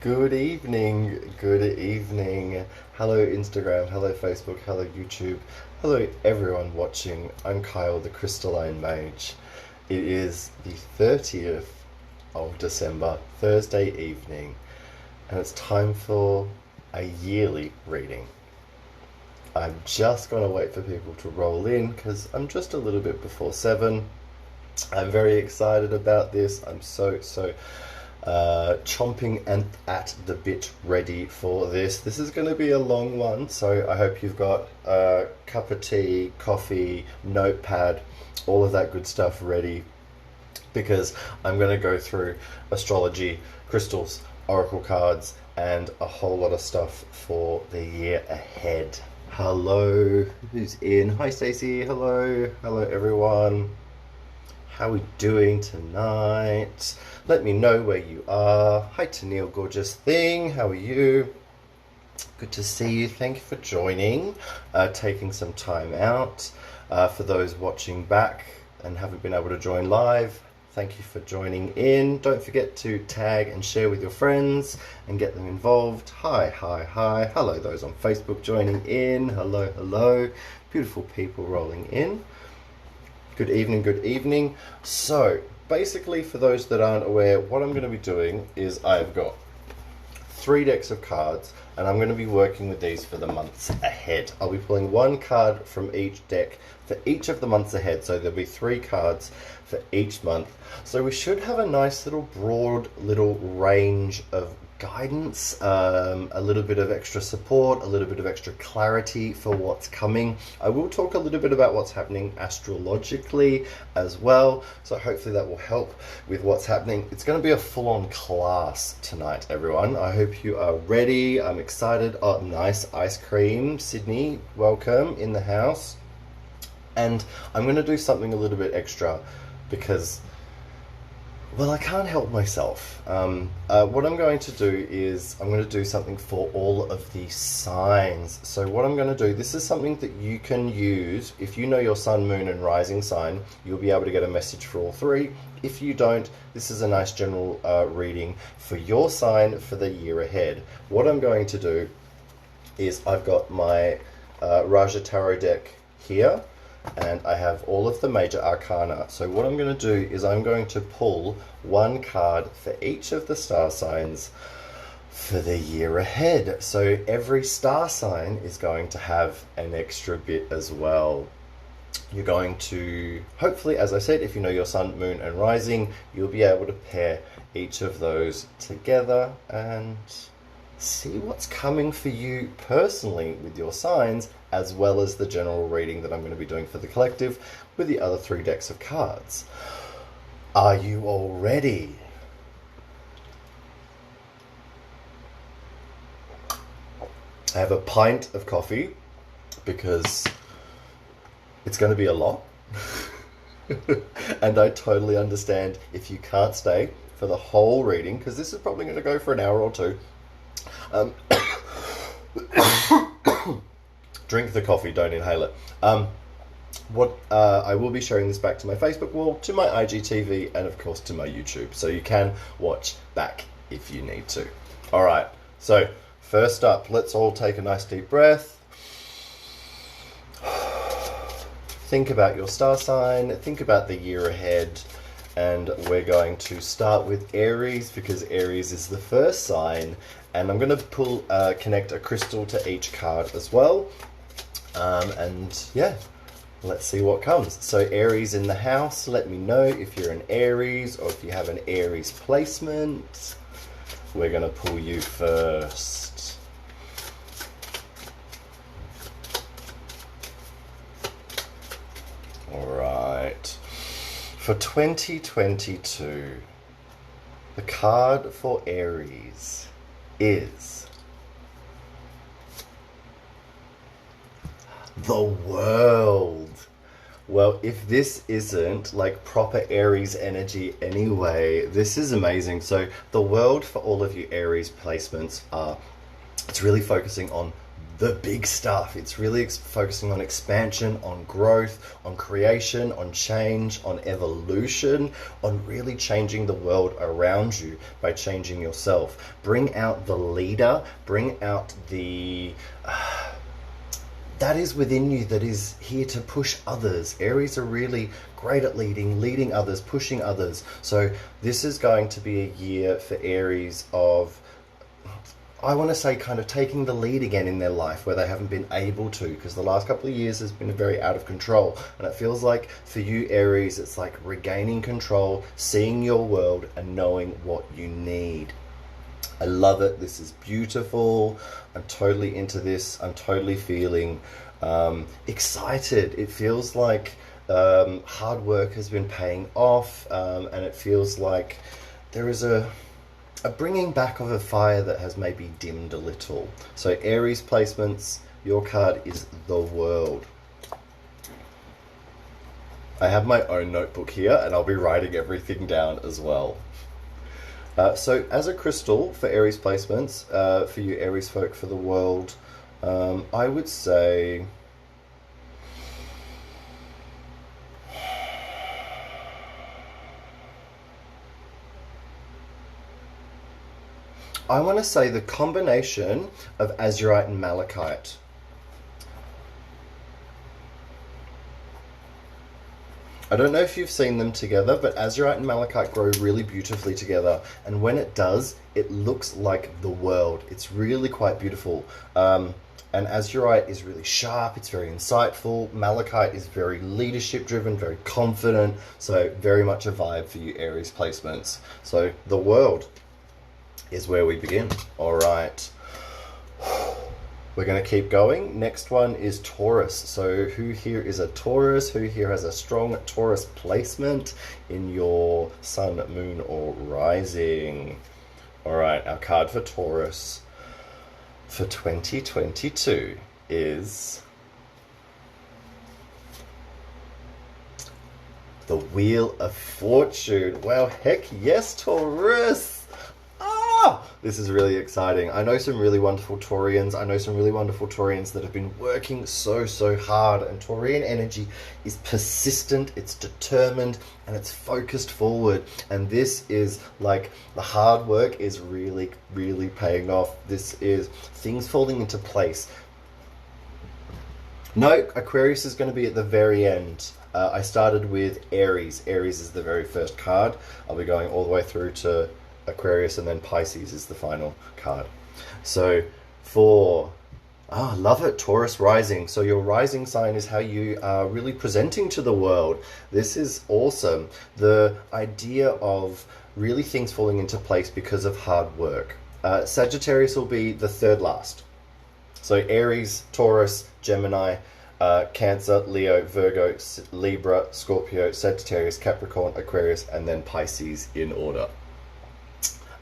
Good evening, good evening. Hello Instagram, hello Facebook, hello YouTube, hello everyone watching. I'm Kyle, the Crystalline Mage. It is the 30th of December, Thursday evening, and it's time for a yearly reading. I'm just going to wait for people to roll in because I'm just a little bit before 7. I'm very excited about this. I'm so chomping and at the bit ready for this. This is going to be a long one, so I hope you've got a cup of tea, coffee, notepad, all of that good stuff ready, because I'm going to go through astrology, crystals, oracle cards, and a whole lot of stuff for the year ahead. Hello, who's in? Hi Stacey, hello everyone. How are we doing tonight? Let me know where you are. Hi Tennille, gorgeous thing. How are you? Good to see you. Thank you for joining, taking some time out. For those watching back and haven't been able to join live, thank you for joining in. Don't forget to tag and share with your friends and get them involved. Hi. Hello, those on Facebook joining in. Hello. Beautiful people rolling in. Good evening. So, basically, for those that aren't aware, what I'm going to be doing is I've got 3 decks of cards, and I'm going to be working with these for the months ahead. I'll be pulling 1 card from each deck for each of the months ahead, so there'll be 3 cards for each month. So we should have a nice little broad little range of guidance, a little bit of extra support, a little bit of extra clarity for what's coming. I will talk a little bit about what's happening astrologically as well, so hopefully that will help with what's happening. It's going to be a full-on class tonight, everyone. I hope you are ready. I'm excited. Oh, nice ice cream. Sydney, welcome in the house. And I'm going to do something a little bit extra because, well, I can't help myself. What I'm going to do is I'm going to do something for all of the signs. So what I'm going to do, this is something that you can use. If you know your sun, moon, and rising sign, you'll be able to get a message for all 3. If you don't, this is a nice general reading for your sign for the year ahead. What I'm going to do is I've got my Raja Tarot deck here, and I have all of the major arcana. So what I'm going to do is I'm going to pull 1 card for each of the star signs for the year ahead. So every star sign is going to have an extra bit as well. You're going to, hopefully, as I said, if you know your sun, moon, and rising, you'll be able to pair each of those together and see what's coming for you personally with your signs, as well as the general reading that I'm going to be doing for the collective with the other 3 decks of cards. Are you all ready? I have a pint of coffee because it's going to be a lot. And I totally understand if you can't stay for the whole reading, because this is probably going to go for an hour or 2. Drink the coffee, don't inhale it. I will be sharing this back to my Facebook wall, to my IGTV, and of course to my YouTube, so you can watch back if you need to. Alright, so first up, let's all take a nice deep breath. Think about your star sign, think about the year ahead, and we're going to start with Aries, because Aries is the first sign, and I'm going to connect a crystal to each card as well. And yeah, let's see what comes. So Aries in the house, let me know if you're an Aries or if you have an Aries placement. We're going to pull you first. Alright. For 2022, the card for Aries is the World. Well, if this isn't like proper Aries energy anyway, this is amazing. So the World, for all of you Aries placements, it's really focusing on the big stuff. It's really focusing on expansion, on growth, on creation, on change, on evolution, on really changing the world around you by changing yourself. Bring out the leader, bring out the that is within you, that is here to push others. Aries are really great at leading others, pushing others. So this is going to be a year for Aries of, I want to say, kind of taking the lead again in their life where they haven't been able to, because the last couple of years has been very out of control. And it feels like for you, Aries, it's like regaining control, seeing your world and knowing what you need. I love it. This is beautiful. I'm totally into this. I'm totally feeling excited. It feels like hard work has been paying off, and it feels like there is a bringing back of a fire that has maybe dimmed a little. So Aries placements, your card is the World. I have my own notebook here and I'll be writing everything down as well. So as a crystal for Aries placements, for you Aries folk for the World, I would say the combination of azurite and malachite. I don't know if you've seen them together, but azurite and malachite grow really beautifully together. And when it does, it looks like the world. It's really quite beautiful. And azurite is really sharp. It's very insightful. Malachite is very leadership driven, very confident. So very much a vibe for you Aries placements. So the World is where we begin. All right. We're going to keep going. Next one is Taurus. So who here is a Taurus? Who here has a strong Taurus placement in your sun, moon, or rising? All right, our card for Taurus for 2022 is the Wheel of Fortune. Well, heck yes, Taurus! This is really exciting. I know some really wonderful Taurians. I know some really wonderful Taurians that have been working so hard. And Taurian energy is persistent, it's determined, and it's focused forward. And this is like the hard work is really paying off. This is things falling into place. No, Aquarius is going to be at the very end. I started with Aries. Aries is the very first card. I'll be going all the way through to Aquarius, and then Pisces is the final card. So for love it, Taurus rising. So your rising sign is how you are really presenting to the world. This is awesome. The idea of really things falling into place because of hard work. Sagittarius will be the third last. So Aries, Taurus, Gemini, Cancer, Leo, Virgo, Libra, Scorpio, Sagittarius, Capricorn, Aquarius, and then Pisces in order.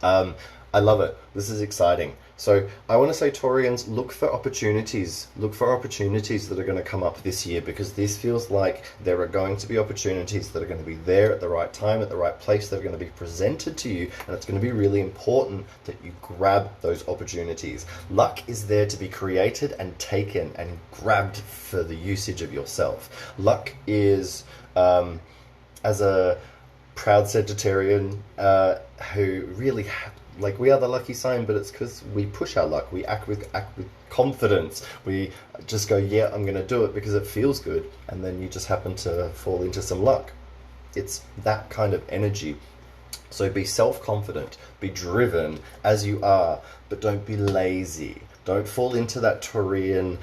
I love it. This is exciting. So I want to say, Taurians, look for opportunities. Look for opportunities that are going to come up this year, because this feels like there are going to be opportunities that are going to be there at the right time, at the right place. They're going to be presented to you, and it's going to be really important that you grab those opportunities. Luck is there to be created and taken and grabbed for the usage of yourself. Luck is, as a proud Sagittarian, who really we are the lucky sign, but it's because we push our luck. We act with confidence. We just go, yeah, I'm going to do it because it feels good, and then you just happen to fall into some luck. It's that kind of energy. So be self-confident, be driven as you are, but don't be lazy. Don't fall into that Taurian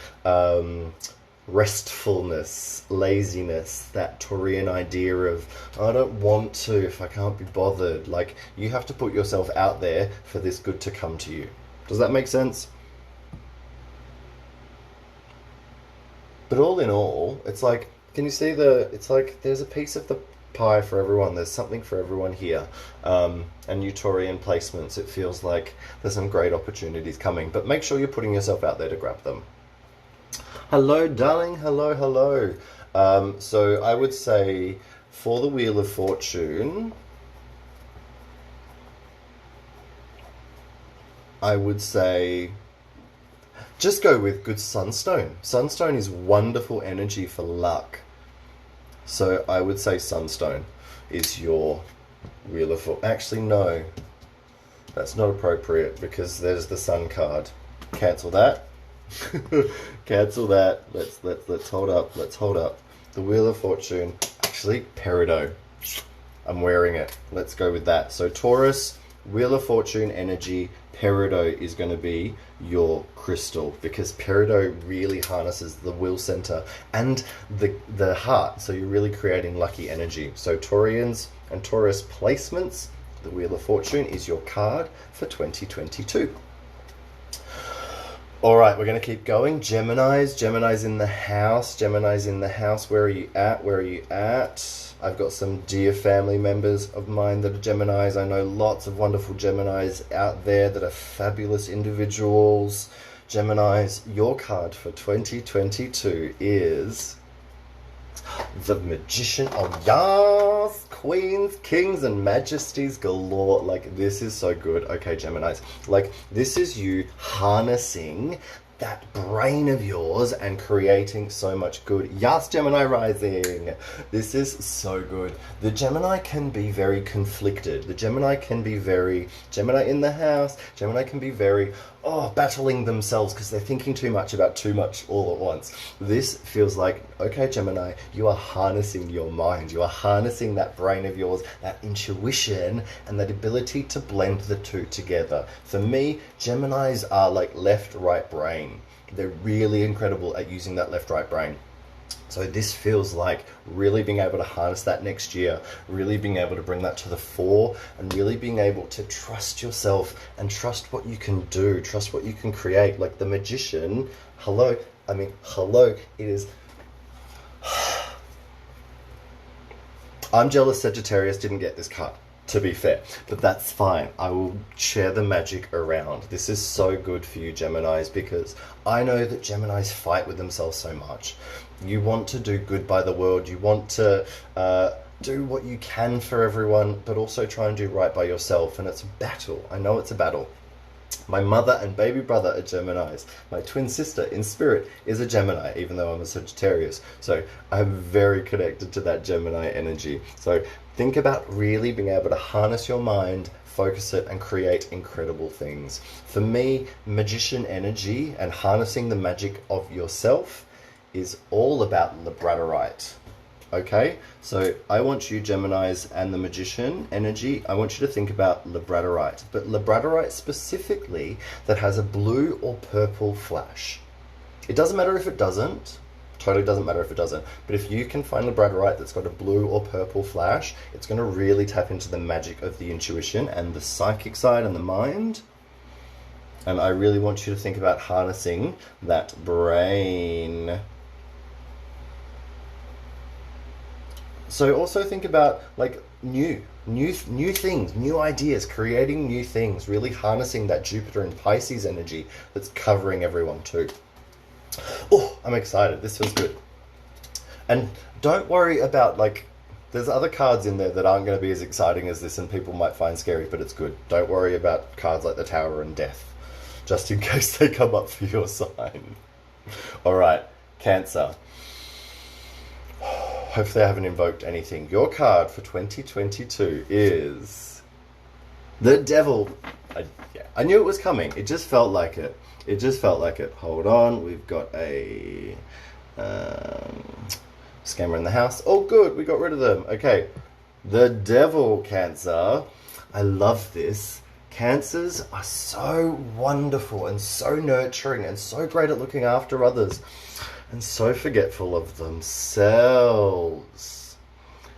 restfulness, laziness, that Taurian idea of, I don't want to if I can't be bothered. Like, you have to put yourself out there for this good to come to you. Does that make sense? But all in all, it's like, can you see it's like there's a piece of the pie for everyone. There's something for everyone here. And you Taurian placements, it feels like there's some great opportunities coming, but make sure you're putting yourself out there to grab them. Hello, darling. Hello. So I would say for the Wheel of Fortune, I would say Just go with good sunstone. Sunstone is wonderful energy for luck. So I would say sunstone is your Wheel of Fortune. Actually, no. That's not appropriate because there's the sun card. Cancel that. Cancel that. Let's hold up. Let's hold up. The Wheel of Fortune. Actually, peridot. I'm wearing it. Let's go with that. So Taurus, Wheel of Fortune energy, peridot is going to be your crystal because peridot really harnesses the will center and the heart. So you're really creating lucky energy. So Taurians and Taurus placements, the Wheel of Fortune is your card for 2022. All right, we're going to keep going. Gemini's in the house. Gemini's in the house. Where are you at? Where are you at? I've got some dear family members of mine that are Geminis. I know lots of wonderful Geminis out there that are fabulous individuals. Geminis, your card for 2022 is the Magician. Oh, yes! Queens, kings, and majesties galore. Like, this is so good. Okay, Geminis. Like, this is you harnessing that brain of yours and creating so much good. Yes, Gemini rising. This is so good. The Gemini can be very conflicted. The Gemini can be very, Gemini in the house, Gemini can be very, battling themselves because they're thinking too much about too much all at once. This feels like, okay, Gemini, you are harnessing your mind. You are harnessing that brain of yours, that intuition, and that ability to blend the two together. For me, Geminis are like left-right brain. They're really incredible at using that left-right brain. So this feels like really being able to harness that next year, really being able to bring that to the fore, and really being able to trust yourself and trust what you can do, trust what you can create. Like the Magician, hello, it is... I'm jealous Sagittarius didn't get this card, to be fair, but that's fine. I will share the magic around. This is so good for you Geminis because I know that Geminis fight with themselves so much. You want to do good by the world. You want to do what you can for everyone, but also try and do right by yourself. And it's a battle. I know it's a battle. My mother and baby brother are Geminis. My twin sister in spirit is a Gemini, even though I'm a Sagittarius. So I'm very connected to that Gemini energy. So think about really being able to harness your mind, focus it, and create incredible things. For me, Magician energy and harnessing the magic of yourself is all about labradorite. Okay, so I want you Geminis and the Magician energy, I want you to think about labradorite, but labradorite specifically that has a blue or purple flash. It doesn't matter if it doesn't, totally doesn't matter if it doesn't, but if you can find labradorite that's got a blue or purple flash, it's going to really tap into the magic of the intuition and the psychic side and the mind. And I really want you to think about harnessing that brain. So also think about like new things, new ideas, creating new things, really harnessing that Jupiter and Pisces energy that's covering everyone too. Oh, I'm excited. This feels good. And don't worry about like, there's other cards in there that aren't going to be as exciting as this and people might find scary, but it's good. Don't worry about cards like the Tower and Death, just in case they come up for your sign. All right, Cancer. Hopefully I haven't invoked anything. Your card for 2022 is the Devil. I knew it was coming. It just felt like it. It just felt like it. Hold on. We've got a scammer in the house. Oh, good. We got rid of them. Okay. The Devil, Cancer. I love this. Cancers are so wonderful and so nurturing and so great at looking after others. And so forgetful of themselves.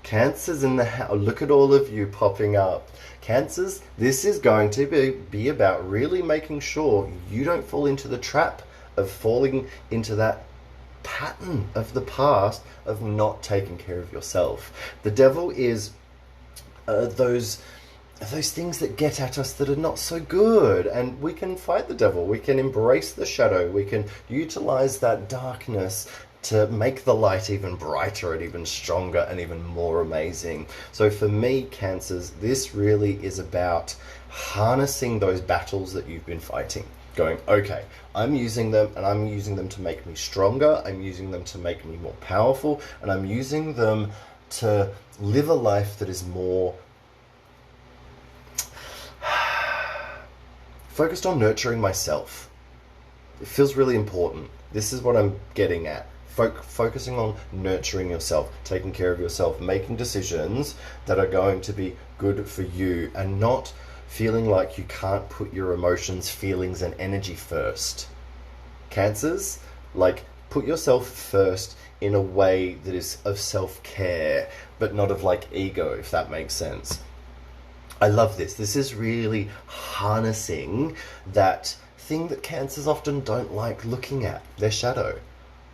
Cancers in the house. Look at all of you popping up. Cancers, this is going to be about really making sure you don't fall into the trap of falling into that pattern of the past of not taking care of yourself. The Devil is those things that get at us that are not so good, and we can fight the devil, we can embrace the shadow, we can utilize that darkness to make the light even brighter and even stronger and even more amazing. So for me, Cancers, this really is about harnessing those battles that you've been fighting. Going, okay, I'm using them, and I'm using them to make me stronger, I'm using them to make me more powerful, and I'm using them to live a life that is more focused on nurturing myself. It feels really important. This is what I'm getting at. Focusing on nurturing yourself, taking care of yourself, making decisions that are going to be good for you, and not feeling like you can't put your emotions, feelings, and energy first. Cancers, like, put yourself first in a way that is of self-care, but not of like ego, if that makes sense. I love this. This is really harnessing that thing that Cancers often don't like looking at, their shadow.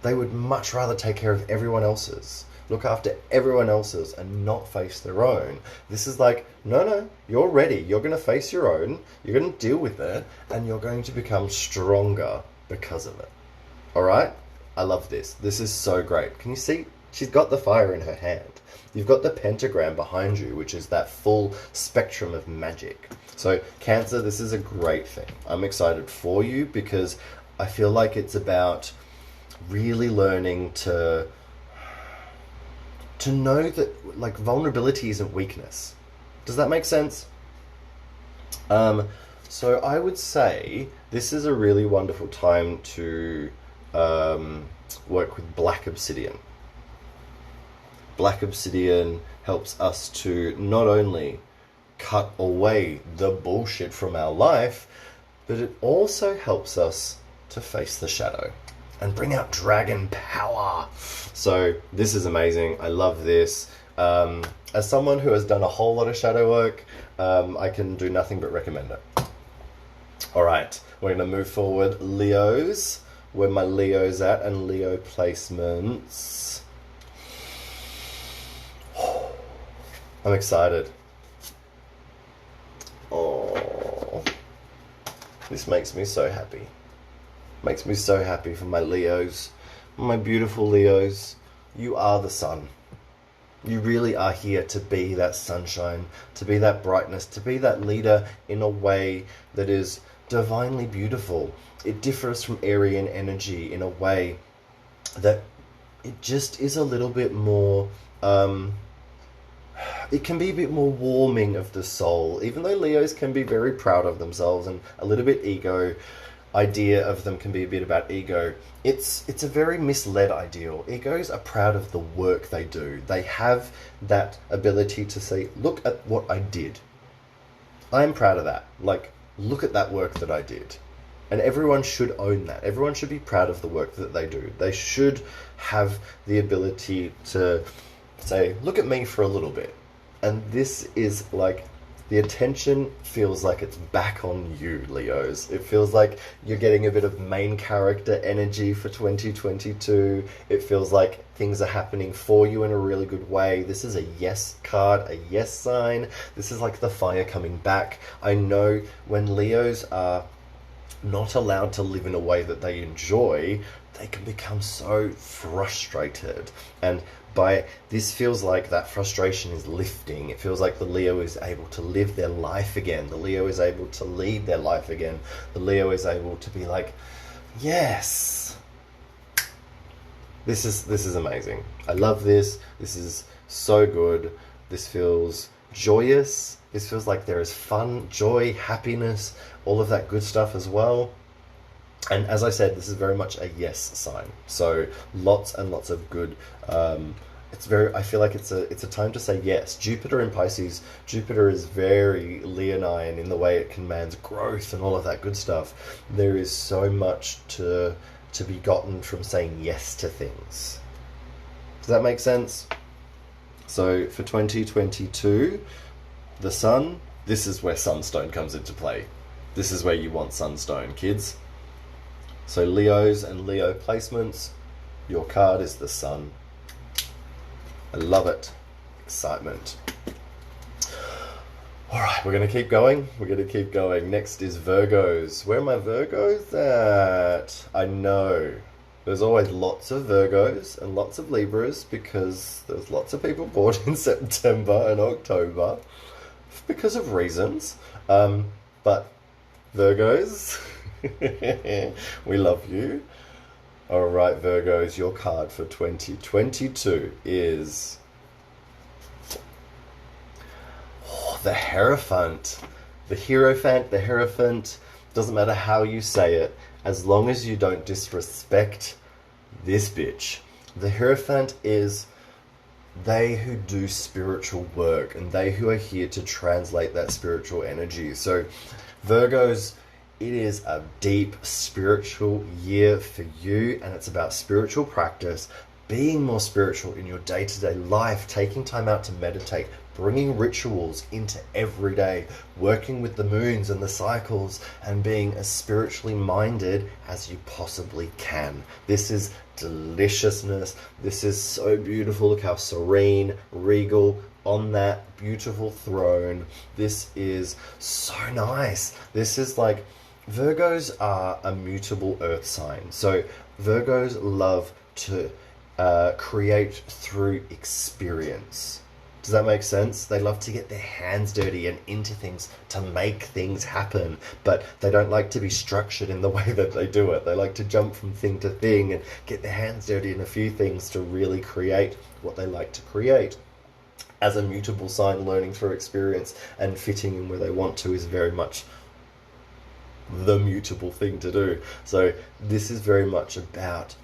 They would much rather take care of everyone else's, look after everyone else's, and not face their own. This is like, no, you're ready. You're going to face your own, you're going to deal with it, and you're going to become stronger because of it. All right? I love this. This is so great. Can you see? She's got the fire in her hand. You've got the pentagram behind you, which is that full spectrum of magic. So, Cancer, this is a great thing. I'm excited for you because I feel like it's about really learning to know that, like, vulnerability isn't weakness. Does that make sense? So I would say this is a really wonderful time to work with black obsidian. Black obsidian helps us to not only cut away the bullshit from our life, but it also helps us to face the shadow and bring out dragon power. So this is amazing. I love this. As someone who has done a whole lot of shadow work, I can do nothing but recommend it. All right, we're going to move forward. Leos, where my Leo's at, and Leo placements. I'm excited. Oh, this makes me so happy. Makes me so happy for my Leos, my beautiful Leos. You are the sun. You really are here to be that sunshine, to be that brightness, to be that leader in a way that is divinely beautiful. It differs from Aryan energy in a way that it just is a little bit more, it can be a bit more warming of the soul, even though Leos can be very proud of themselves and a little bit idea of them can be a bit about ego. It's a very misled ideal. Egos are proud of the work they do. They have that ability to say, look at what I did. I'm proud of that. Like, look at that work that I did. And everyone should own that. Everyone should be proud of the work that they do. They should have the ability to say, look at me for a little bit. And this is like, the attention feels like it's back on you, Leos. It feels like you're getting a bit of main character energy for 2022. It feels like things are happening for you in a really good way. This is a yes card, a yes sign. This is like the fire coming back. I know when Leos are not allowed to live in a way that they enjoy, they can become so frustrated. And by this feels like that frustration is lifting. It feels like the Leo is able to live their life again. The Leo is able to lead their life again. The Leo is able to be like, yes. This is amazing. I love this. This is so good. This feels joyous. This feels like there is fun, joy, happiness, all of that good stuff as well. And as I said, this is very much a yes sign. So lots and lots of good. I feel like it's a time to say yes. Jupiter in Pisces. Jupiter is very Leonine in the way it commands growth and all of that good stuff. There is so much to be gotten from saying yes to things. Does that make sense? So for 2022, the sun. This is where Sunstone comes into play. This is where you want Sunstone, kids. So Leos and Leo placements, your card is the sun. I love it. Excitement. All right, we're going to keep going. Next is Virgos. Where are my Virgos at? I know. There's always lots of Virgos and lots of Libras because there's lots of people born in September and October because of reasons. But Virgos, we love you. All right, Virgos, your card for 2022 is the Hierophant. The Hierophant, the Hierophant, doesn't matter how you say it, as long as you don't disrespect this bitch. The Hierophant is they who do spiritual work and they who are here to translate that spiritual energy. So Virgos, it is a deep spiritual year for you, and it's about spiritual practice, being more spiritual in your day-to-day life, taking time out to meditate, bringing rituals into every day, working with the moons and the cycles, and being as spiritually minded as you possibly can. This is deliciousness. This is so beautiful. Look how serene, regal, on that beautiful throne. This is so nice. This is like, Virgos are a mutable earth sign. So Virgos love to create through experience. Does that make sense? They love to get their hands dirty and into things to make things happen, but they don't like to be structured in the way that they do it. They like to jump from thing to thing and get their hands dirty in a few things to really create what they like to create. As a mutable sign, learning through experience and fitting in where they want to is very much the mutable thing to do. So this is very much about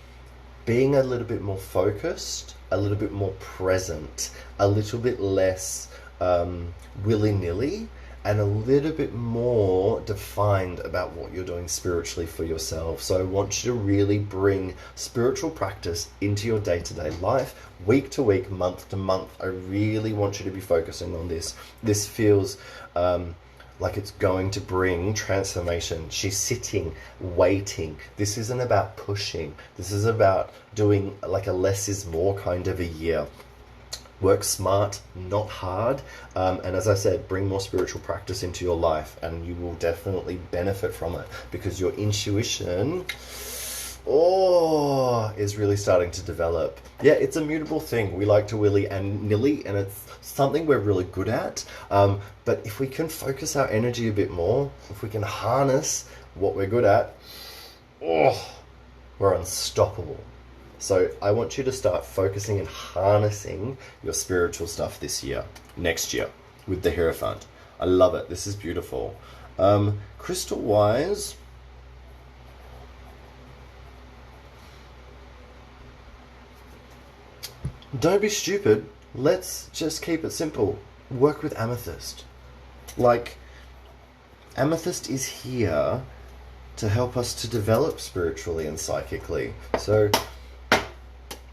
being a little bit more focused, a little bit more present, a little bit less willy-nilly, and a little bit more defined about what you're doing spiritually for yourself. So I want you to really bring spiritual practice into your day-to-day life, week to week, month to month. I really want you to be focusing on this. This feels like it's going to bring transformation. She's sitting, waiting. This isn't about pushing. This is about doing like a less is more kind of a year. Work smart, not hard. And as I said, bring more spiritual practice into your life and you will definitely benefit from it because your intuition is really starting to develop. Yeah, it's a mutable thing. We like to willy and nilly, and it's something we're really good at. But if we can focus our energy a bit more, if we can harness what we're good at, we're unstoppable. So I want you to start focusing and harnessing your spiritual stuff this year, next year, with the Hierophant. I love it. This is beautiful. Crystal-wise, don't be stupid. Let's just keep it simple. Work with amethyst. Like, amethyst is here to help us to develop spiritually and psychically. So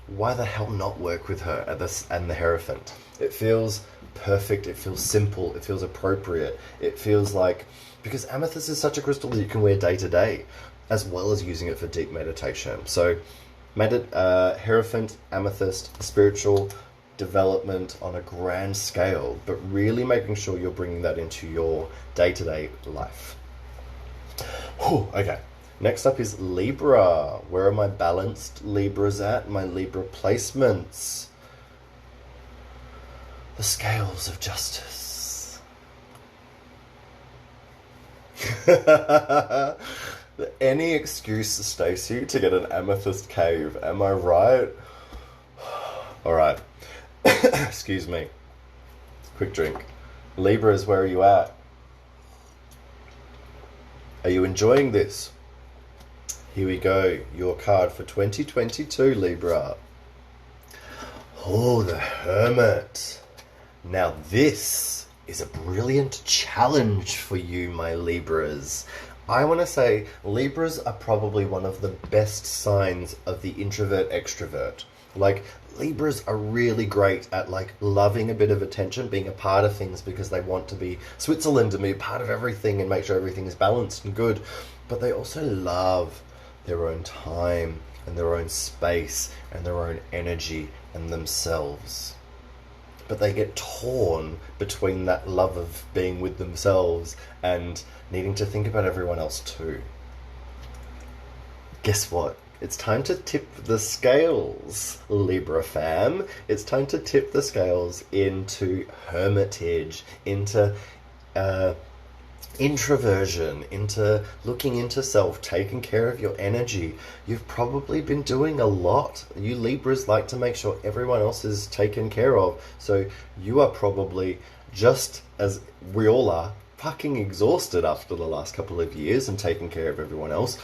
why the hell not work with her and the Hierophant? It feels perfect. It feels simple. It feels appropriate. It feels like, because amethyst is such a crystal that you can wear day to day, as well as using it for deep meditation. So Hierophant, amethyst, spiritual development on a grand scale, but really making sure you're bringing that into your day-to-day life. Okay, next up is Libra. Where are my balanced Libras at? My Libra placements. The scales of justice. Any excuse, Stacey, to get an amethyst cave. Am I right? All right. Excuse me. Quick drink. Libras, where are you at? Are you enjoying this? Here we go. Your card for 2022, Libra. Oh, the Hermit. Now this is a brilliant challenge for you, my Libras. I want to say Libras are probably one of the best signs of the introvert extrovert. Like, Libras are really great at like loving a bit of attention, being a part of things because they want to be Switzerland and be a part of everything and make sure everything is balanced and good. But they also love their own time and their own space and their own energy and themselves. But they get torn between that love of being with themselves and needing to think about everyone else too. Guess what? It's time to tip the scales, Libra fam. It's time to tip the scales into hermitage, into introversion, into looking into self, taking care of your energy. You've probably been doing a lot. You Libras like to make sure everyone else is taken care of. So you are probably, just as we all are, fucking exhausted after the last couple of years and taking care of everyone else.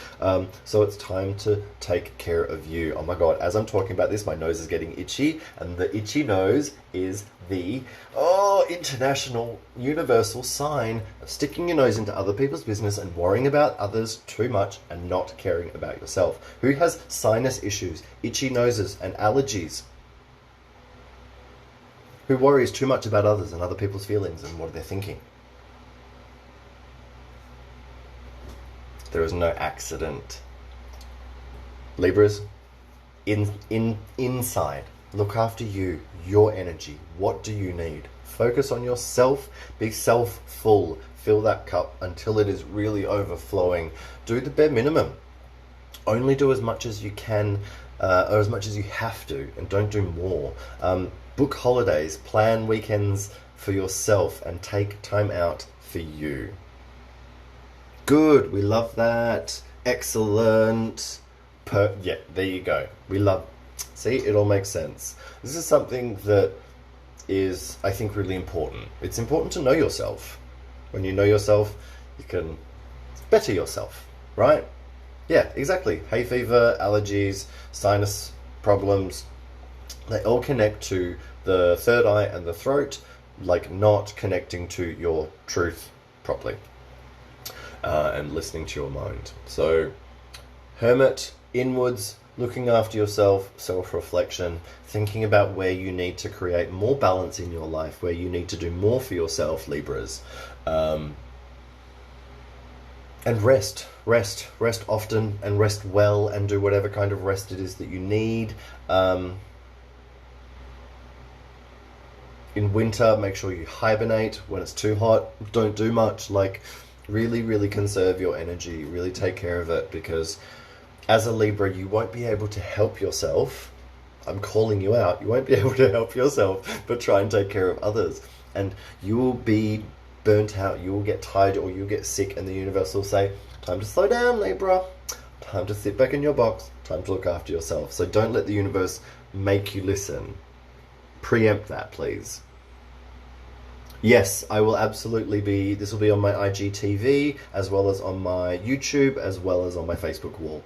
So it's time to take care of you. Oh my god, as I'm talking about this, my nose is getting itchy, and the itchy nose is the international universal sign of sticking your nose into other people's business and worrying about others too much and not caring about yourself. Who has sinus issues, itchy noses, and allergies? Who worries too much about others and other people's feelings and what they're thinking? There is no accident. Libras, inside, look after you, your energy. What do you need? Focus on yourself. Be self-full. Fill that cup until it is really overflowing. Do the bare minimum. Only do as much as you can, or as much as you have to, and don't do more. Book holidays, plan weekends for yourself, and take time out for you. Good, we love that. Excellent. Yeah, there you go. We love. See, it all makes sense. This is something that is, I think, really important. It's important to know yourself. When you know yourself, you can better yourself, right? Yeah, exactly. Hay fever, allergies, sinus problems, they all connect to the third eye and the throat, like not connecting to your truth properly. And listening to your mind. So, hermit, inwards, looking after yourself, self-reflection, thinking about where you need to create more balance in your life, where you need to do more for yourself, Libras. And rest often, and rest well, and do whatever kind of rest it is that you need. In winter, make sure you hibernate. When it's too hot, don't do much. Like, really conserve your energy, really take care of it, because as a Libra, you won't be able to help yourself. I'm calling you out. You won't be able to help yourself, but try and take care of others. And you will be burnt out, you will get tired, or you'll get sick, and the universe will say, time to slow down, Libra. Time to sit back in your box. Time to look after yourself. So don't let the universe make you listen. Preempt that, please. Yes, I will absolutely be, this will be on my IGTV, as well as on my YouTube, as well as on my Facebook wall.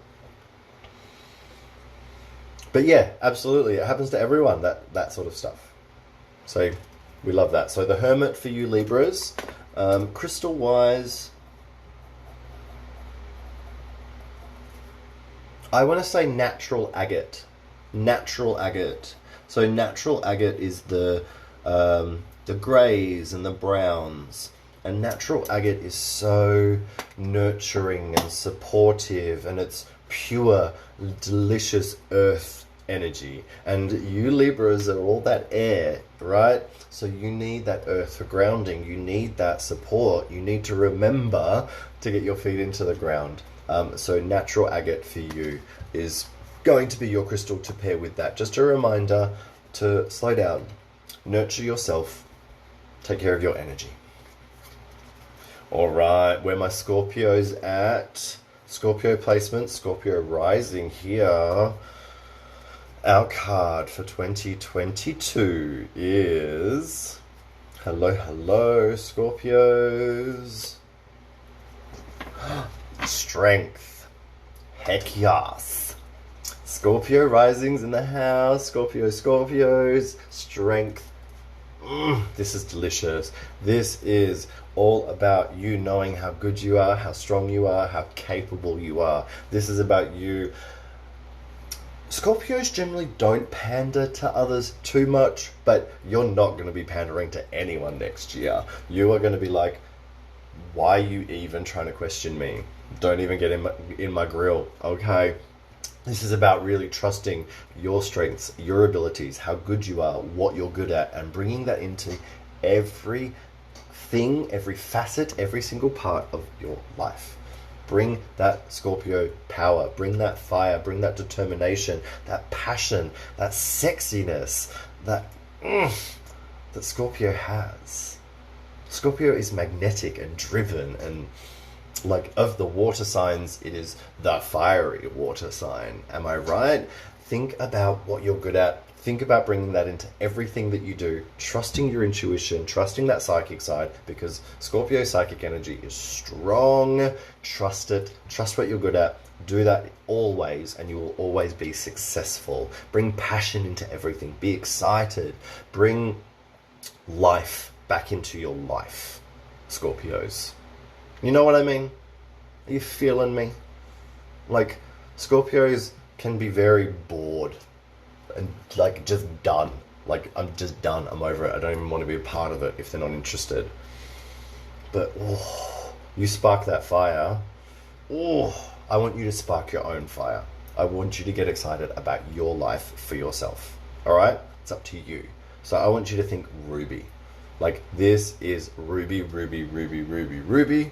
But yeah, absolutely, it happens to everyone, that sort of stuff. So we love that. So the Hermit for you Libras, crystal-wise, I want to say natural agate. Natural agate. So natural agate is the greys and the browns, and natural agate is so nurturing and supportive, and it's pure, delicious earth energy. And you Libras are all that air, right? So you need that earth for grounding. You need that support. You need to remember to get your feet into the ground. So natural agate for you is going to be your crystal to pair with that. Just a reminder to slow down, nurture yourself, take care of your energy. All right, where my Scorpios at? Scorpio placement, Scorpio rising here. Our card for 2022 is... Hello, Scorpios. Strength. Heck yes. Scorpio risings in the house. Scorpios. Strength. This is delicious. This is all about you knowing how good you are, how strong you are, how capable you are. This is about you. Scorpios generally don't pander to others too much, but you're not going to be pandering to anyone next year. You are going to be like, why are you even trying to question me? Don't even get in my grill, okay? This is about really trusting your strengths, your abilities, how good you are, what you're good at, and bringing that into everything, every facet, every single part of your life. Bring that Scorpio power, bring that fire, bring that determination, that passion, that sexiness, that Scorpio has. Scorpio is magnetic and driven, and like, of the water signs, it is the fiery water sign. Am I right? Think about what you're good at. Think about bringing that into everything that you do, trusting your intuition, trusting that psychic side, because Scorpio psychic energy is strong. Trust it. Trust what you're good at. Do that always, and you will always be successful. Bring passion into everything. Be excited. Bring life back into your life, Scorpios. You know what I mean? Are you feeling me? Like, Scorpios can be very bored and like just done. Like, I'm just done. I'm over it. I don't even want to be a part of it if they're not interested. But you spark that fire. I want you to spark your own fire. I want you to get excited about your life for yourself. All right? It's up to you. So I want you to think Ruby. Like, this is Ruby, Ruby, Ruby, Ruby, Ruby.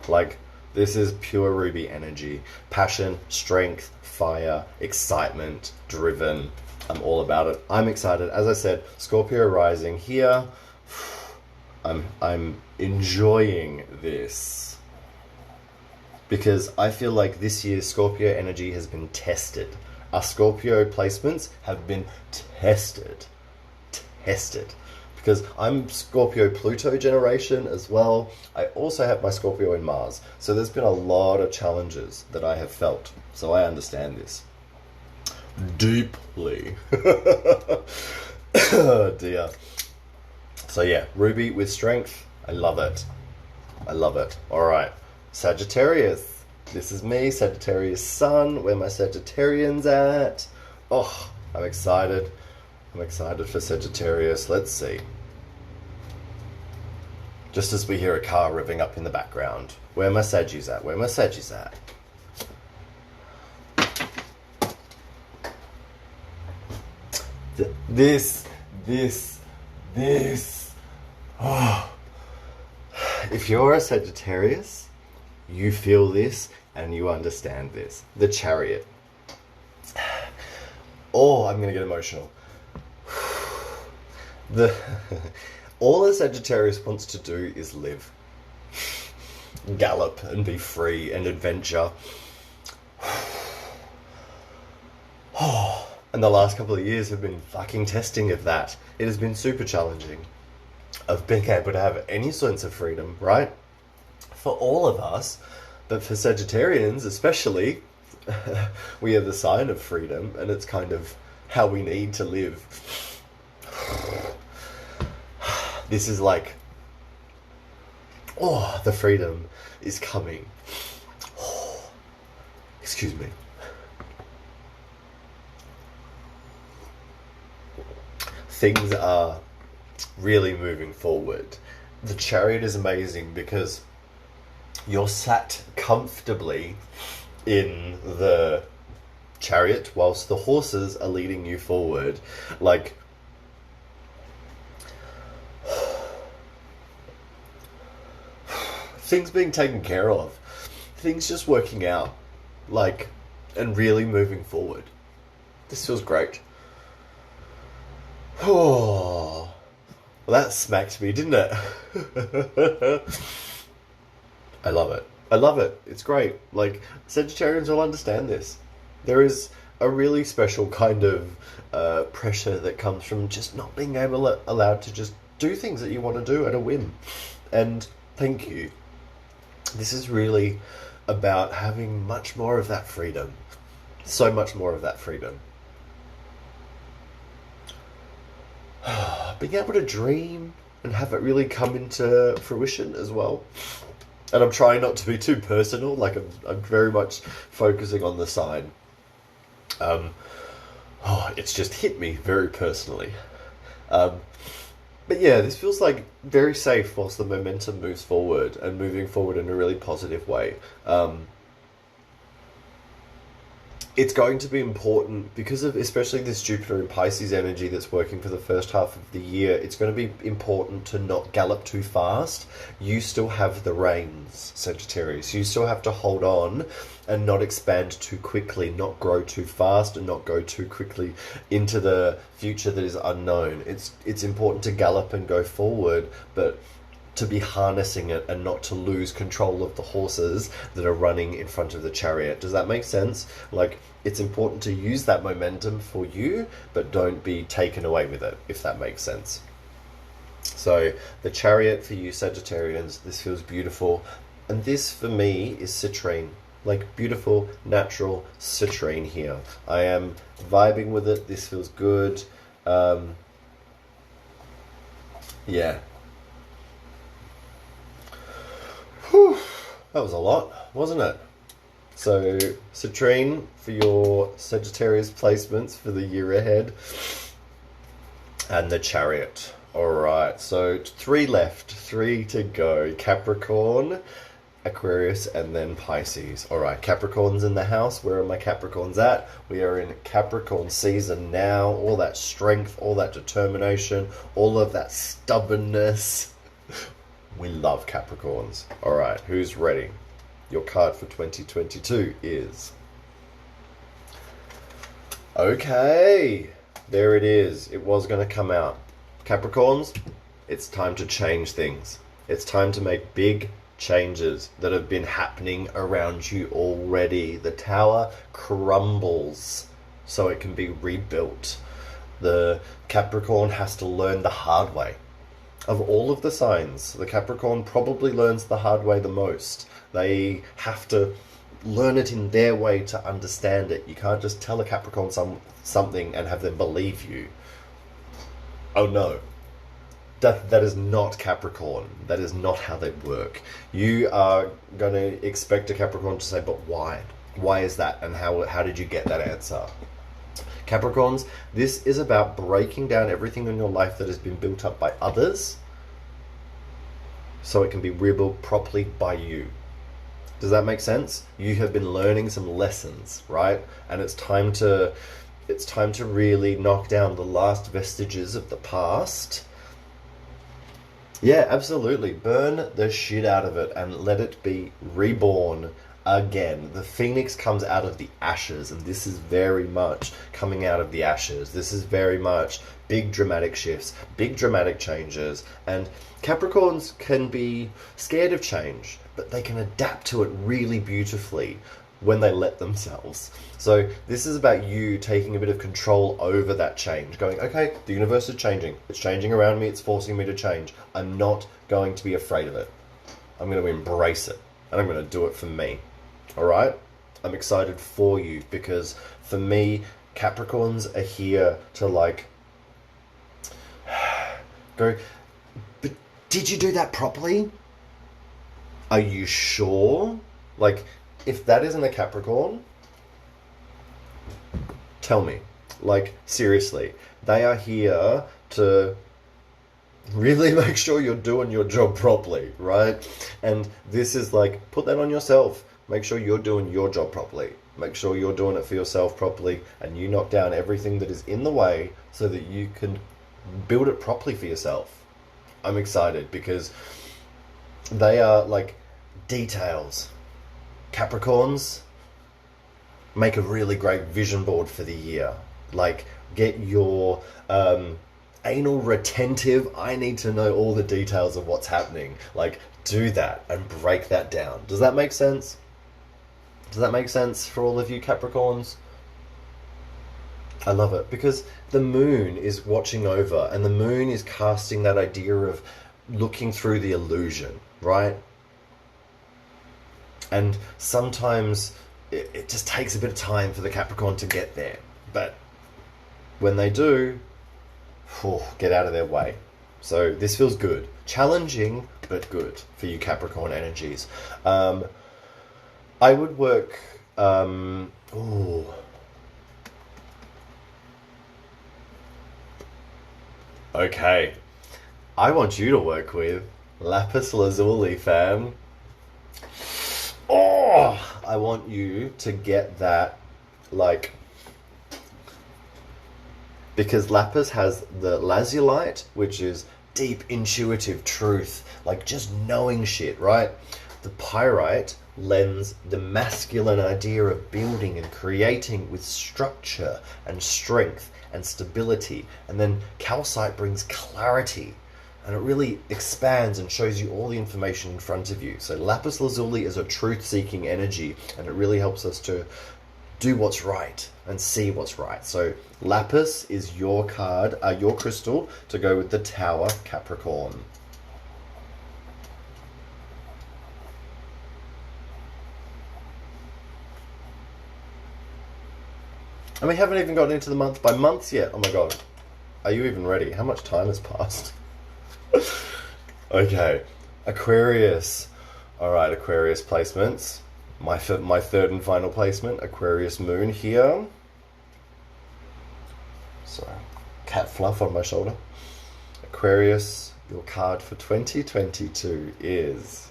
Like, this is pure Ruby energy. Passion, strength, fire, excitement, driven. I'm all about it. I'm excited. As I said, Scorpio rising here. I'm enjoying this, because I feel like this year's Scorpio energy has been tested. Our Scorpio placements have been tested. Because I'm Scorpio Pluto generation as well. I also have my Scorpio in Mars. So there's been a lot of challenges that I have felt. So I understand this deeply. Oh dear. So yeah, Ruby with strength. I love it. I love it. All right. Sagittarius. This is me, Sagittarius sun. Where my Sagittarians at? Oh, I'm excited. I'm excited for Sagittarius. Let's see. Just as we hear a car revving up in the background. Where my Saggies at? Where my Saggies at? This. Oh. If you're a Sagittarius, you feel this and you understand this. The Chariot. Oh, I'm going to get emotional. All a Sagittarius wants to do is live. Gallop and be free and adventure. And the last couple of years have been fucking testing of that. It has been super challenging of being able to have any sense of freedom, right? For all of us, but for Sagittarians especially, we are the sign of freedom, and it's kind of how we need to live. This is like, the freedom is coming. Excuse me. Things are really moving forward. The Chariot is amazing because you're sat comfortably in the chariot whilst the horses are leading you forward. Like, things being taken care of. Things just working out. Like, and really moving forward. This feels great. Oh, well, that smacked me, didn't it? I love it. I love it. It's great. Like, Sagittarians will understand this. There is a really special kind of pressure that comes from just not being allowed to just do things that you want to do at a whim. And thank you. This is really about having much more of that freedom. So much more of that freedom. Being able to dream and have it really come into fruition as well. And I'm trying not to be too personal. Like, I'm very much focusing on the sign. It's just hit me very personally. But yeah, this feels like very safe whilst the momentum moves forward and moving forward in a really positive way. it's going to be important because of especially this Jupiter and Pisces energy that's working for the first half of the year. It's going to be important to not gallop too fast. You still have the reins, Sagittarius. You still have to hold on and not expand too quickly, not grow too fast, and not go too quickly into the future that is unknown. It's important to gallop and go forward, but to be harnessing it and not to lose control of the horses that are running in front of the chariot. Does that make sense? Like, it's important to use that momentum for you, but don't be taken away with it, if that makes sense. So the chariot for you Sagittarians, this feels beautiful. And this for me is citrine. Like beautiful, natural citrine here. I am vibing with it. This feels good. Yeah. Whew. That was a lot, wasn't it? So, citrine for your Sagittarius placements for the year ahead. And the chariot. Alright, so 3 left. 3 to go. Capricorn, Aquarius, and then Pisces. Alright, Capricorn's in the house. Where are my Capricorns at? We are in Capricorn season now. All that strength, all that determination, all of that stubbornness. We love Capricorns. Alright, who's ready? Your card for 2022 is... Okay, there it is. It was going to come out. Capricorns, it's time to change things. It's time to make big changes that have been happening around you already. The tower crumbles so it can be rebuilt. The Capricorn has to learn the hard way. Of all of the signs, the Capricorn probably learns the hard way the most. They have to learn it in their way to understand it. You can't just tell a Capricorn something and have them believe you. Oh no. That is not Capricorn. That is not how they work. You are going to expect a Capricorn to say, but why? Why is that? And how did you get that answer? Capricorns, this is about breaking down everything in your life that has been built up by others so it can be rebuilt properly by you. Does that make sense? You have been learning some lessons, right? And it's time to really knock down the last vestiges of the past. Yeah, absolutely. Burn the shit out of it and let it be reborn again. The phoenix comes out of the ashes, and this is very much coming out of the ashes. This is very much big dramatic shifts, big dramatic changes, and Capricorns can be scared of change, but they can adapt to it really beautifully when they let themselves. So this is about you taking a bit of control over that change, going, okay, the universe is changing. It's changing around me. It's forcing me to change. I'm not going to be afraid of it. I'm going to embrace it, and I'm going to do it for me. All right? I'm excited for you because for me, Capricorns are here to like go, but did you do that properly? Are you sure? Like, if that isn't a Capricorn, tell me. Like, seriously, they are here to really make sure you're doing your job properly, right? And this is like, put that on yourself. Make sure you're doing your job properly. Make sure you're doing it for yourself properly, and you knock down everything that is in the way so that you can build it properly for yourself. I'm excited because they are like details. Capricorns make a really great vision board for the year. Like, get your anal retentive, I need to know all the details of what's happening. Like, do that and break that down. Does that make sense? Does that make sense for all of you Capricorns? I love it because the moon is watching over, and the moon is casting that idea of looking through the illusion, right? And sometimes it just takes a bit of time for the Capricorn to get there. But when they do, get out of their way. So this feels good. Challenging, but good for you Capricorn energies. I would work... Okay. I want you to work with Lapis Lazuli, fam. Oh, I want you to get that like, because lapis has the lazulite, which is deep intuitive truth, like just knowing shit, right? The pyrite lends the masculine idea of building and creating with structure and strength and stability. And then calcite brings clarity, and it really expands and shows you all the information in front of you. So lapis lazuli is a truth-seeking energy, and it really helps us to do what's right and see what's right. So lapis is your card, your crystal to go with the Tower, Capricorn. And we haven't even gotten into the month by months yet. Oh my god. Are you even ready? How much time has passed? Okay. Aquarius. Alright, Aquarius placements. My third and final placement, Aquarius moon here. Sorry. Cat fluff on my shoulder. Aquarius, your card for 2022 is...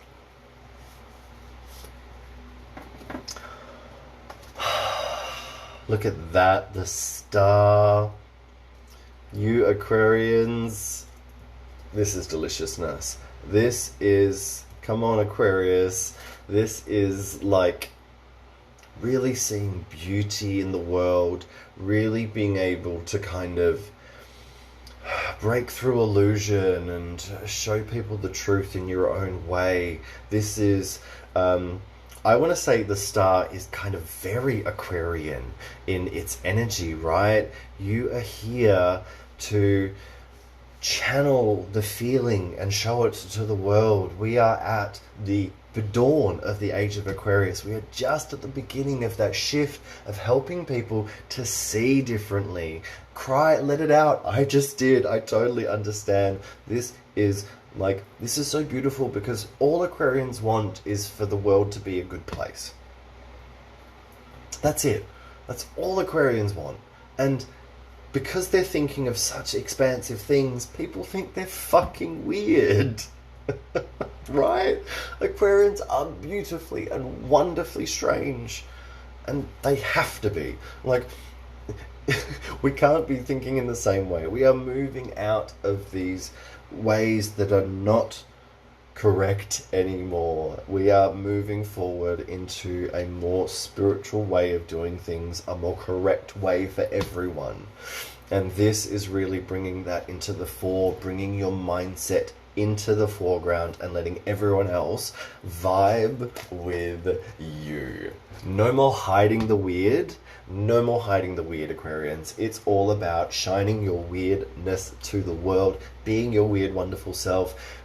Look at that, the star. You Aquarians, this is deliciousness. This is, come on Aquarius, this is like really seeing beauty in the world, really being able to kind of break through illusion and show people the truth in your own way. This is... I want to say the star is kind of very Aquarian in its energy, right? You are here to channel the feeling and show it to the world. We are at the dawn of the age of Aquarius. We are just at the beginning of that shift of helping people to see differently. Cry, let it out. I just did. I totally understand. This is so beautiful because all Aquarians want is for the world to be a good place. That's it. That's all Aquarians want. And because they're thinking of such expansive things, people think they're fucking weird. Right? Aquarians are beautifully and wonderfully strange. And they have to be. Like, we can't be thinking in the same way. We are moving out of these ways that are not correct anymore. We are moving forward into a more spiritual way of doing things, a more correct way for everyone. And this is really bringing that into the fore, bringing your mindset into the foreground and letting everyone else vibe with you. No more hiding the weird. No more hiding the weird, Aquarians. It's all about shining your weirdness to the world, being your weird, wonderful self.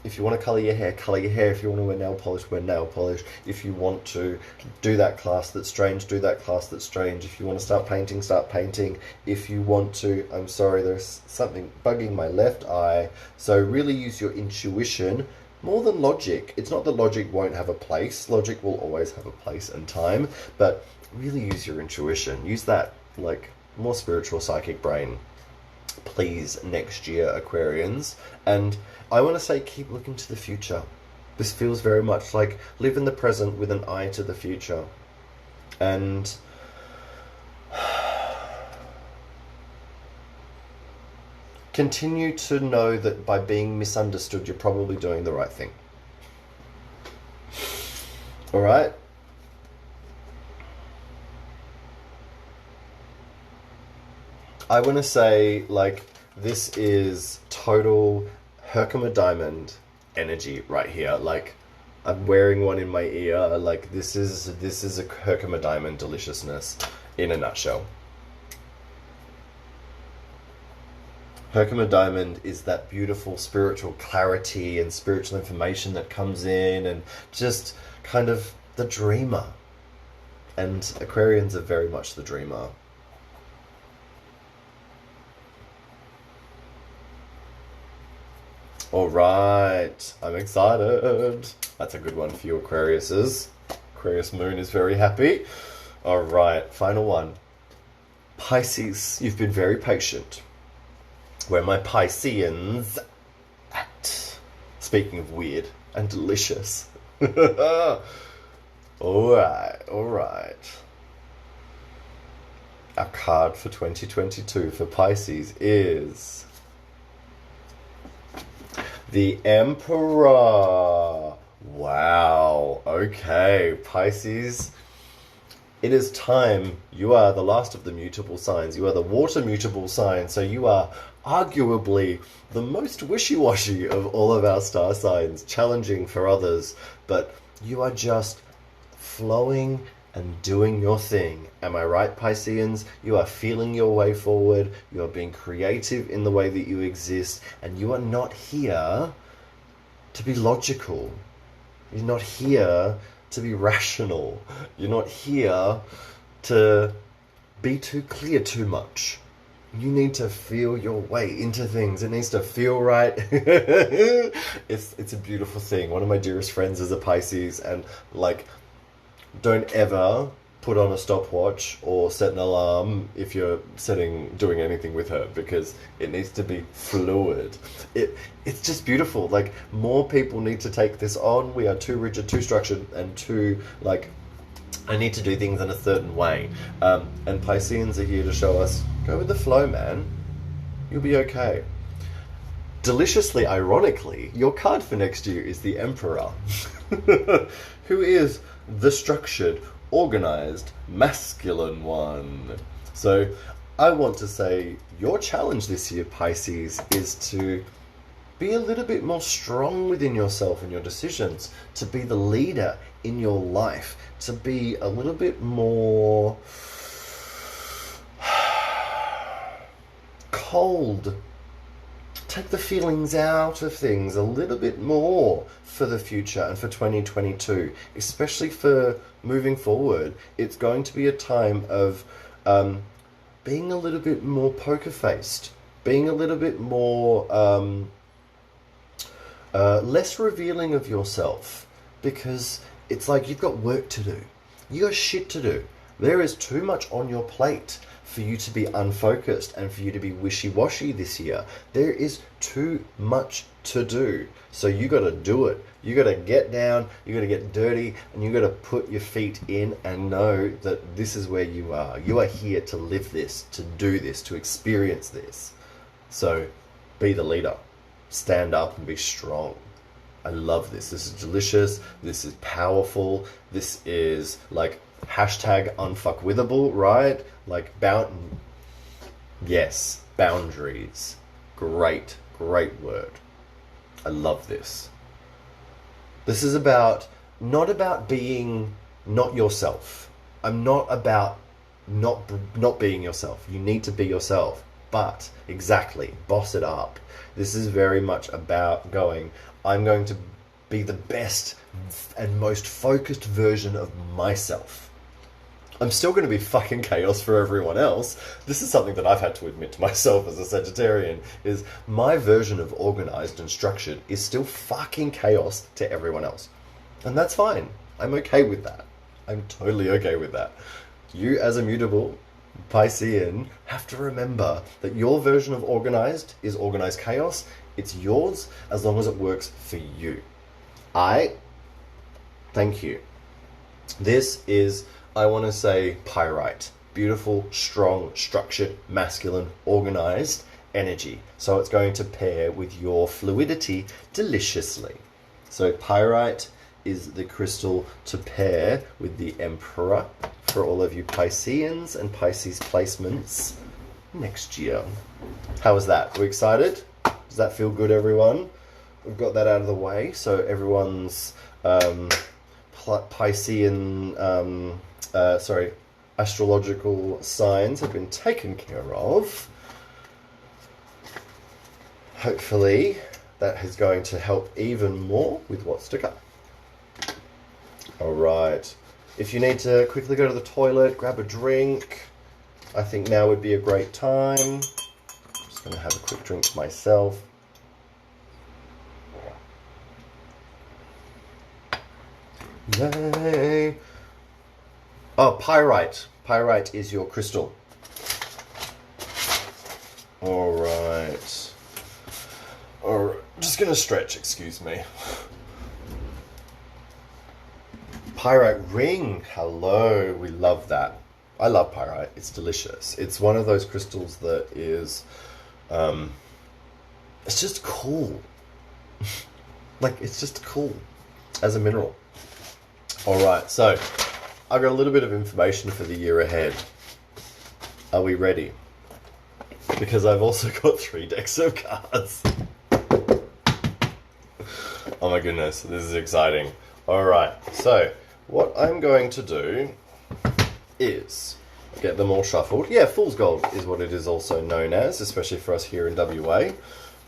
If you want to colour your hair, colour your hair. If you want to wear nail polish, wear nail polish. If you want to do that class that's strange, do that class that's strange. If you want to start painting, start painting. If you want to... I'm sorry, there's something bugging my left eye. So really use your intuition more than logic. It's not that logic won't have a place. Logic will always have a place and time. But really use your intuition. Use that, like, more spiritual psychic brain. Please, next year, Aquarians. And I want to say keep looking to the future. This feels very much like live in the present with an eye to the future. And continue to know that by being misunderstood, you're probably doing the right thing. Alright? I want to say, like, this is total Herkimer Diamond energy right here. Like, I'm wearing one in my ear. Like, this is a Herkimer Diamond deliciousness in a nutshell. Herkimer Diamond is that beautiful spiritual clarity and spiritual information that comes in and just kind of the dreamer. And Aquarians are very much the dreamer. Alright, I'm excited. That's a good one for you Aquariuses. Aquarius moon is very happy. Alright, final one. Pisces, you've been very patient. Where my Pisceans at? Speaking of weird and delicious. Alright. Our card for 2022 for Pisces is the Emperor. Wow. Okay, Pisces. It is time. You are the last of the mutable signs. You are the water mutable sign. So you are arguably the most wishy-washy of all of our star signs. Challenging for others. But you are just flowing and doing your thing. Am I right, Pisceans? You are feeling your way forward. You are being creative in the way that you exist. And you are not here to be logical. You're not here to be rational. You're not here to be too clear too much. You need to feel your way into things. It needs to feel right. It's a beautiful thing. One of my dearest friends is a Pisces, and like, don't ever put on a stopwatch or set an alarm if you're doing anything with her, because it needs to be fluid. It's just beautiful. Like, more people need to take this on. We are too rigid, too structured, and too like, I need to do things in a certain way. And Pisceans are here to show us, go with the flow, man. You'll be okay. Deliciously ironically, your card for next year is the Emperor, who is the structured, organized, masculine one. So I want to say your challenge this year, Pisces, is to be a little bit more strong within yourself and your decisions, to be the leader in your life, to be a little bit more cold. Take the feelings out of things a little bit more for the future and for 2022, especially for moving forward. It's going to be a time of being a little bit more poker-faced, being a little bit more less revealing of yourself, because it's like you've got work to do. You got shit to do. There is too much on your plate for you to be unfocused and for you to be wishy-washy this year. There is too much to do. So you got to do it. You got to get down, you got to get dirty, and you got to put your feet in and know that this is where you are. You are here to live this, to do this, to experience this. So be the leader. Stand up and be strong. I love this. This is delicious. This is powerful. This is like #unfuckwithable, right? Like, yes, boundaries. Great word. I love this. This is not about being not yourself. I'm not about not being yourself. You need to be yourself. But, exactly, boss it up. This is very much about I'm going to be the best and most focused version of myself. I'm still going to be fucking chaos for everyone else. This is something that I've had to admit to myself as a Sagittarian, is my version of organized and structured is still fucking chaos to everyone else. And that's fine. I'm okay with that. I'm totally okay with that. You, as a mutable Piscean, have to remember that your version of organized is organized chaos. It's yours as long as it works for you. Thank you. This is, I want to say, pyrite. Beautiful, strong, structured, masculine, organized energy. So it's going to pair with your fluidity deliciously. So pyrite is the crystal to pair with the Emperor for all of you Pisceans and Pisces placements next year. How was that? Are we excited? Does that feel good, everyone? We've got that out of the way, so everyone's Piscean, astrological signs have been taken care of. Hopefully that is going to help even more with what's to come. Alright, if you need to quickly go to the toilet, grab a drink, I think now would be a great time. I'm just going to have a quick drink myself. Yay! Oh, pyrite. Pyrite is your crystal. Alright. Just going to stretch, excuse me. Pyrite ring. Hello, we love that. I love pyrite. It's delicious. It's one of those crystals that is, it's just cool. Like, it's just cool as a mineral. All right, so I've got a little bit of information for the year ahead. Are we ready? Because I've also got 3 decks of cards. Oh my goodness, this is exciting. All right, so what I'm going to do is get them all shuffled. Yeah, Fool's Gold is what it is also known as, especially for us here in WA.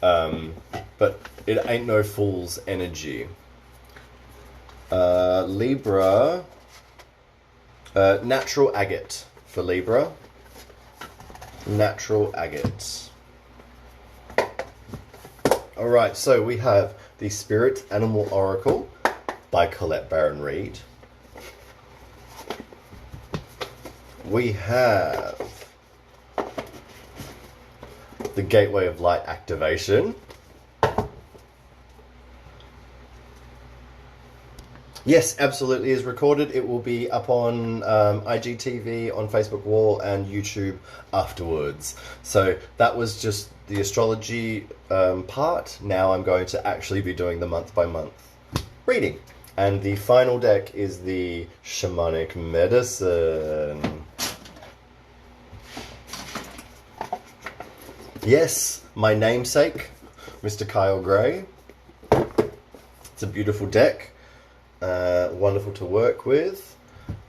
But it ain't no fool's energy. Libra, natural agate for Libra. Natural agate. Alright, so we have the Spirit Animal Oracle by Colette Baron Reid. We have the Gateway of Light Activation. Yes, absolutely is recorded. It will be up on IGTV, on Facebook Wall, and YouTube afterwards. So that was just the astrology part. Now I'm going to actually be doing the month-by-month reading. And the final deck is the Shamanic Medicine. Yes, my namesake, Mr. Kyle Gray. It's a beautiful deck. Wonderful to work with.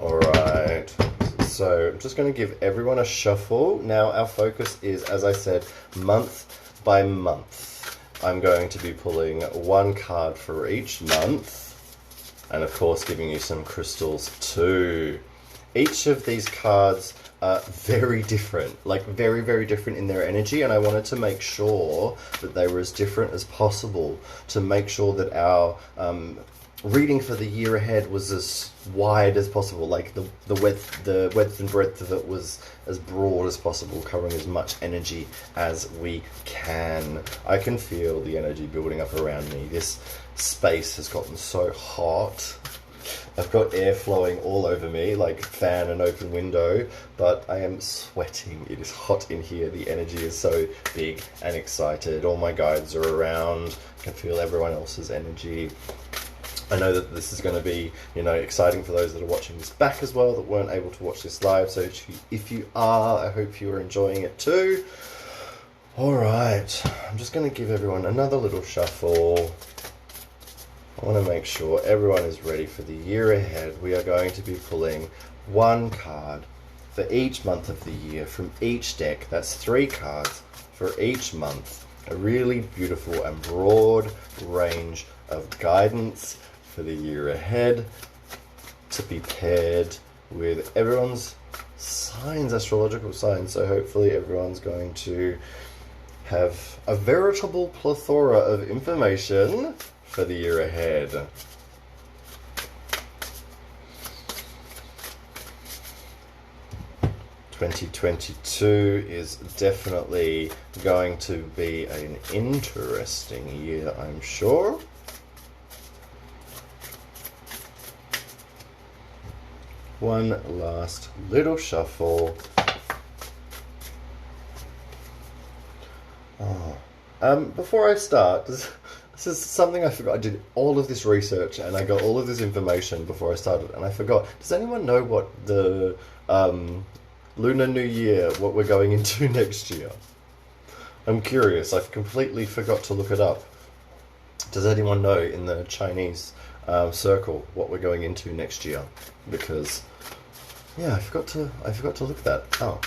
Alright, so I'm just going to give everyone a shuffle. Now our focus is, as I said, month by month. I'm going to be pulling 1 card for each month, and of course giving you some crystals too. Each of these cards are very different, like very, very different in their energy, and I wanted to make sure that they were as different as possible to make sure that our reading for the year ahead was as wide as possible, like the width and breadth of it was as broad as possible, covering as much energy as we can. I can feel the energy building up around me. This space has gotten so hot. I've got air flowing all over me, like fan and open window, but I am sweating. It is hot in here. The energy is so big and excited. All my guides are around. I can feel everyone else's energy. I know that this is going to be, exciting for those that are watching this back as well, that weren't able to watch this live. So if you are, I hope you are enjoying it too. All right, I'm just going to give everyone another little shuffle. I want to make sure everyone is ready for the year ahead. We are going to be pulling 1 card for each month of the year from each deck. That's 3 cards for each month. A really beautiful and broad range of guidance for the year ahead, to be paired with everyone's signs, astrological signs. So hopefully everyone's going to have a veritable plethora of information for the year ahead. (2022) is definitely going to be an interesting year, I'm sure. One last little shuffle. Before I start, this is something I forgot. I did all of this research and I got all of this information before I started, and I forgot. Does anyone know what the Lunar New Year, what we're going into next year? I'm curious. I've completely forgot to look it up. Does anyone know in the Chinese circle what we're going into next year? Because yeah, I forgot to look that up.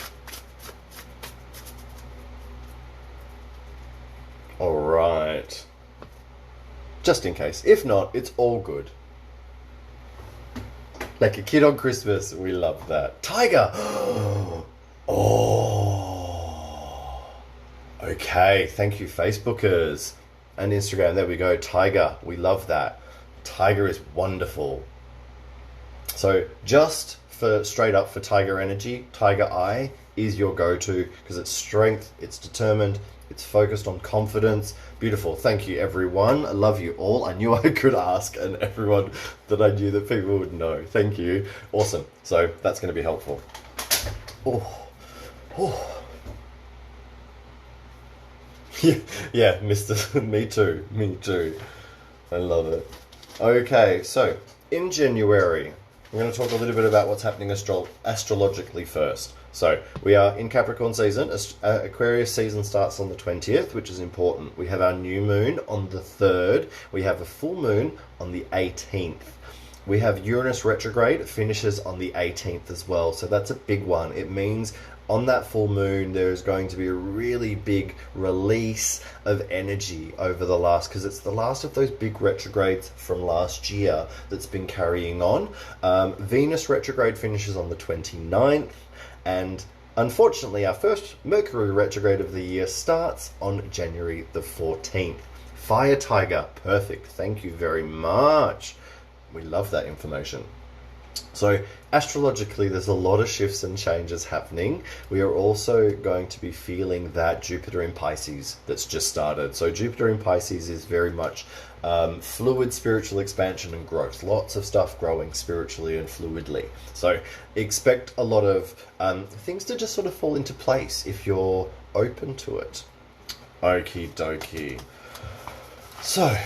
All right. Just in case. If not, it's all good. Like a kid on Christmas, we love that. Tiger! Oh. Okay, thank you, Facebookers. And Instagram, there we go. Tiger, we love that. Tiger is wonderful. So just for straight up for Tiger energy, Tiger Eye is your go-to because it's strength, it's determined, it's focused on confidence. Beautiful. Thank you, everyone. I love you all. I knew I could ask, and everyone that I knew that people would know. Thank you. Awesome. So that's going to be helpful. Oh, oh. Yeah, yeah, Mr. Me too. Me too. I love it. Okay, so in January, we're going to talk a little bit about what's happening astrologically first. So we are in Capricorn season. Aquarius season starts on the 20th, which is important. We have our new moon on the 3rd. We have a full moon on the 18th. We have Uranus retrograde, finishes on the 18th as well. So that's a big one. It means on that full moon, there's going to be a really big release of energy over the last, because it's the last of those big retrogrades from last year that's been carrying on. Venus retrograde finishes on the 29th. And unfortunately, our first Mercury retrograde of the year starts on January the 14th. Fire Tiger, perfect. Thank you very much. We love that information. So astrologically, there's a lot of shifts and changes happening. We are also going to be feeling that Jupiter in Pisces that's just started. So Jupiter in Pisces is very much fluid spiritual expansion and growth. Lots of stuff growing spiritually and fluidly. So expect a lot of things to just sort of fall into place if you're open to it. Okie dokie. So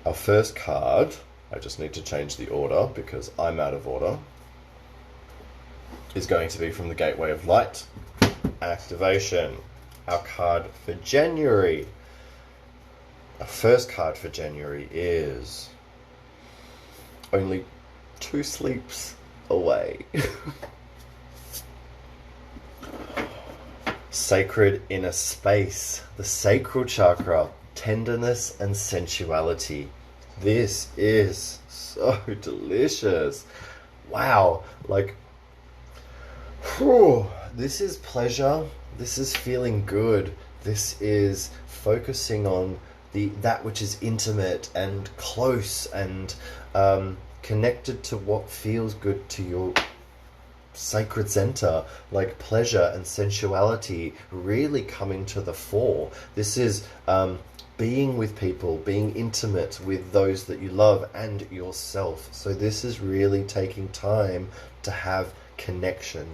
our first card, I just need to change the order because I'm out of order, is going to be from the Gateway of Light, Activation. Our card for January. Our first card for January is Only 2 Sleeps Away. Sacred Inner Space, the sacral chakra, tenderness and sensuality. This is so delicious. Wow. Like, whew, this is pleasure. This is feeling good. This is focusing on that which is intimate and close and connected to what feels good to your sacred center, like pleasure and sensuality really coming to the fore. This is being with people, being intimate with those that you love and yourself. So this is really taking time to have connection.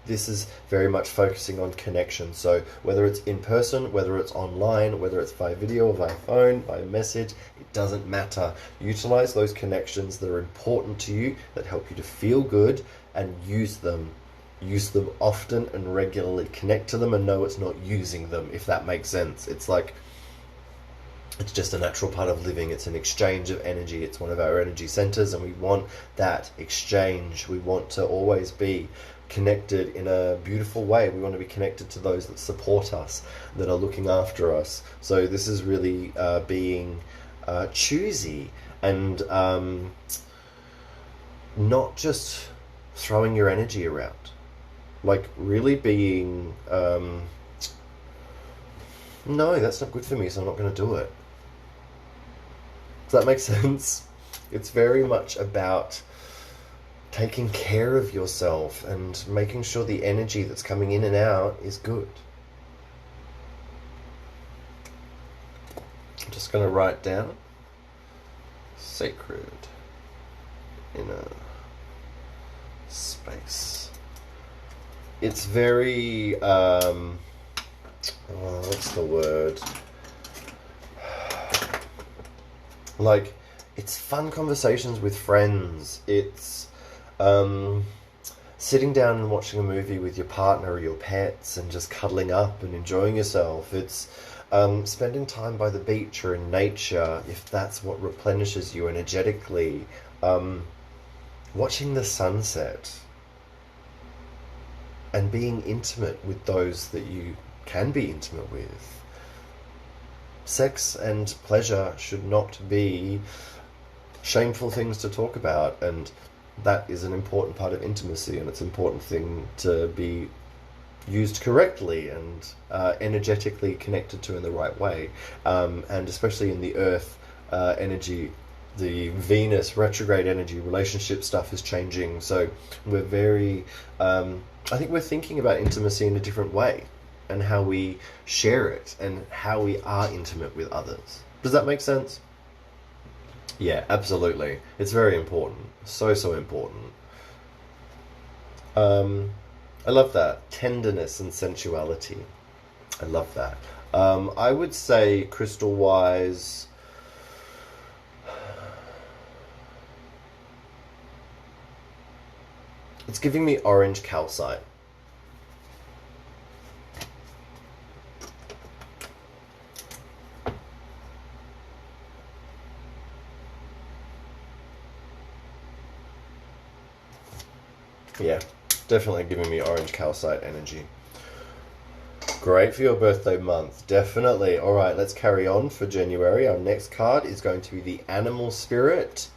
This is very much focusing on connection. So whether it's in person, whether it's online, whether it's by video or by phone, by message, it doesn't matter. Utilize those connections that are important to you, that help you to feel good, and use them. Use them often and regularly. Connect to them and know it's not using them, if that makes sense. It's like, it's just a natural part of living. It's an exchange of energy. It's one of our energy centers, and we want that exchange. We want to always be connected in a beautiful way. We want to be connected to those that support us, that are looking after us. So this is really being choosy and not just throwing your energy around. Like really being, no, that's not good for me, so I'm not going to do it. Does that make sense? It's very much about taking care of yourself and making sure the energy that's coming in and out is good. I'm just going to write down sacred inner space. It's very, what's the word? Like, it's fun conversations with friends. It's sitting down and watching a movie with your partner or your pets and just cuddling up and enjoying yourself. It's spending time by the beach or in nature, if that's what replenishes you energetically. Watching the sunset and being intimate with those that you can be intimate with. Sex and pleasure should not be shameful things to talk about, and that is an important part of intimacy, and it's an important thing to be used correctly and energetically connected to in the right way, and especially in the earth energy, the Venus retrograde energy, relationship stuff is changing, so we're very I think we're thinking about intimacy in a different way and how we share it and how we are intimate with others. Does that make sense? Yeah, absolutely. It's very important. So important. I love that. Tenderness and sensuality. I love that. I would say crystal-wise, it's giving me orange calcite. Yeah, definitely giving me orange calcite energy. Great for your birthday month, definitely. All right, let's carry on for January. Our next card is going to be the Animal Spirit.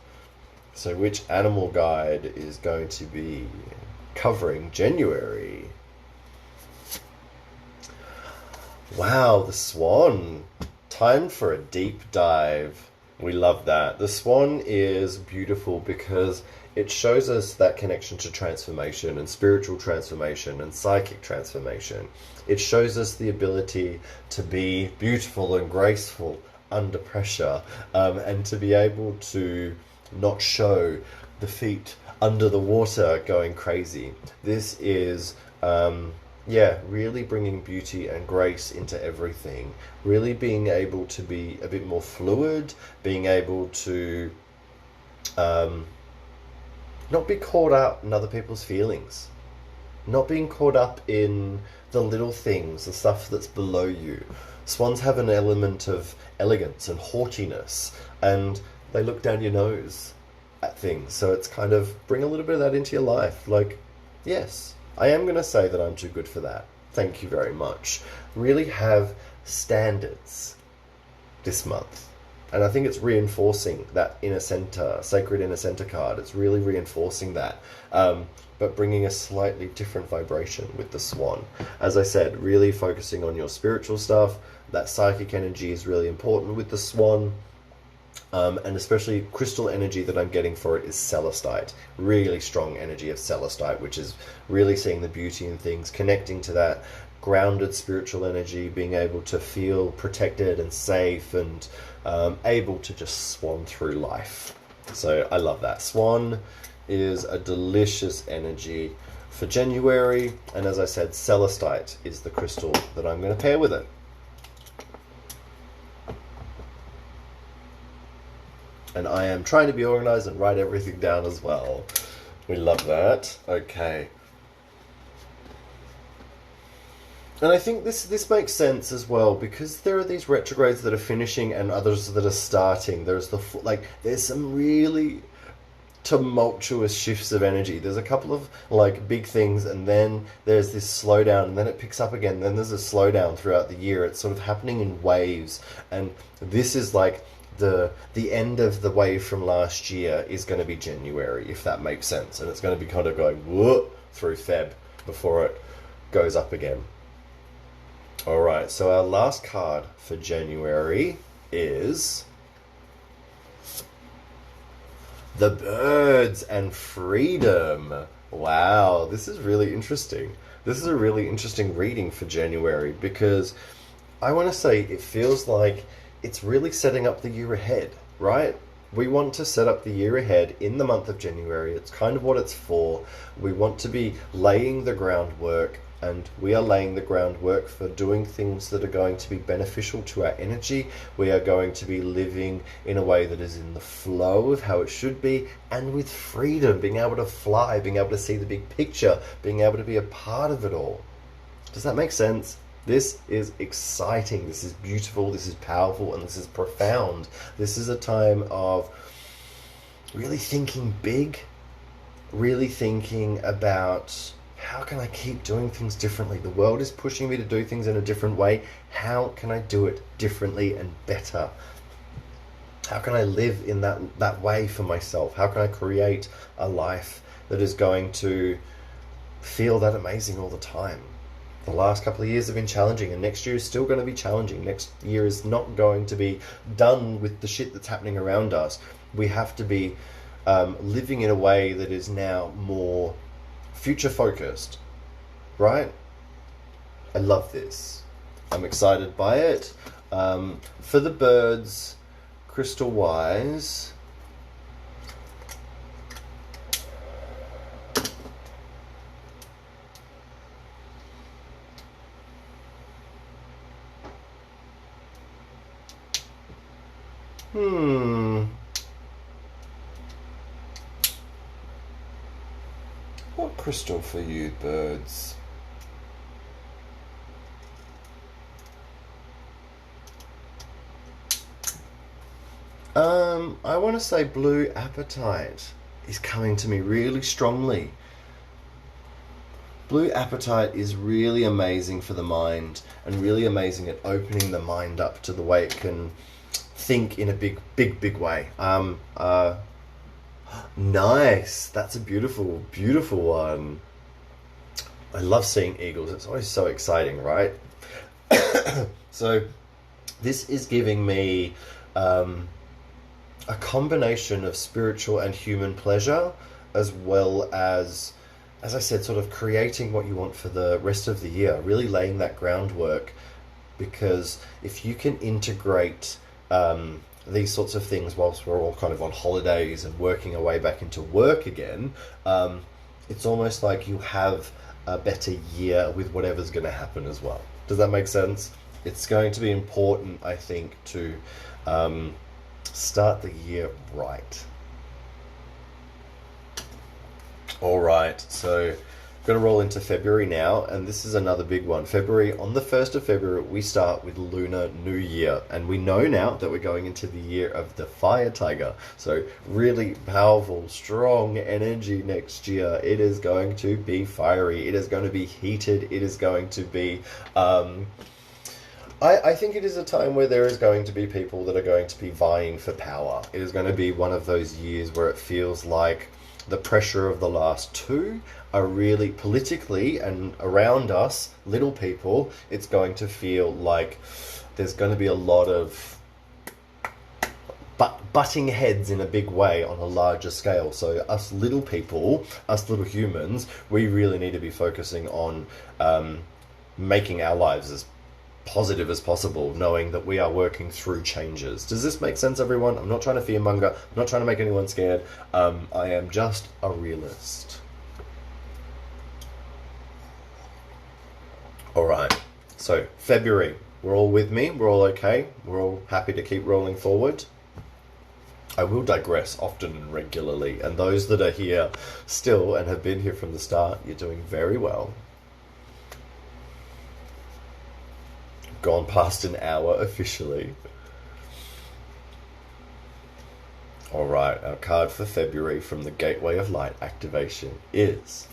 So which animal guide is going to be covering January? Wow, the Swan. Time for a deep dive. We love that. The Swan is beautiful because it shows us that connection to transformation and spiritual transformation and psychic transformation. It shows us the ability to be beautiful and graceful under pressure, and to be able to not show the feet under the water going crazy. This is, really bringing beauty and grace into everything. Really being able to be a bit more fluid, being able to not be caught up in other people's feelings. Not being caught up in the little things, the stuff that's below you. Swans have an element of elegance and haughtiness, and they look down your nose at things. So it's kind of bring a little bit of that into your life. Like, yes, I am going to say that I'm too good for that. Thank you very much. Really have standards this month. And I think it's reinforcing that inner center, sacred inner center card. It's really reinforcing that, but bringing a slightly different vibration with the Swan. As I said, really focusing on your spiritual stuff. That psychic energy is really important with the Swan. And especially crystal energy that I'm getting for it is celestite. Really strong energy of celestite, which is really seeing the beauty in things, connecting to that grounded spiritual energy, being able to feel protected and safe, and able to just swan through life. So I love that. Swan is a delicious energy for January, and as I said, celestite is the crystal that I'm going to pair with it. And I am trying to be organized and write everything down as well. We love that. Okay. And I think this makes sense as well, because there are these retrogrades that are finishing and others that are starting. There's there's some really tumultuous shifts of energy. There's a couple of big things, and then there's this slowdown, and then it picks up again. Then there's a slowdown throughout the year. It's sort of happening in waves, and this is like the end of the wave from last year is going to be January, if that makes sense, and it's going to be kind of going whoop through Feb before it goes up again. All right, so our last card for January is the Birds and Freedom. Wow, this is really interesting. This is a really interesting reading for January, because I want to say it feels like it's really setting up the year ahead, right? We want to set up the year ahead in the month of January. It's kind of what it's for. We want to be laying the groundwork, and we are laying the groundwork for doing things that are going to be beneficial to our energy. We are going to be living in a way that is in the flow of how it should be, and with freedom, being able to fly, being able to see the big picture, being able to be a part of it all. Does that make sense? This is exciting, this is beautiful, this is powerful, and this is profound. This is a time of really thinking big, really thinking about how can I keep doing things differently? The world is pushing me to do things in a different way. How can I do it differently and better? How can I live in that way for myself? How can I create a life that is going to feel that amazing all the time? The last couple of years have been challenging, and next year is still going to be challenging. Next year is not going to be done with the shit that's happening around us. We have to be living in a way that is now more future focused, right? I love this. I'm excited by it. For the birds, crystal wise, Hmm. What crystal for you, birds? I want to say blue apatite is coming to me really strongly. Blue apatite is really amazing for the mind and really amazing at opening the mind up to the way it can think in a big way. Nice. That's a beautiful, beautiful one. I love seeing eagles. It's always so exciting, right? So this is giving me a combination of spiritual and human pleasure, as well as I said, sort of creating what you want for the rest of the year, really laying that groundwork. Because if you can integrate these sorts of things whilst we're all kind of on holidays and working our way back into work again, it's almost like you have a better year with whatever's going to happen as well. Does that make sense? It's going to be important, I think, to start the year right. All right, so I'm going to roll into February now, and this is another big one. February, on the 1st of February, we start with Lunar New Year, and we know now that we're going into the year of the Fire Tiger. So really powerful, strong energy next year. It is going to be fiery. It is going to be heated. It is going to be... I think it is a time where there is going to be people that are going to be vying for power. It is going to be one of those years where it feels like the pressure of the last two are really politically and around us, little people, it's going to feel like there's going to be a lot of butting heads in a big way on a larger scale. So us little people, us little humans, we really need to be focusing on making our lives as positive as possible, knowing that we are working through changes. Does this make sense, everyone? I'm not trying to fearmonger. I'm not trying to make anyone scared. I am just a realist. All right. So February, we're all with me. We're all okay. We're all happy to keep rolling forward. I will digress often and regularly, and those that are here still and have been here from the start, you're doing very well. Gone past an hour officially. All right, our card for February from the Gateway of Light activation is...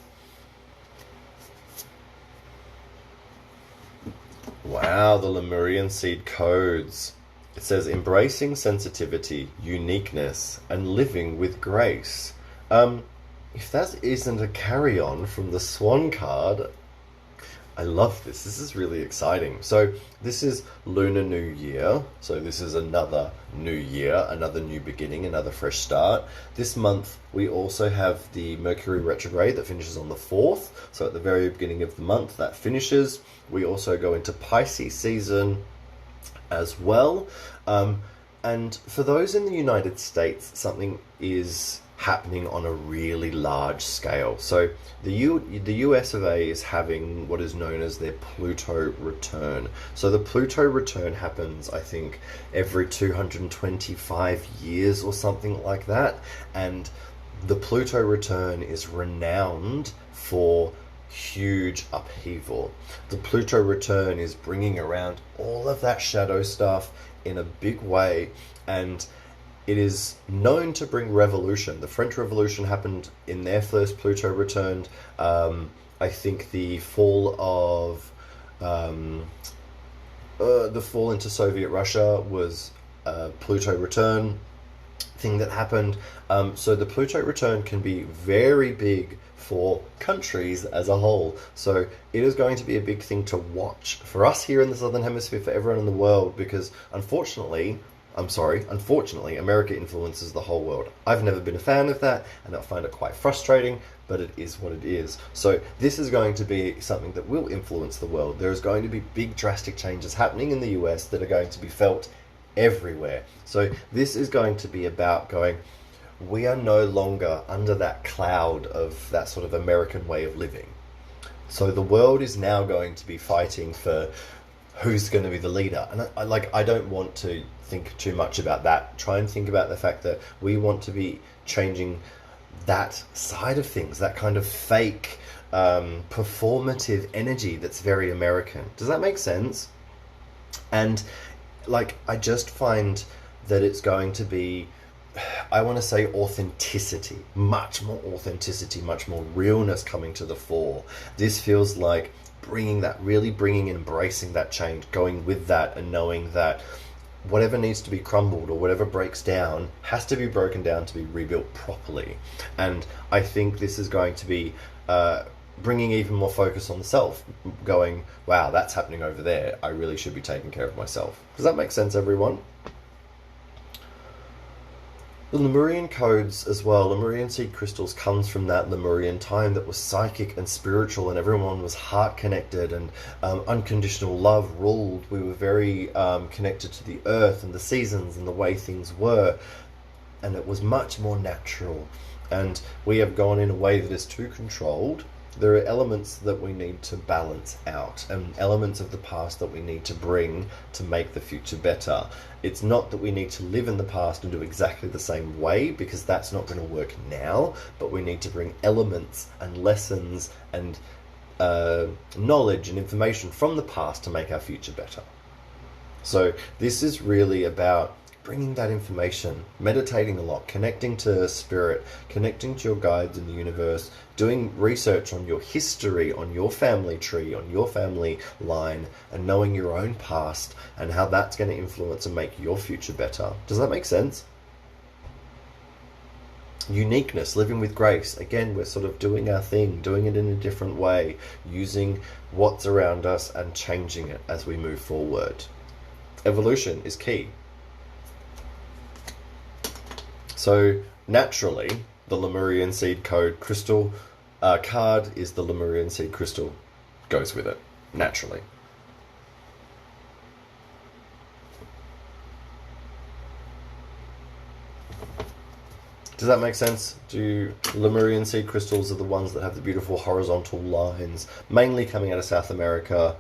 Wow, the Lemurian seed codes. It says embracing sensitivity, uniqueness, and living with grace. If that isn't a carry-on from the Swan card, I love this. This is really exciting. So this is Lunar New Year. So this is another new year, another new beginning, another fresh start. This month, we also have the Mercury retrograde that finishes on the 4th. So at the very beginning of the month, that finishes. We also go into Pisces season as well. And for those in the United States, something is happening on a really large scale. So the US of A is having what is known as their Pluto return. So the Pluto return happens, I think, every 225 years or something like that. And the Pluto return is renowned for huge upheaval. The Pluto return is bringing around all of that shadow stuff in a big way, and it is known to bring revolution. The French Revolution happened in their first Pluto return. I think the fall into Soviet Russia was a Pluto return thing that happened. So the Pluto return can be very big for countries as a whole. So it is going to be a big thing to watch for us here in the Southern Hemisphere, for everyone in the world, because unfortunately, America influences the whole world. I've never been a fan of that, and I find it quite frustrating, but it is what it is. So this is going to be something that will influence the world. There is going to be big drastic changes happening in the US that are going to be felt everywhere. So this is going to be about going, we are no longer under that cloud of that sort of American way of living. So the world is now going to be fighting for who's going to be the leader. And I don't want to think too much about that. Try and think about the fact that we want to be changing that side of things, that kind of fake performative energy that's very American. Does that make sense? And like, I just find that it's going to be, I want to say, authenticity, much more authenticity, much more realness coming to the fore. This feels like bringing and embracing that change, going with that, and knowing that whatever needs to be crumbled or whatever breaks down has to be broken down to be rebuilt properly. And I think this is going to be bringing even more focus on the self, going, wow, that's happening over there. I really should be taking care of myself. Does that make sense, everyone? The Lemurian codes as well, Lemurian seed crystals, comes from that Lemurian time that was psychic and spiritual, and everyone was heart connected, and unconditional love ruled. We were very connected to the earth and the seasons and the way things were, and it was much more natural. And we have gone in a way that is too controlled. There are elements that we need to balance out, and elements of the past that we need to bring to make the future better. It's not that we need to live in the past and do exactly the same way, because that's not going to work now, but we need to bring elements and lessons and knowledge and information from the past to make our future better. So this is really about bringing that information, meditating a lot, connecting to spirit, connecting to your guides in the universe, doing research on your history, on your family tree, on your family line, and knowing your own past and how that's going to influence and make your future better. Does that make sense? Uniqueness, living with grace. Again, we're sort of doing our thing, doing it in a different way, using what's around us and changing it as we move forward. Evolution is key. So naturally, the Lemurian seed code crystal card is the Lemurian seed crystal. Goes with it, naturally. Does that make sense? Lemurian seed crystals are the ones that have the beautiful horizontal lines, mainly coming out of South America.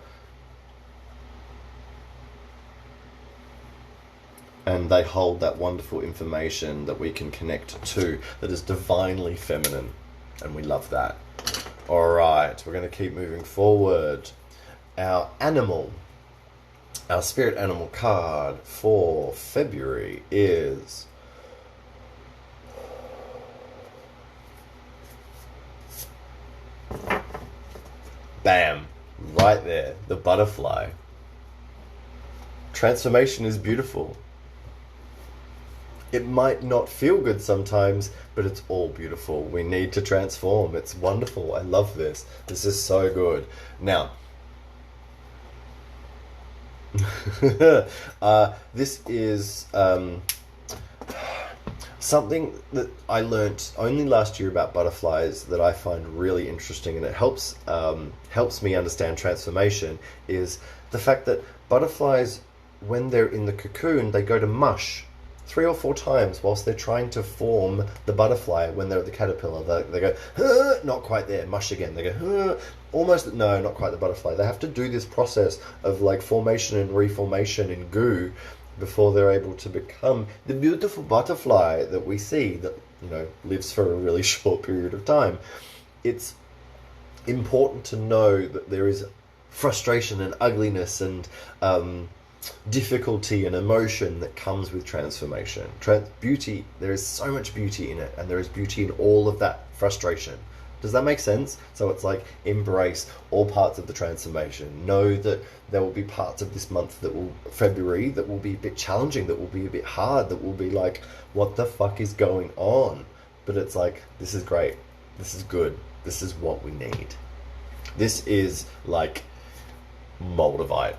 And they hold that wonderful information that we can connect to, that is divinely feminine. And we love that. All right, we're going to keep moving forward. Our spirit animal card for February is... bam, right there, the butterfly. Transformation is beautiful. It might not feel good sometimes, but it's all beautiful. We need to transform. It's wonderful. I love this. This is so good. Now, this is something that I learnt only last year about butterflies that I find really interesting, and it helps me understand transformation, is the fact that butterflies, when they're in the cocoon, they go to mush 3 or 4 times whilst they're trying to form the butterfly. When they're at the caterpillar, they go, not quite there, mush again. They go, almost, no, not quite the butterfly. They have to do this process of like formation and reformation in goo before they're able to become the beautiful butterfly that we see, that, you know, lives for a really short period of time. It's important to know that there is frustration and ugliness and difficulty and emotion that comes with transformation. Beauty, there is so much beauty in it, and there is beauty in all of that frustration. Does that make sense? So it's like, embrace all parts of the transformation. Know that there will be parts of this month, February, that will be a bit challenging, that will be a bit hard, that will be like, what the fuck is going on? But it's like, this is great. This is good. This is what we need. This is like Moldavite.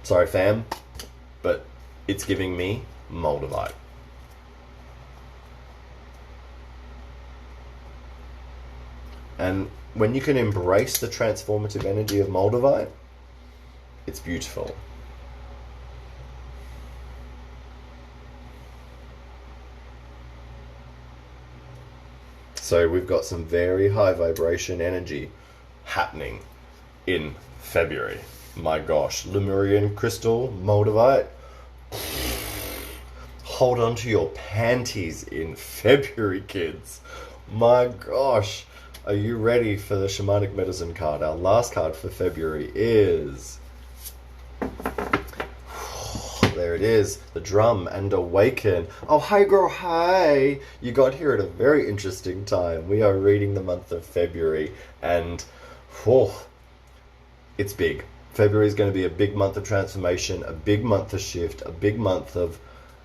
Sorry, fam, but it's giving me Moldavite. And when you can embrace the transformative energy of Moldavite, it's beautiful. So we've got some very high vibration energy happening in February. My gosh, Lemurian crystal, Moldavite. Hold on to your panties in February, kids. My gosh. Are you ready for the shamanic medicine card? Our last card for February is... There it is. The drum and awaken. Oh, hi girl, hi. You got here at a very interesting time. We are reading the month of February and... it's big. February is going to be a big month of transformation, a big month of shift, a big month of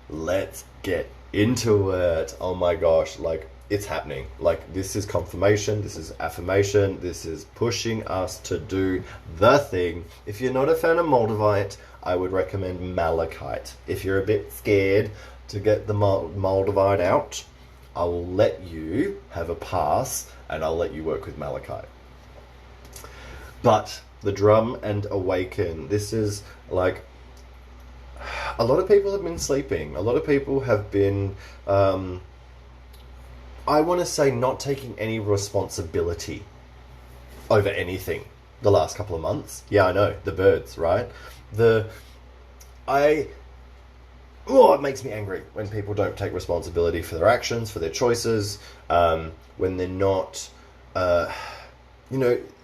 let's get into it. Oh my gosh, like it's happening. Like this is confirmation, this is affirmation, this is pushing us to do the thing. If you're not a fan of Moldavite, I would recommend Malachite. If you're a bit scared to get the Moldavite out, I will let you have a pass and I'll let you work with Malachite. But the drum and awaken. This is like, a lot of people have been sleeping. A lot of people have been, I want to say, not taking any responsibility over anything the last couple of months. Yeah, I know, the birds, right? It makes me angry when people don't take responsibility for their actions, for their choices, when they're not...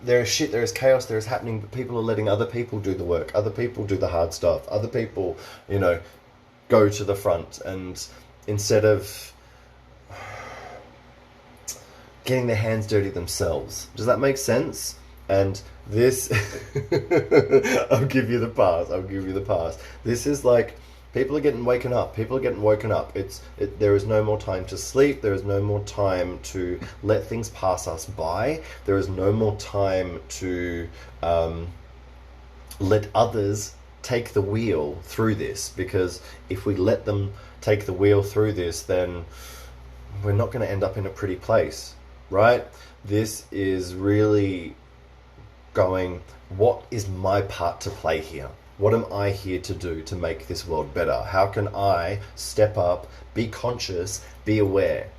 there is shit, there is chaos, there is happening, but people are letting other people do the work. Other people do the hard stuff. Other people, go to the front. And instead of getting their hands dirty themselves. Does that make sense? And this... I'll give you the pass. This is like... People are getting woken up. There is no more time to sleep. There is no more time to let things pass us by. There is no more time to let others take the wheel through this. Because if we let them take the wheel through this, then we're not going to end up in a pretty place, right? This is really going, what is my part to play here? What am I here to do to make this world better? How can I step up, be conscious, be aware,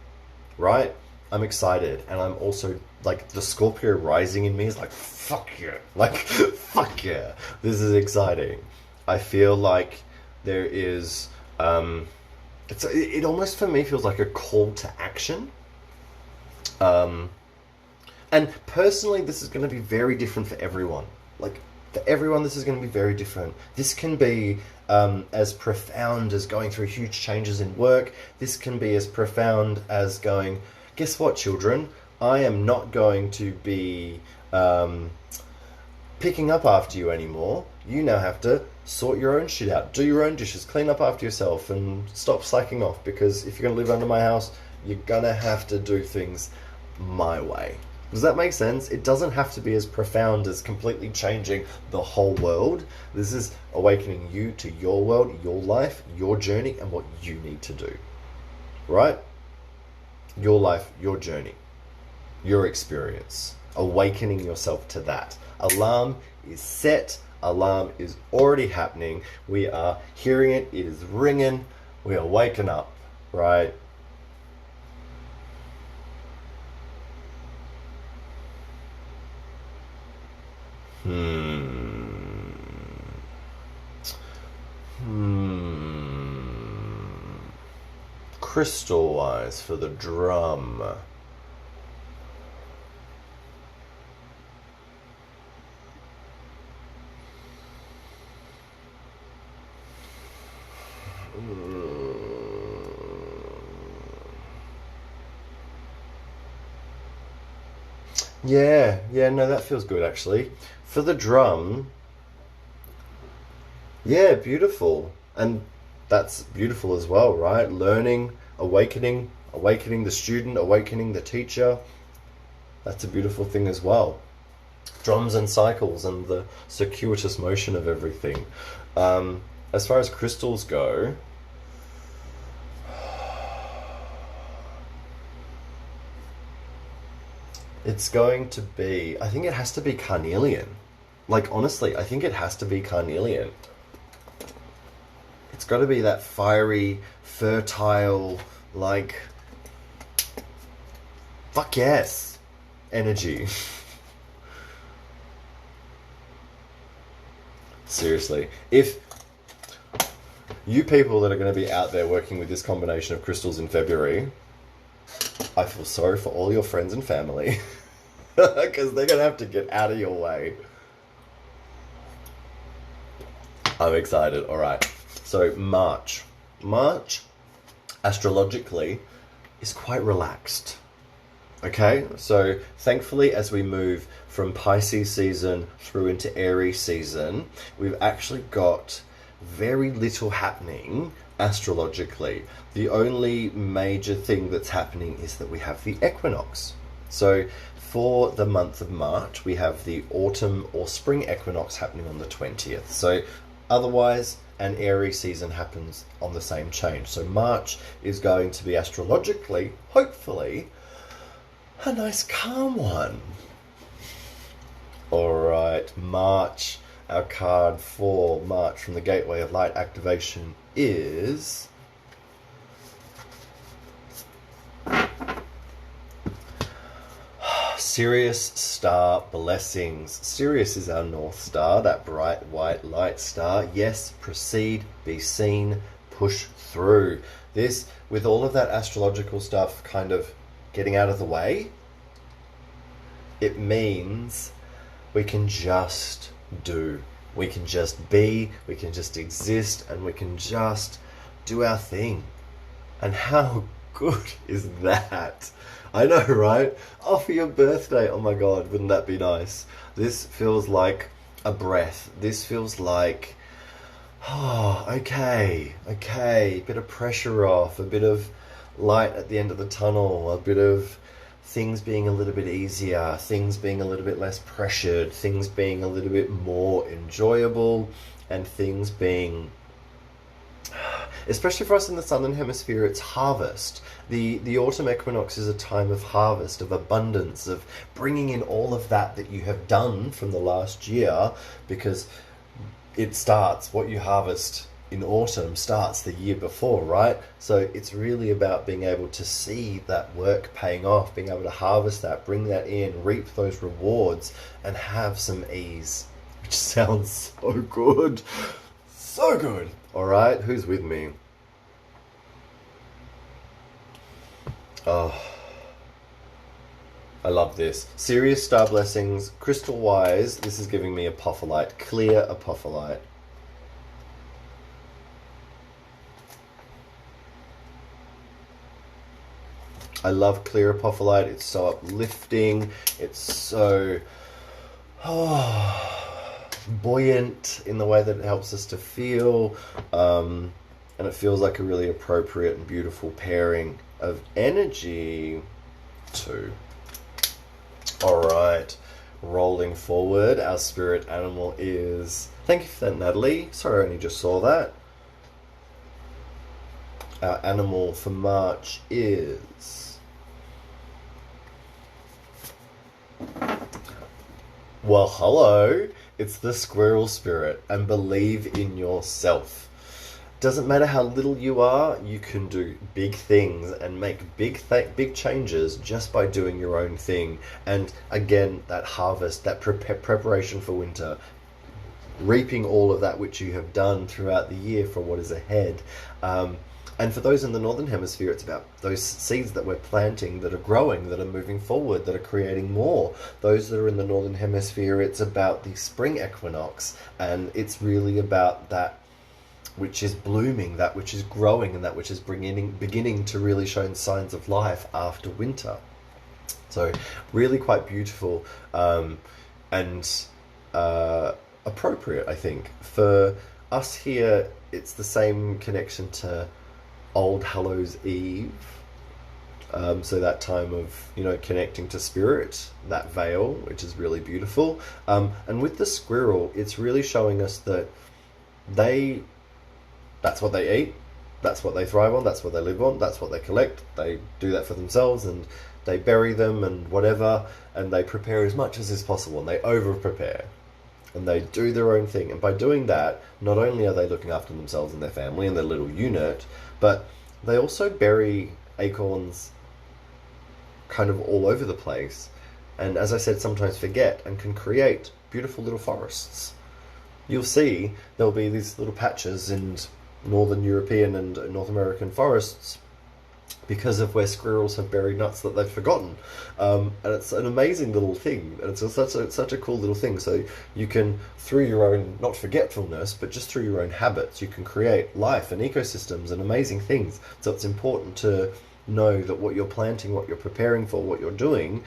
right? I'm excited. And I'm also, like, the Scorpio rising in me is like, fuck yeah. Like, fuck yeah. This is exciting. I feel like there is, it almost for me feels like a call to action. And personally, this is going to be very different for everyone. Like, for everyone, this is going to be very different. This can be as profound as going through huge changes in work. This can be as profound as going, guess what, children? I am not going to be picking up after you anymore. You now have to sort your own shit out. Do your own dishes. Clean up after yourself and stop slacking off. Because if you're going to live under my house, you're going to have to do things my way. Does that make sense? It doesn't have to be as profound as completely changing the whole world. This is awakening you to your world, your life, your journey, and what you need to do. Right? Your life, your journey, your experience. Awakening yourself to that. Alarm is set. Alarm is already happening. We are hearing it. It is ringing. We are waking up. Right? Crystal wise for the drum. Yeah, no, that feels good actually. For the drum, yeah, beautiful. And that's beautiful as well, right? Learning, awakening the student, awakening the teacher. That's a beautiful thing as well. Drums and cycles and the circuitous motion of everything. As far as crystals go, it's going to be, I think it has to be carnelian. Like, honestly, I think it has to be carnelian. It's got to be that fiery, fertile, like, fuck yes, energy. Seriously. If you people that are going to be out there working with this combination of crystals in February, I feel sorry for all your friends and family because they're going to have to get out of your way. I'm excited. All right. So March, astrologically, is quite relaxed. Okay, so thankfully as we move from Pisces season through into Aries season, we've actually got very little happening astrologically. The only major thing that's happening is that we have the equinox. So for the month of March, we have the autumn or spring equinox happening on the 20th. So otherwise, an Aries season happens on the same change. So March is going to be astrologically, hopefully, a nice calm one. Alright, March, our card for March from the Gateway of Light activation is Sirius Star Blessings. Sirius is our North Star, that bright white light star. Yes, proceed, be seen, push through. This, with all of that astrological stuff kind of getting out of the way, it means we can just do. We can just be, we can just exist, and we can just do our thing. And how good is that? I know, right? Oh, for your birthday. Oh my God, wouldn't that be nice? This feels like a breath. This feels like, oh, okay. Bit of pressure off, a bit of light at the end of the tunnel, a bit of things being a little bit easier, things being a little bit less pressured, things being a little bit more enjoyable, and things being, especially for us in the Southern Hemisphere, it's harvest. The autumn equinox is a time of harvest, of abundance, of bringing in all of that you have done from the last year, because it starts, what you harvest in autumn starts the year before, right? So it's really about being able to see that work paying off, being able to harvest that, bring that in, reap those rewards, and have some ease, which sounds so good. So good. All right, who's with me? Oh, I love this. Sirius Star Blessings, crystal wise, this is giving me apophyllite, clear apophyllite. I love clear apophyllite. It's so uplifting. It's so buoyant in the way that it helps us to feel. And it feels like a really appropriate and beautiful pairing of energy too. All right. Rolling forward, our spirit animal is... Thank you for that, Natalie. Sorry, I only just saw that. Our animal for March is... Well, hello, it's the squirrel spirit, and believe in yourself. Doesn't matter how little you are, you can do big things and make big changes just by doing your own thing. And again, that harvest, that preparation for winter, reaping all of that which you have done throughout the year for what is ahead. And for those in the Northern Hemisphere, it's about those seeds that we're planting, that are growing, that are moving forward, that are creating more. Those that are in the Northern Hemisphere, it's about the spring equinox, and it's really about that which is blooming, that which is growing, and that which is beginning to really show signs of life after winter. So really quite beautiful and appropriate, I think. For us here, it's the same connection to Old Hallows Eve, so that time of, connecting to spirit, that veil, which is really beautiful. And with the squirrel, it's really showing us that that's what they eat, that's what they thrive on, that's what they live on, that's what they collect. They do that for themselves, and they bury them and whatever, and they prepare as much as is possible, and they over prepare, and they do their own thing. And by doing that, not only are they looking after themselves and their family and their little unit, but they also bury acorns kind of all over the place. And as I said, sometimes forget, and can create beautiful little forests. you'll see there'll be these little patches in northern European and North American forests because of where squirrels have buried nuts that they've forgotten. And it's an amazing little thing, and it's such a cool little thing. So you can, through your own, not forgetfulness, but just through your own habits, you can create life and ecosystems and amazing things. So it's important to know that what you're planting, what you're preparing for, what you're doing,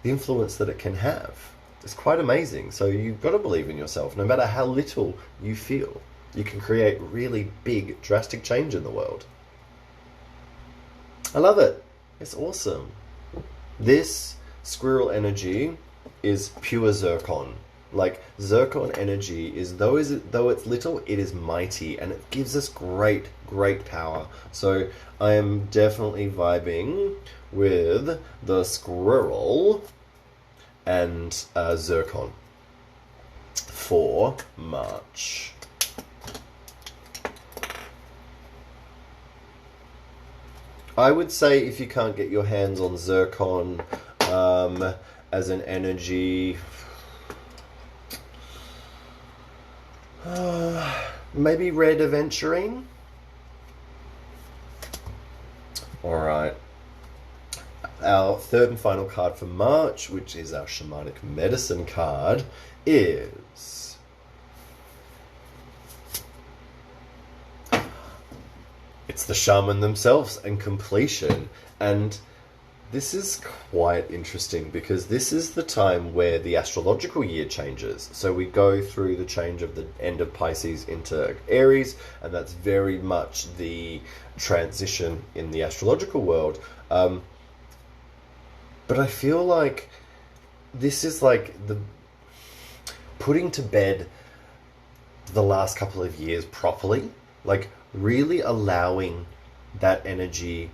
the influence that it can have is quite amazing. So you've got to believe in yourself. No matter how little you feel, you can create really big, drastic change in the world. I love it. It's awesome. This squirrel energy is pure zircon. Like, zircon energy is, though it's little, it is mighty, and it gives us great, great power. So I am definitely vibing with the squirrel and zircon for March. I would say if you can't get your hands on zircon as an energy, maybe red aventurine. All right. Our third and final card for March, which is our shamanic medicine card, is it's the shaman themselves and completion. And this is quite interesting because this is the time where the astrological year changes. So we go through the change of the end of Pisces into Aries, and that's very much the transition in the astrological world. But I feel like this is like the putting to bed the last couple of years properly, like really allowing that energy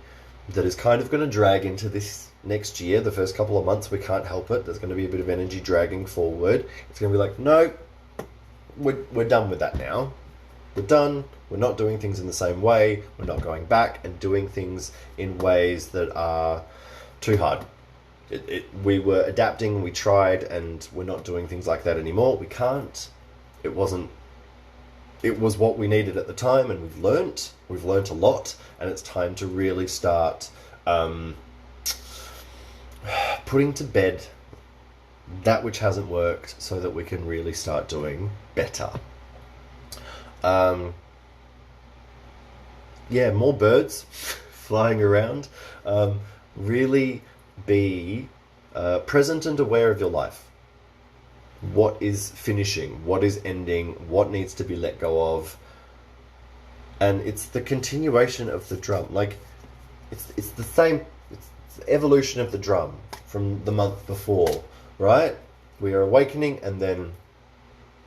that is kind of going to drag into this next year. The first couple of months, we can't help it. There's going to be a bit of energy dragging forward. It's going to be like, no, we're done with that now. We're done. We're not doing things in the same way. We're not going back and doing things in ways that are too hard. We were adapting, we tried, and we're not doing things like that anymore. We can't. It was what we needed at the time, and we've learnt a lot, and it's time to really start putting to bed that which hasn't worked so that we can really start doing better. More birds flying around. Really be present and aware of your life. What is finishing? What is ending? What needs to be let go of? And it's the continuation of the drum. Like, it's the same. It's the evolution of the drum from the month before, right? We are awakening and then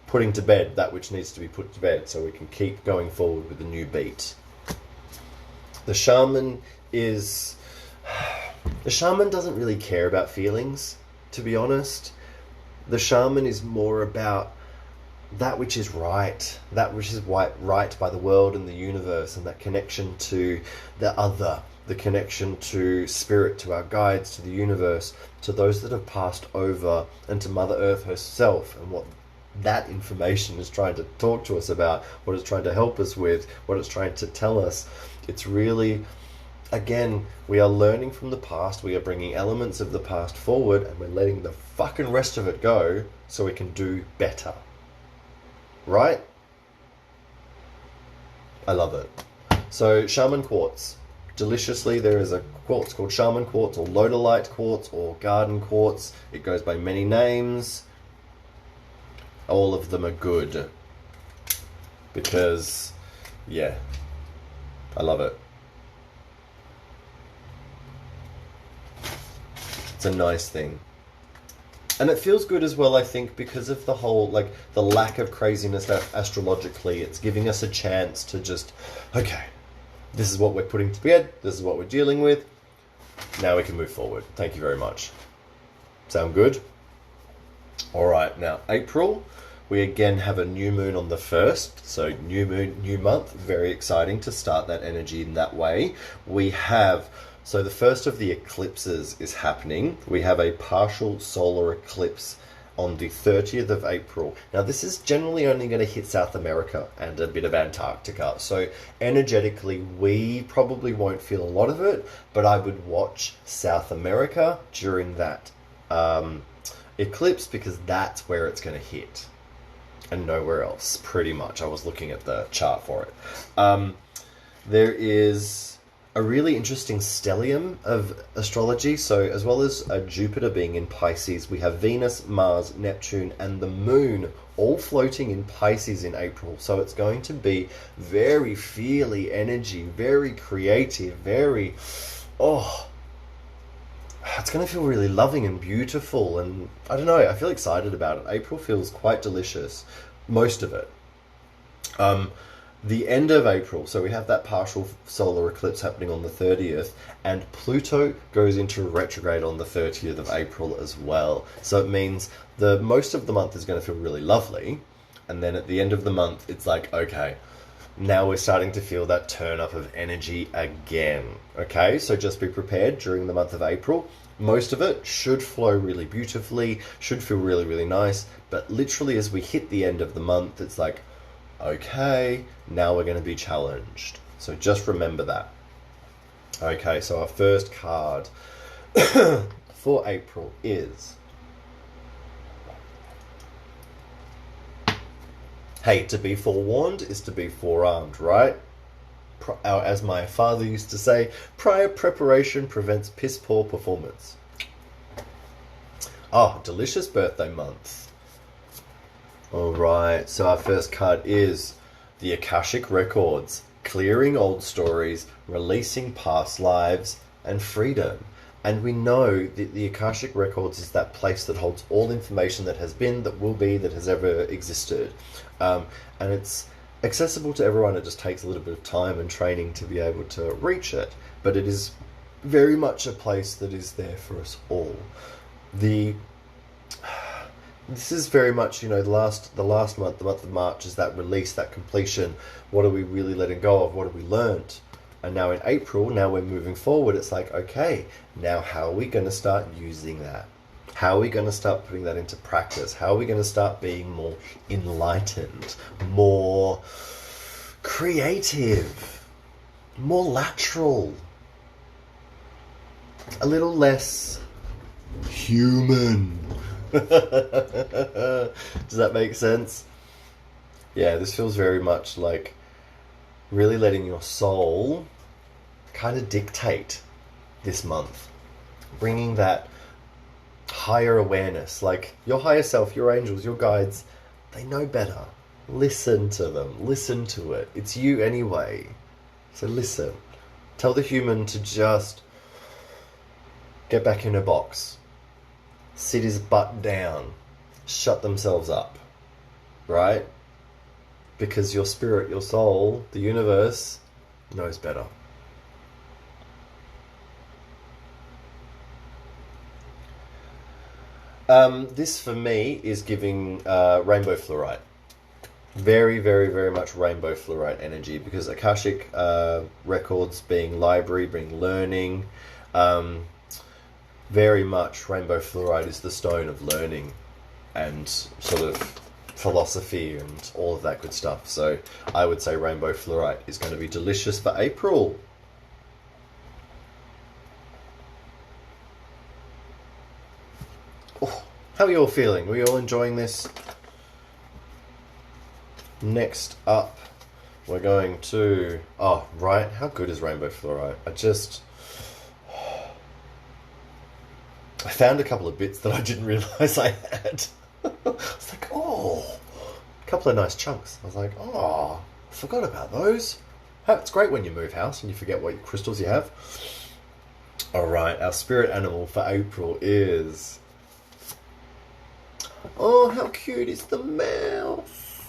putting to bed that which needs to be put to bed, so we can keep going forward with a new beat. The shaman doesn't really care about feelings, to be honest. The shaman is more about that which is right, that which is right by the world and the universe, and that connection to the other, the connection to spirit, to our guides, to the universe, to those that have passed over, and to Mother Earth herself, and what that information is trying to talk to us about, what it's trying to help us with, what it's trying to tell us. It's really, again, we are learning from the past, we are bringing elements of the past forward, and we're letting the fucking rest of it go so we can do better. Right? I love it. So, shaman quartz. Deliciously, there is a quartz called shaman quartz, or lodolite quartz, or garden quartz. It goes by many names. All of them are good. Because, yeah, I love it. It's a nice thing. And it feels good as well, I think, because of the whole, like, the lack of craziness astrologically. It's giving us a chance to just, okay, this is what we're putting to bed, this is what we're dealing with, now we can move forward. Thank you very much. Sound good? Alright, now April, we again have a new moon on the 1st, so new moon, new month, very exciting to start that energy in that way. We have... So the first of the eclipses is happening. We have a partial solar eclipse on the 30th of April. Now, this is generally only going to hit South America and a bit of Antarctica. So energetically, we probably won't feel a lot of it, but I would watch South America during that eclipse, because that's where it's going to hit and nowhere else, pretty much. I was looking at the chart for it. There is a really interesting stellium of astrology. So as well as Jupiter being in Pisces, we have Venus, Mars, Neptune, and the Moon all floating in Pisces in April. So it's going to be very feely energy, very creative, very, it's going to feel really loving and beautiful. And I don't know, I feel excited about it. April feels quite delicious, most of it. The end of April, so we have that partial solar eclipse happening on the 30th, and Pluto goes into retrograde on the 30th of April as well. So it means the most of the month is going to feel really lovely, and then at the end of the month, it's like, okay, now we're starting to feel that turn up of energy again. Okay, so just be prepared during the month of April. Most of it should flow really beautifully, should feel really, really nice, but literally as we hit the end of the month, it's like, okay, now we're going to be challenged. So just remember that. Okay, so our first card for April is... Hey, to be forewarned is to be forearmed, right? As my father used to say, prior preparation prevents piss-poor performance. Oh, delicious birthday month. Alright, so our first card is the Akashic Records, clearing old stories, releasing past lives, and freedom. And we know that the Akashic Records is that place that holds all information that has been, that will be, that has ever existed. And it's accessible to everyone. It just takes a little bit of time and training to be able to reach it. But it is very much a place that is there for us all. This is very much, the last month, the month of March, is that release, that completion. What are we really letting go of? What have we learnt? And now in April, now we're moving forward. It's like, okay, now how are we going to start using that? How are we going to start putting that into practice? How are we going to start being more enlightened, more creative, more lateral, a little less human? Does that make sense? Yeah, this feels very much like really letting your soul kind of dictate this month. Bringing that higher awareness, like your higher self, your angels, your guides, they know better. Listen to them. Listen to it. It's you anyway. So listen. Tell the human to just get back in a box. Sit his butt down, shut themselves up, right? Because your spirit, your soul, the universe knows better. This for me is giving rainbow fluorite. Very, very, very much rainbow fluorite energy, because Akashic records being library, being learning, very much rainbow fluorite is the stone of learning and sort of philosophy and all of that good stuff. So I would say rainbow fluorite is going to be delicious for April. Oh, how are you all feeling? Are you all enjoying this? Next up, we're going to... Oh, right. How good is rainbow fluorite? I found a couple of bits that I didn't realise I had. I was like, oh, a couple of nice chunks. I was like, oh, I forgot about those. It's great when you move house and you forget what crystals you have. All right, our spirit animal for April is... Oh, how cute is the mouse?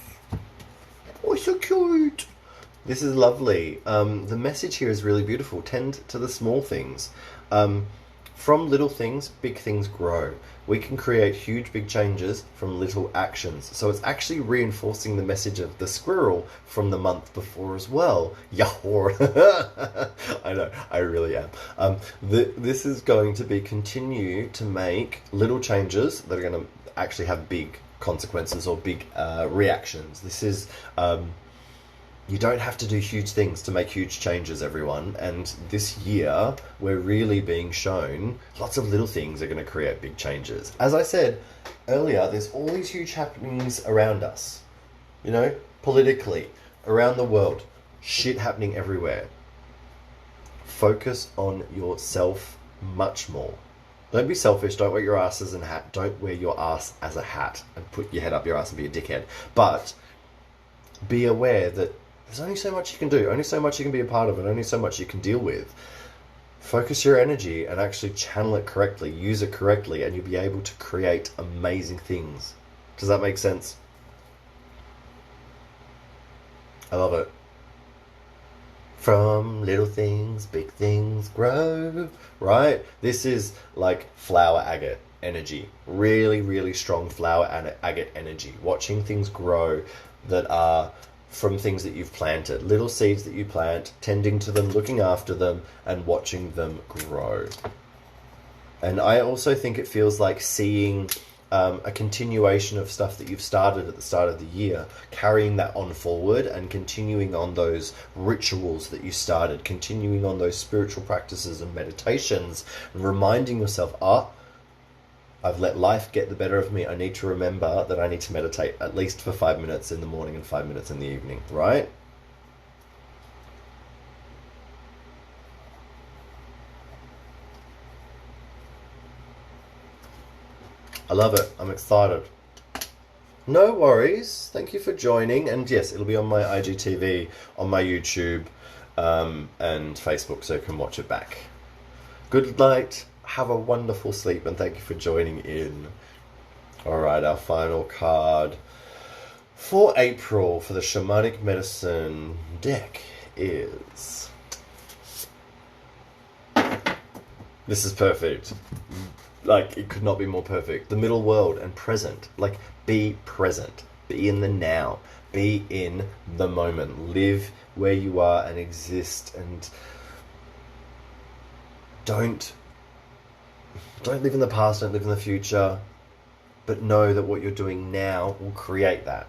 Oh, so cute. This is lovely. The message here is really beautiful. Tend to the small things. From little things, big things grow. We can create huge, big changes from little actions. So it's actually reinforcing the message of the squirrel from the month before as well. Yahor! I know, I really am. This is going to be continue to make little changes that are going to actually have big consequences or big reactions. This is you don't have to do huge things to make huge changes, everyone. And this year, we're really being shown lots of little things are going to create big changes. As I said earlier, there's all these huge happenings around us, you know, politically, around the world, shit happening everywhere. Focus on yourself much more. Don't be selfish. Don't wear your ass as a hat. Don't wear your ass as a hat and put your head up your ass and be a dickhead. But be aware that there's only so much you can do, only so much you can be a part of, and only so much you can deal with. Focus your energy and actually channel it correctly, use it correctly, and you'll be able to create amazing things. Does that make sense? I love it. From little things, big things grow, right? This is like flower agate energy. Really, really strong flower agate energy. Watching things grow that are from things that you've planted. Little seeds that you plant, tending to them, looking after them, and watching them grow. And I also think it feels like seeing a continuation of stuff that you've started at the start of the year, carrying that on forward and continuing on those rituals that you started, continuing on those spiritual practices and meditations, and reminding yourself, I've let life get the better of me. I need to remember that I need to meditate at least for 5 minutes in the morning and 5 minutes in the evening, right? I love it. I'm excited. No worries. Thank you for joining. And yes, it'll be on my IGTV, on my YouTube, and Facebook, so you can watch it back. Good night. Have a wonderful sleep, and thank you for joining in. All right, our final card for April for the Shamanic Medicine deck is... This is perfect. Like, it could not be more perfect. The middle world and present. Like, be present. Be in the now. Be in the moment. Live where you are and exist, and don't live in the past, don't live in the future, but know that what you're doing now will create that.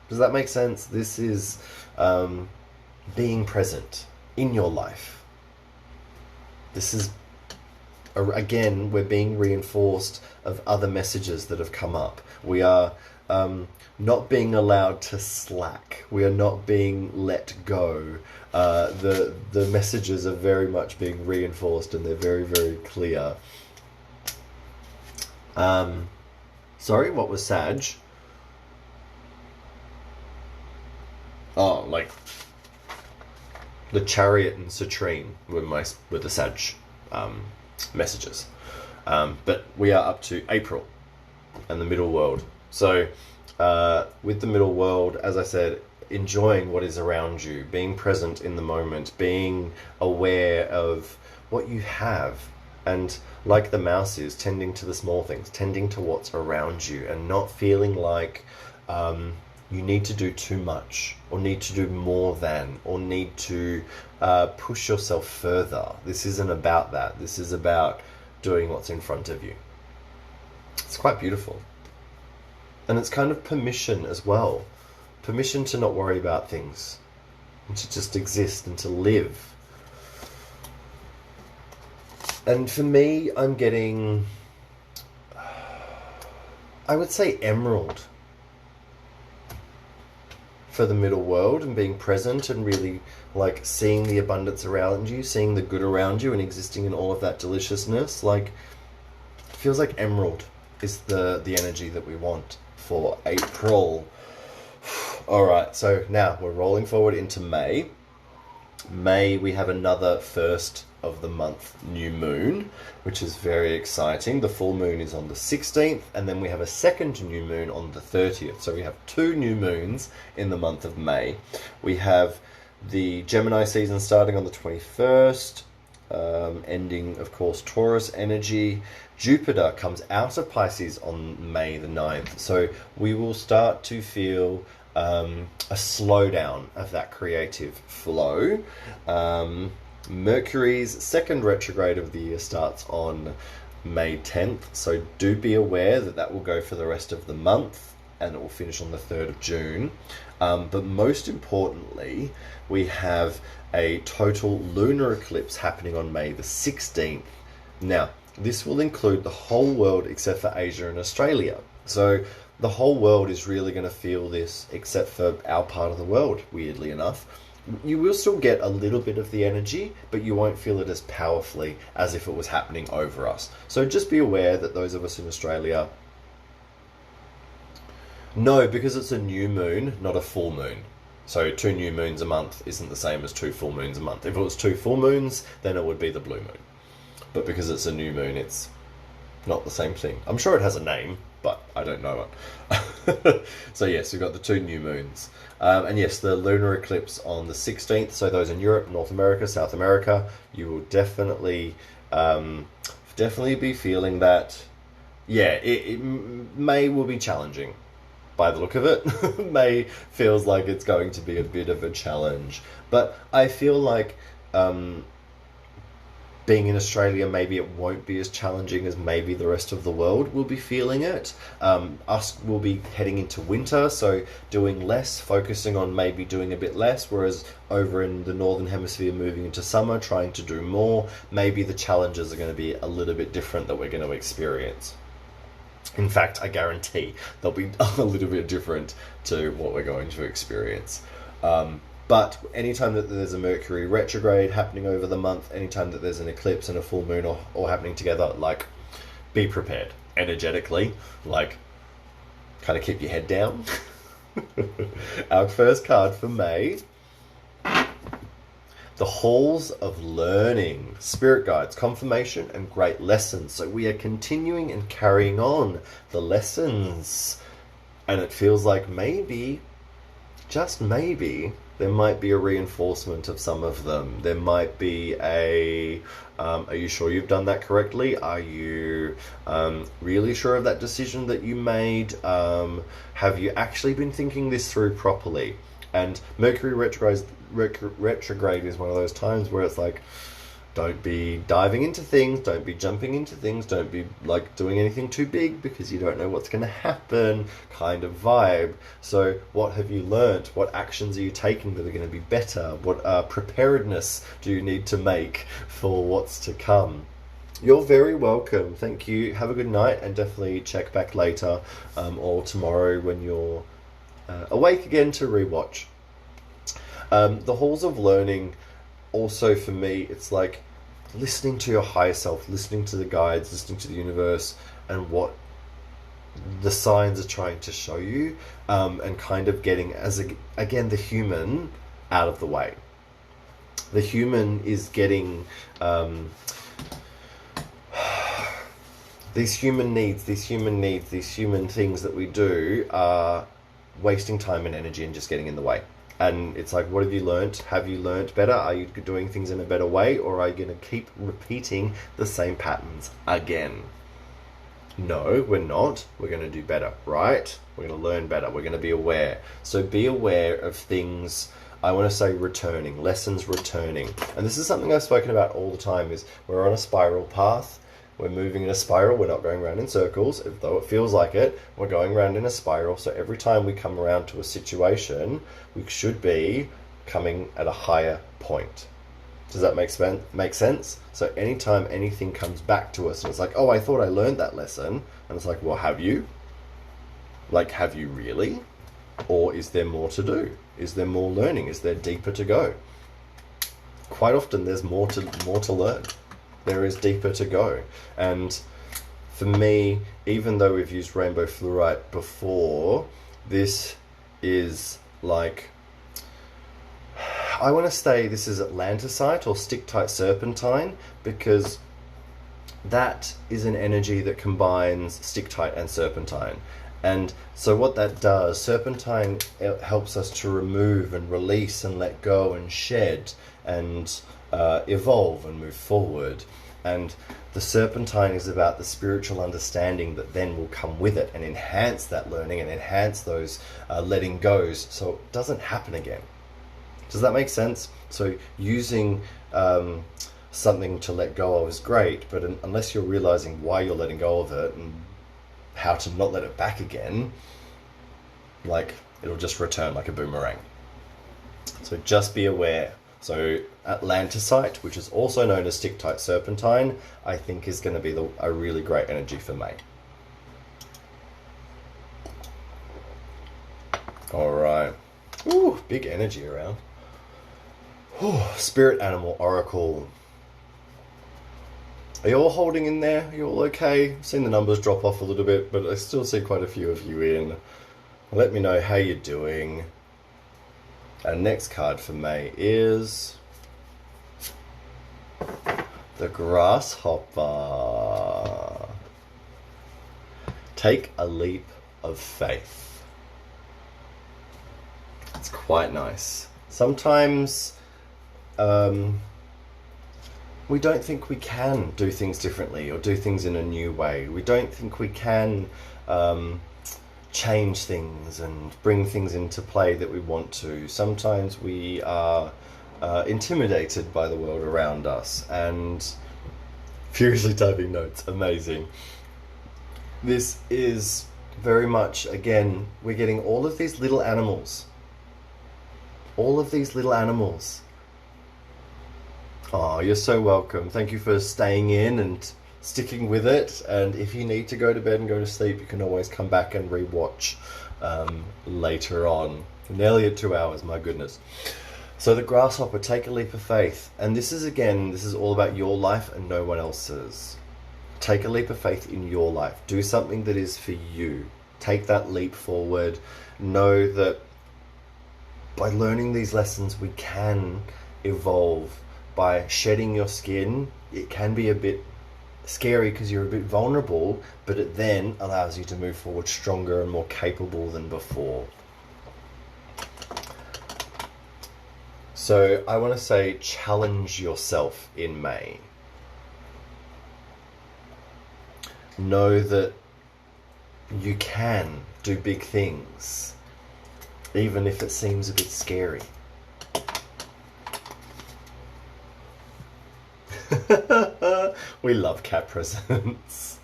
Does that make sense? This is being present in your life. This is, again, we're being reinforced of other messages that have come up. We are not being allowed to slack. We are not being let go. The messages are very much being reinforced, and they're very, very clear. Sorry, what was Sag? Oh, like the Chariot and Citrine were the Sag messages. But we are up to April and the middle world. So with the middle world, as I said, enjoying what is around you, being present in the moment, being aware of what you have, and like the mouse is, tending to the small things, tending to what's around you, and not feeling like you need to do too much, or need to do more than, or need to push yourself further. This isn't about that. This is about doing what's in front of you. It's quite beautiful. And it's kind of permission as well. Permission to not worry about things, and to just exist and to live. And for me, I'm getting, I would say, emerald for the middle world, and being present and really like seeing the abundance around you, seeing the good around you, and existing in all of that deliciousness. Like, it feels like emerald is the energy that we want for April. All right, so now we're rolling forward into May. May, we have another first of the month new moon, which is very exciting. The full moon is on the 16th, and then we have a second new moon on the 30th. So we have 2 new moons in the month of May. We have the Gemini season starting on the 21st, ending, of course, Taurus energy. Jupiter comes out of Pisces on May the 9th. So we will start to feel a slowdown of that creative flow. Mercury's second retrograde of the year starts on May 10th. So do be aware that that will go for the rest of the month, and it will finish on the 3rd of June. But most importantly, we have a total lunar eclipse happening on May the 16th. Now, this will include the whole world except for Asia and Australia. So the whole world is really going to feel this, except for our part of the world, weirdly enough. You will still get a little bit of the energy, but you won't feel it as powerfully as if it was happening over us. So just be aware that those of us in Australia... No, because it's a new moon, not a full moon. So 2 new moons a month isn't the same as 2 full moons a month. If it was 2 full moons, then it would be the blue moon. But because it's a new moon, it's not the same thing. I'm sure it has a name, but I don't know it. So yes, we've got the 2 new moons. And yes, the lunar eclipse on the 16th. So those in Europe, North America, South America, you will definitely be feeling that. Yeah, May will be challenging. By the look of it, May feels like it's going to be a bit of a challenge. But I feel like being in Australia, maybe it won't be as challenging as maybe the rest of the world will be feeling it. Us will be heading into winter, so doing less, focusing on maybe doing a bit less, whereas over in the Northern Hemisphere, moving into summer, trying to do more, maybe the challenges are going to be a little bit different that we're going to experience. In fact, I guarantee they'll be a little bit different to what we're going to experience. But anytime that there's a Mercury retrograde happening over the month, anytime that there's an eclipse and a full moon all happening together, like, be prepared energetically, like, kind of keep your head down. Our first card for May: the halls of learning, spirit guides, confirmation, and great lessons. So we are continuing and carrying on the lessons. And it feels like maybe, just maybe, there might be a reinforcement of some of them. There might be a, are you sure you've done that correctly? Are you really sure of that decision that you made? Have you actually been thinking this through properly? And Mercury retrograde is one of those times where it's like, don't be diving into things, don't be jumping into things, don't be like doing anything too big because you don't know what's going to happen kind of vibe. So what have you learnt? What actions are you taking that are going to be better? What preparedness do you need to make for what's to come? You're very welcome. Thank you. Have a good night, and definitely check back later or tomorrow when you're awake again to rewatch. The halls of learning, also for me, it's like listening to your higher self, listening to the guides, listening to the universe and what the signs are trying to show you, and kind of getting, again, the human out of the way. The human is getting these human needs, these human things that we do are wasting time and energy and just getting in the way. And it's like, what have you learnt? Have you learnt better? Are you doing things in a better way? Or are you going to keep repeating the same patterns again? No, we're not. We're going to do better, right? We're going to learn better. We're going to be aware. So be aware of things, I want to say returning, lessons returning. And this is something I've spoken about all the time, is we're on a spiral path. We're moving in a spiral. We're not going around in circles, though it feels like it. We're going around in a spiral. So every time we come around to a situation, we should be coming at a higher point. Does that make sense? So anytime anything comes back to us and it's like, oh, I thought I learned that lesson. And it's like, well, have you? Like, have you really? Or is there more to do? Is there more learning? Is there deeper to go? Quite often there's more to learn. There is deeper to go. And for me, even though we've used rainbow fluorite before, this is like, I want to say this is Atlantisite or stick-tight serpentine, because that is an energy that combines stick-tight and serpentine. And so what that does, serpentine helps us to remove and release and let go and shed and evolve and move forward. And the serpentine is about the spiritual understanding that then will come with it and enhance that learning and enhance those letting goes, so it doesn't happen again. Does that make sense? So using something to let go of is great, but unless you're realizing why you're letting go of it and how to not let it back again, like, it'll just return like a boomerang. So just be aware. So Atlanticite, which is also known as Stick-Tight Serpentine, I think is going to be a really great energy for May. All right. Ooh, big energy around. Ooh, Spirit Animal Oracle. Are you all holding in there? Are you all okay? I've seen the numbers drop off a little bit, but I still see quite a few of you in. Let me know how you're doing. Our next card for May is the Grasshopper. Take a leap of faith. It's quite nice. Sometimes we don't think we can do things differently or do things in a new way. We don't think we can change things and bring things into play that we want to. Sometimes we are intimidated by the world around us. And furiously typing notes, amazing. This is very much, again, we're getting all of these little animals. All of these little animals. Oh, you're so welcome. Thank you for staying in and sticking with it. And if you need to go to bed and go to sleep, you can always come back and rewatch later on. Nearly at 2 hours, my goodness. So the Grasshopper, take a leap of faith. And this is, again, this is all about your life and no one else's. Take a leap of faith in your life. Do something that is for you. Take that leap forward. Know that by learning these lessons, we can evolve. By shedding your skin, it can be a bit scary because you're a bit vulnerable, but it then allows you to move forward stronger and more capable than before. So I want to say challenge yourself in May. Know that you can do big things, even if it seems a bit scary. We love cat presents.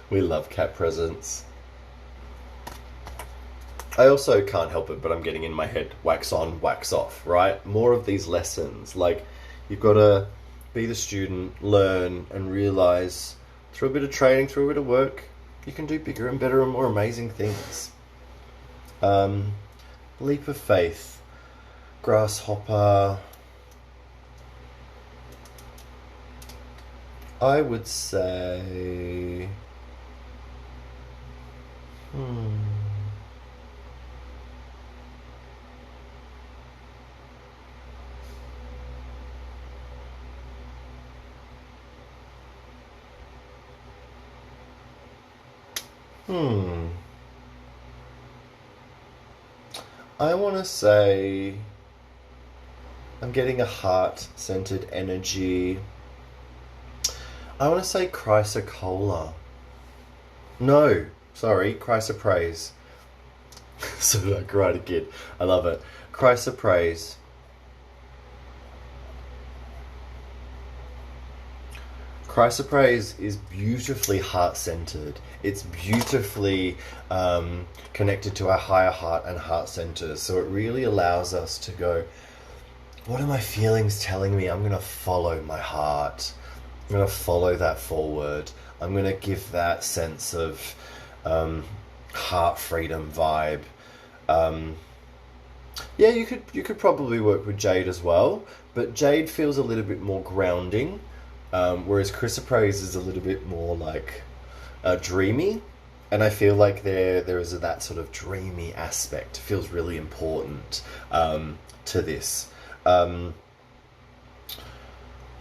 We love cat presents. I also can't help it, but I'm getting in my head, wax on, wax off, right? More of these lessons. Like, you've got to be the student, learn, and realize through a bit of training, through a bit of work, you can do bigger and better and more amazing things. Leap of faith. Grasshopper. I would say... I want to say I'm getting a heart-centered energy. I want to say chrysocolla. No, sorry, chrysoprase. So like Karate Kid. I love it. Chrysoprase. Chrysoprase is beautifully heart-centered. It's beautifully connected to our higher heart and heart centers. So it really allows us to go, what are my feelings telling me? I'm going to follow my heart. I'm going to follow that forward. I'm going to give that sense of heart freedom vibe. Yeah, you could probably work with jade as well, but jade feels a little bit more grounding, whereas chrysoprase is a little bit more like dreamy, and I feel like there is that sort of dreamy aspect. It feels really important to this.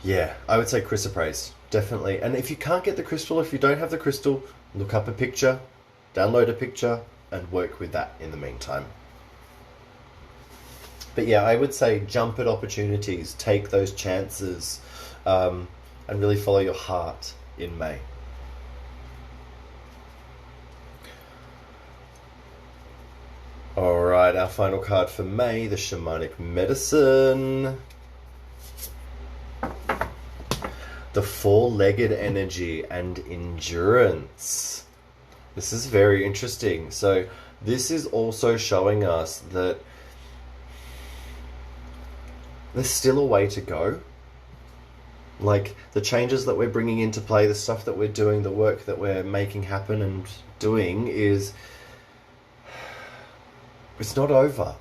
Yeah, I would say chrysoprase, definitely. And if you can't get the crystal, if you don't have the crystal, look up a picture, download a picture, and work with that in the meantime. But yeah, I would say jump at opportunities, take those chances, and really follow your heart in May. All right, our final card for May, the Shamanic Medicine. the four-legged energy and endurance. This is very interesting. So this is also showing us that there's still a way to go. Like the changes that we're bringing into play, the stuff that we're doing, the work that we're making happen and doing it's not over.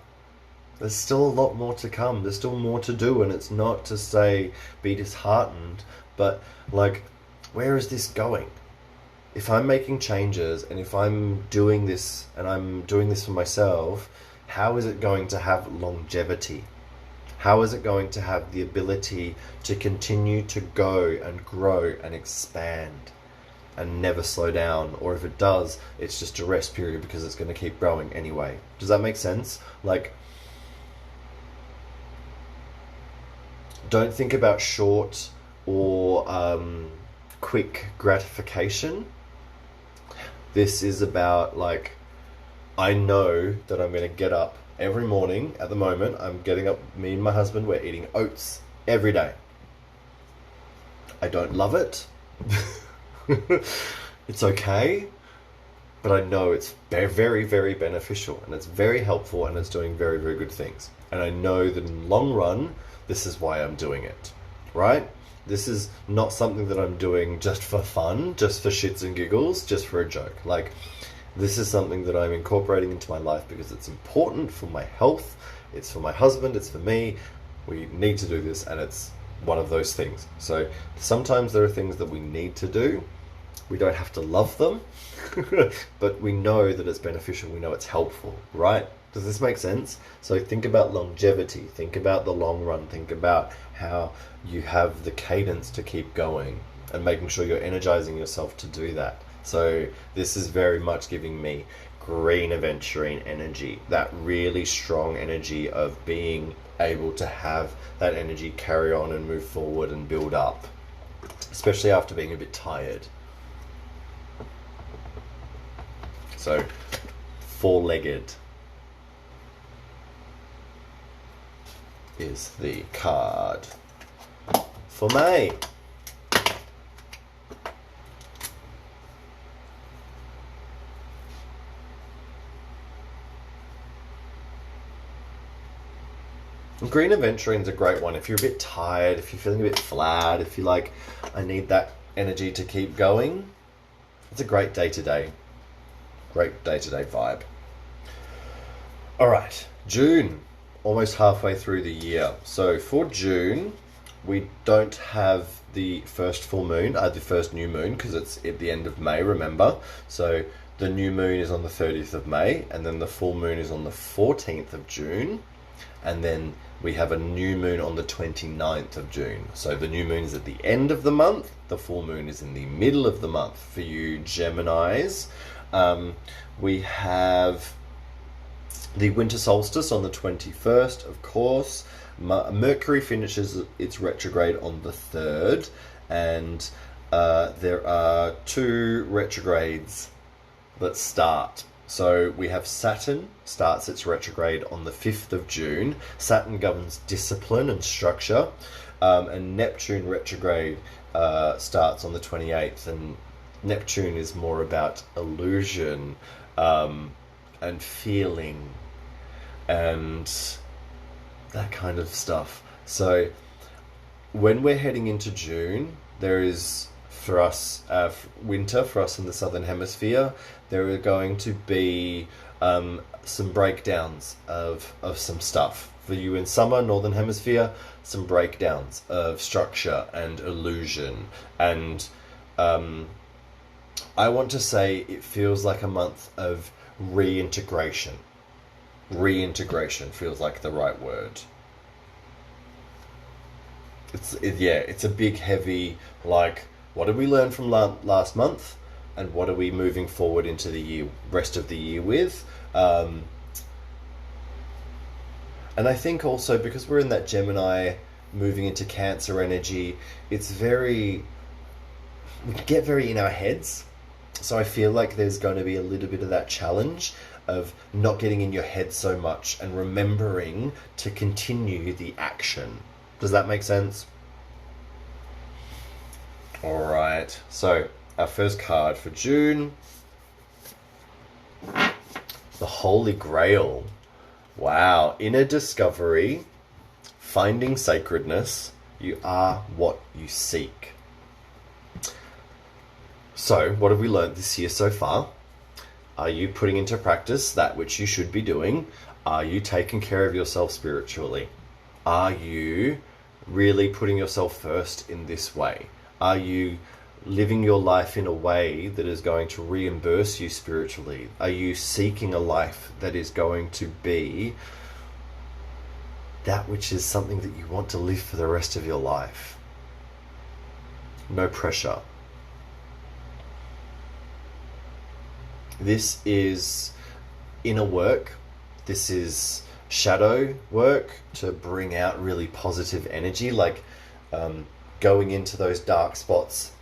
There's still a lot more to come. There's still more to do, and it's not to say be disheartened, but like, where is this going? If I'm making changes and if I'm doing this and I'm doing this for myself, how is it going to have longevity? How is it going to have the ability to continue to go and grow and expand and never slow down? Or if it does, it's just a rest period because it's going to keep growing anyway. Does that make sense? Like, don't think about short or quick gratification. This is about, like, I know that I'm going to get up every morning. At the moment, I'm getting up, me and my husband, we're eating oats every day. I don't love it. It's okay. But I know it's very, very, very beneficial, and it's very helpful, and it's doing very, very good things. And I know that in the long run, this is why I'm doing it, right? This is not something that I'm doing just for fun, just for shits and giggles, just for a joke. Like, this is something that I'm incorporating into my life because it's important for my health, it's for my husband, it's for me. We need to do this, and it's one of those things. So sometimes there are things that we need to do. We don't have to love them, but we know that it's beneficial. We know it's helpful, right? Does this make sense? So think about longevity, think about the long run, think about how you have the cadence to keep going and making sure you're energizing yourself to do that. So this is very much giving me green aventurine energy, that really strong energy of being able to have that energy carry on and move forward and build up, especially after being a bit tired. So, four-legged is the card for May. Green Aventurine is a great one if you're a bit tired, if you're feeling a bit flat, if you're like, I need that energy to keep going. It's a great day-to-day vibe. All right, June, almost halfway through the year. So for June, we don't have the first full moon, the first new moon, because it's at the end of May, remember? So the new moon is on the 30th of May, and then the full moon is on the 14th of June. And then we have a new moon on the 29th of June. So the new moon is at the end of the month. The full moon is in the middle of the month. For you Geminis, we have the winter solstice on the 21st, of course. Mercury finishes its retrograde on the 3rd. And there are 2 retrogrades that start. So we have Saturn starts its retrograde on the 5th of June. Saturn governs discipline and structure. And Neptune retrograde starts on the 28th. And Neptune is more about illusion and feeling and that kind of stuff. So when we're heading into June, there is, for us, winter for us in the Southern Hemisphere. There are going to be some breakdowns of some stuff. For you in summer, Northern Hemisphere, some breakdowns of structure and illusion. And I want to say it feels like a month of reintegration. Reintegration feels like the right word. It's a big, heavy, like, what did we learn from last month? And what are we moving forward into the rest of the year with? And I think also because we're in that Gemini moving into Cancer energy, we get very in our heads. So I feel like there's going to be a little bit of that challenge of not getting in your head so much and remembering to continue the action. Does that make sense? All right, so our first card for June, the Holy Grail. Wow, inner discovery, finding sacredness. You are what you seek. So, what have we learned this year so far? Are you putting into practice that which you should be doing? Are you taking care of yourself spiritually? Are you really putting yourself first in this way? Are you living your life in a way that is going to reimburse you spiritually? Are you seeking a life that is going to be that which is something that you want to live for the rest of your life? No pressure. This is inner work. This is shadow work to bring out really positive energy, like going into those dark spots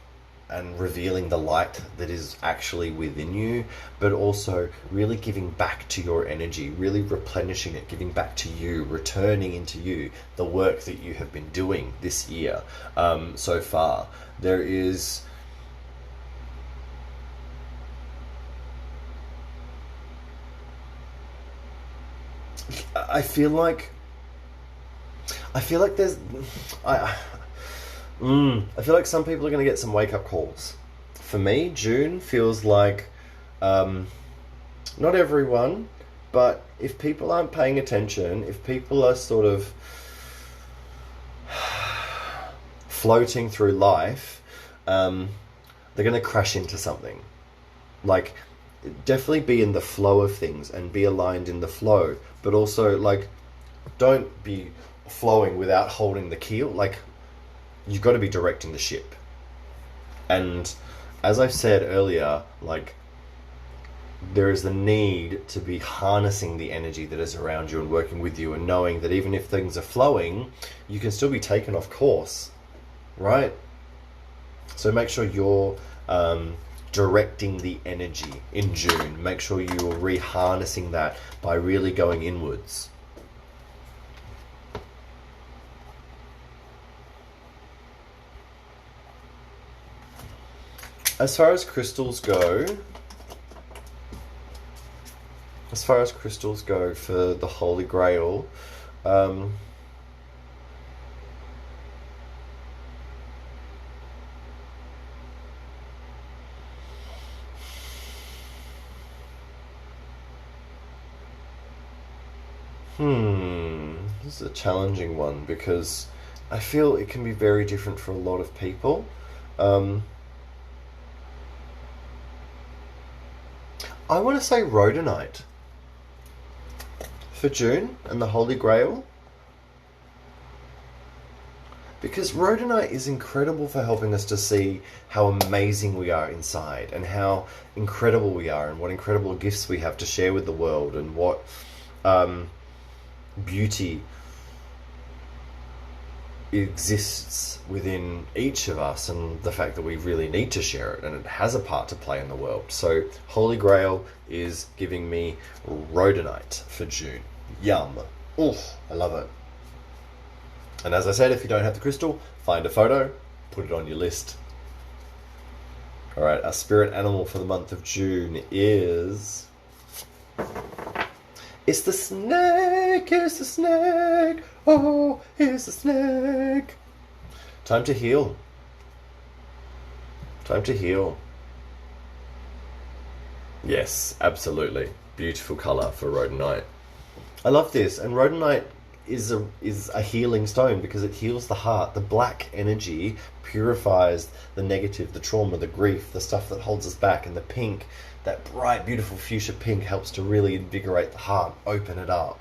and revealing the light that is actually within you, but also really giving back to your energy, really replenishing it, giving back to you, returning into you the work that you have been doing this year so far. There is I feel like there's I feel like some people are going to get some wake-up calls. For me, June feels like not everyone, but if people aren't paying attention, if people are sort of floating through life, they're going to crash into something. Like, definitely be in the flow of things and be aligned in the flow, but also, like, don't be flowing without holding the keel. Like, you've got to be directing the ship. And as I said earlier, like, there is the need to be harnessing the energy that is around you and working with you, and knowing that even if things are flowing, you can still be taken off course, right? So make sure you're directing the energy in June. Make sure you are reharnessing that by really going inwards. As far as crystals go for the Holy Grail, this is a challenging one because I feel it can be very different for a lot of people. I want to say rhodonite for June and the Holy Grail, because rhodonite is incredible for helping us to see how amazing we are inside and how incredible we are and what incredible gifts we have to share with the world, and what beauty exists within each of us, and the fact that we really need to share it and it has a part to play in the world. So Holy Grail is giving me rhodonite for June. Yum. Oof, I love it. And as I said, if you don't have the crystal, find a photo, put it on your list. Alright, our spirit animal for the month of June is... It's the snake, it's the snake, oh, it's the snake. Time to heal. Time to heal. Yes, absolutely. Beautiful colour for rhodonite. I love this, and rhodonite is a healing stone because it heals the heart. The black energy purifies the negative, the trauma, the grief, the stuff that holds us back, and the pink, that bright, beautiful fuchsia pink, helps to really invigorate the heart, open it up.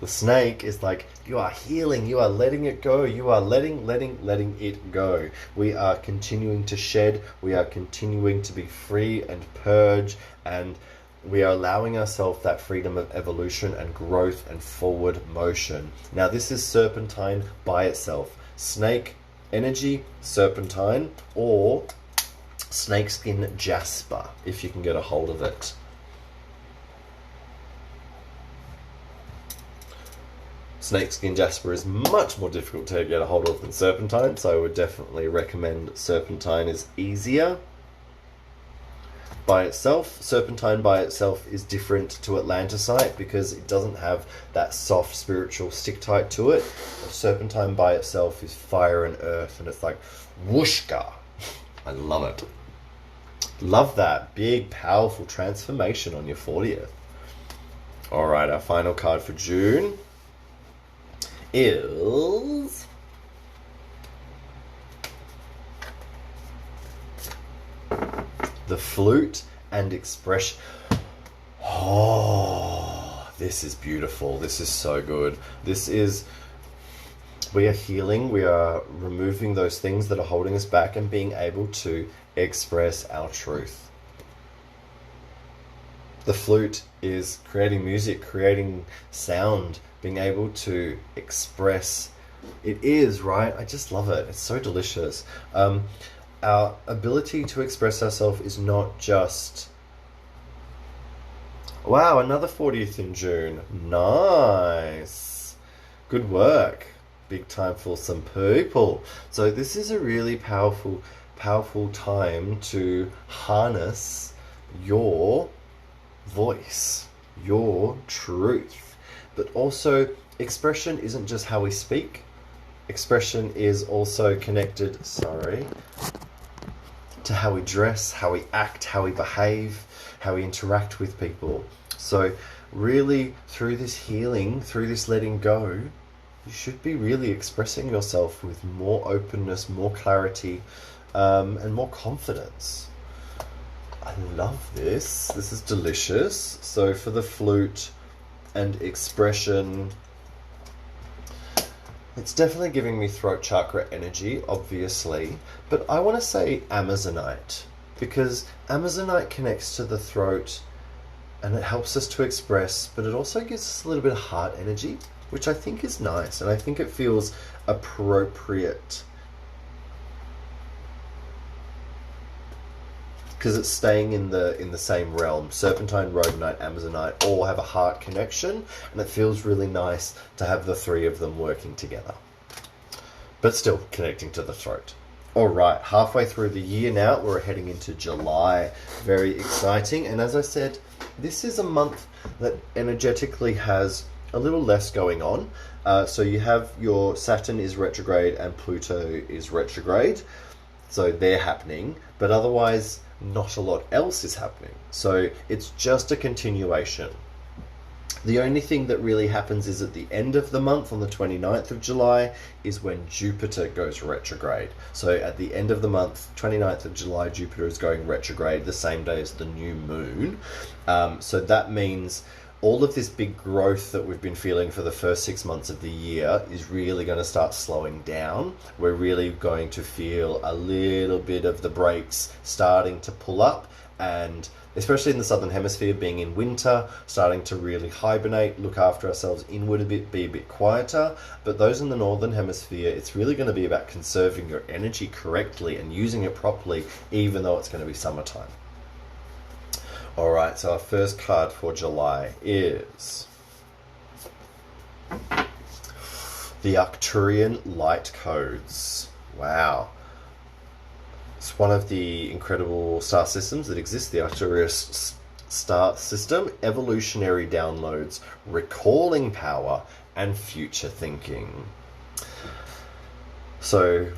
The snake is like, you are healing, you are letting it go, you are letting it go. We are continuing to shed, we are continuing to be free and purge, and we are allowing ourselves that freedom of evolution and growth and forward motion. Now this is serpentine by itself. Snake energy, serpentine, or snakeskin jasper, if you can get a hold of it. Snakeskin jasper is much more difficult to get a hold of than serpentine, so I would definitely recommend serpentine is easier. By itself, serpentine by itself is different to atlantisite because it doesn't have that soft spiritual stick tight to it. Serpentine by itself is fire and earth, and it's like whooshka. I love it. Love that big powerful transformation on your 40th. All right, our final card for June is the flute and expression. Oh, this is beautiful. This is so good. We are healing. We are removing those things that are holding us back and being able to express our truth. The flute is creating music, creating sound, being able to express. It is, right? I just love it. It's so delicious. Our ability to express ourselves is not just, wow, another 40th in June. Nice. Good work. Big time for some people. So this is a really powerful time to harness your voice, your truth. But also, expression isn't just how we speak. Expression is also connected, to how we dress, how we act, how we behave, how we interact with people. So really, through this healing, through this letting go, you should be really expressing yourself with more openness, more clarity, and more confidence. I love this. This is delicious. So for the flute and expression, it's definitely giving me throat chakra energy, obviously, but I want to say Amazonite, because Amazonite connects to the throat and it helps us to express, but it also gives us a little bit of heart energy, which I think is nice, and I think it feels appropriate because it's staying in the same realm. Serpentine, rhodonite, amazonite all have a heart connection, and it feels really nice to have the three of them working together, but still connecting to the throat. All right, halfway through the year now, we're heading into July. Very exciting, and as I said, this is a month that energetically has a little less going on. So you have your Saturn is retrograde and Pluto is retrograde, so they're happening, but otherwise not a lot else is happening. So it's just a continuation. The only thing that really happens is at the end of the month, on the 29th of July, is when Jupiter goes retrograde. So at the end of the month, 29th of July, Jupiter is going retrograde the same day as the new moon. So that means all of this big growth that we've been feeling for the first 6 months of the year is really going to start slowing down. We're really going to feel a little bit of the brakes starting to pull up, and especially in the southern hemisphere, being in winter, starting to really hibernate, look after ourselves inward a bit, be a bit quieter. But those in the northern hemisphere, it's really going to be about conserving your energy correctly and using it properly, even though it's going to be summertime. All right, so our first card for July is the Arcturian Light Codes. Wow. It's one of the incredible star systems that exist, the Arcturus star system. Evolutionary downloads, recalling power, and future thinking. So,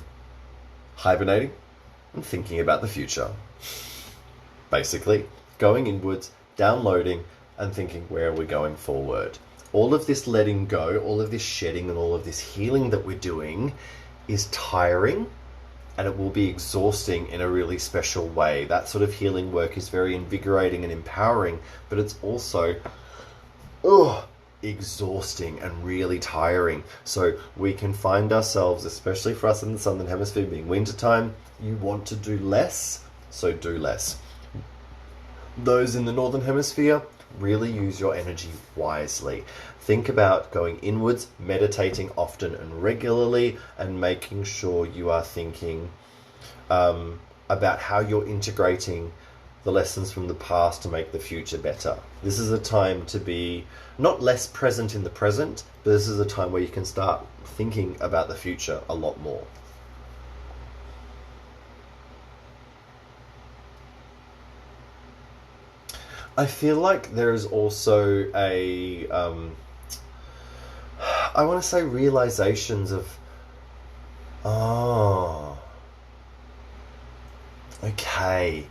hibernating and thinking about the future. Basically, going inwards, downloading, and thinking, where are we going forward? All of this letting go, all of this shedding, and all of this healing that we're doing is tiring, and it will be exhausting in a really special way. That sort of healing work is very invigorating and empowering, but it's also exhausting and really tiring. So we can find ourselves, especially for us in the southern hemisphere, being wintertime, you want to do less, so do less. Those in the northern hemisphere, really use your energy wisely. Think about going inwards, meditating often and regularly, and making sure you are thinking about how you're integrating the lessons from the past to make the future better. This is a time to be not less present in the present, but this is a time where you can start thinking about the future a lot more. I feel like there is also a, I want to say realizations of, oh, okay,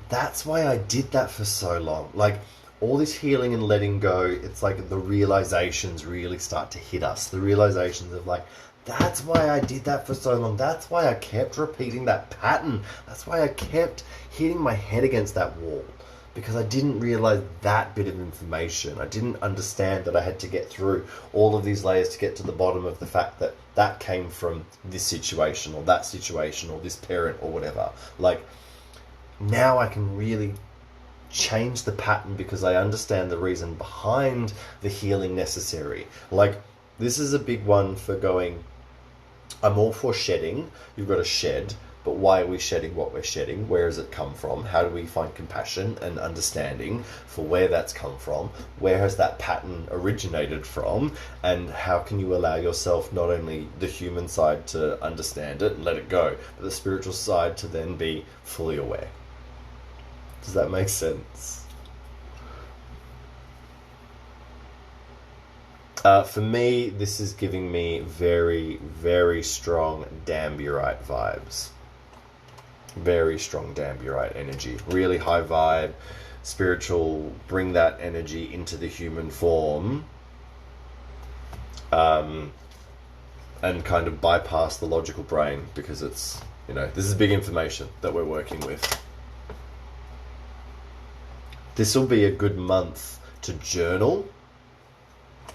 that's why I did that for so long. Like, all this healing and letting go, it's like the realizations really start to hit us. The realizations of like, that's why I did that for so long. That's why I kept repeating that pattern. That's why I kept hitting my head against that wall. Because I didn't realize that bit of information. I didn't understand that I had to get through all of these layers to get to the bottom of the fact that that came from this situation or that situation or this parent or whatever. Like, now I can really change the pattern because I understand the reason behind the healing necessary. Like, this is a big one for going, I'm all for shedding. You've got to shed. But why are we shedding what we're shedding? Where does it come from? How do we find compassion and understanding for where that's come from? Where has that pattern originated from? And how can you allow yourself not only the human side to understand it and let it go, but the spiritual side to then be fully aware? Does that make sense? For me, this is giving me very, very strong Damburite vibes. Very strong Damburite energy. Really high vibe, spiritual, bring that energy into the human form. And kind of bypass the logical brain because it's, you know, this is big information that we're working with. This will be a good month to journal.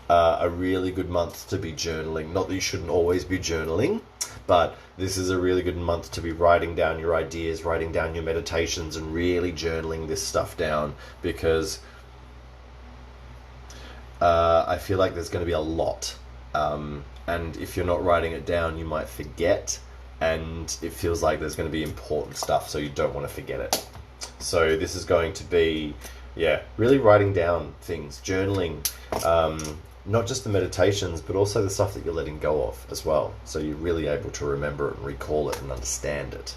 A really good month to be journaling. Not that you shouldn't always be journaling, but this is a really good month to be writing down your ideas, writing down your meditations, and really journaling this stuff down, because I feel like there's going to be a lot. And if you're not writing it down, you might forget, and it feels like there's going to be important stuff, so you don't want to forget it. So this is going to be, yeah, really writing down things, journaling, not just the meditations, but also the stuff that you're letting go of as well. So you're really able to remember it and recall it and understand it.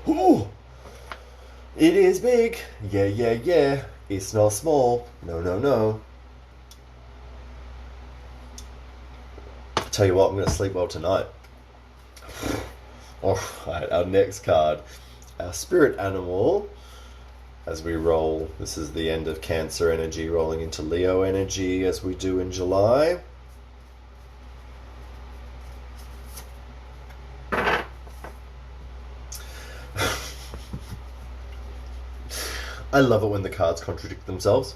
Ooh, it is big. Yeah, yeah, yeah. It's not small. No, no, no. Tell you what, I'm going to sleep well tonight. All right, our next card. Our spirit animal. As we roll, this is the end of Cancer energy rolling into Leo energy as we do in July. I love it when the cards contradict themselves.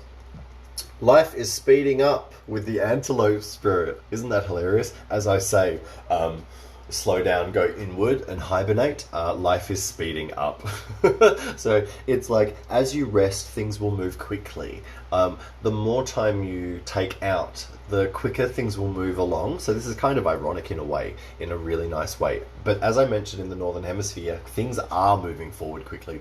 Life is speeding up with the antelope spirit. Isn't that hilarious? As I say, slow down, go inward and hibernate. Life is speeding up. So it's like, as you rest, things will move quickly. The more time you take out, the quicker things will move along. So this is kind of ironic in a way, in a really nice way. But as I mentioned, in the Northern Hemisphere, things are moving forward quickly.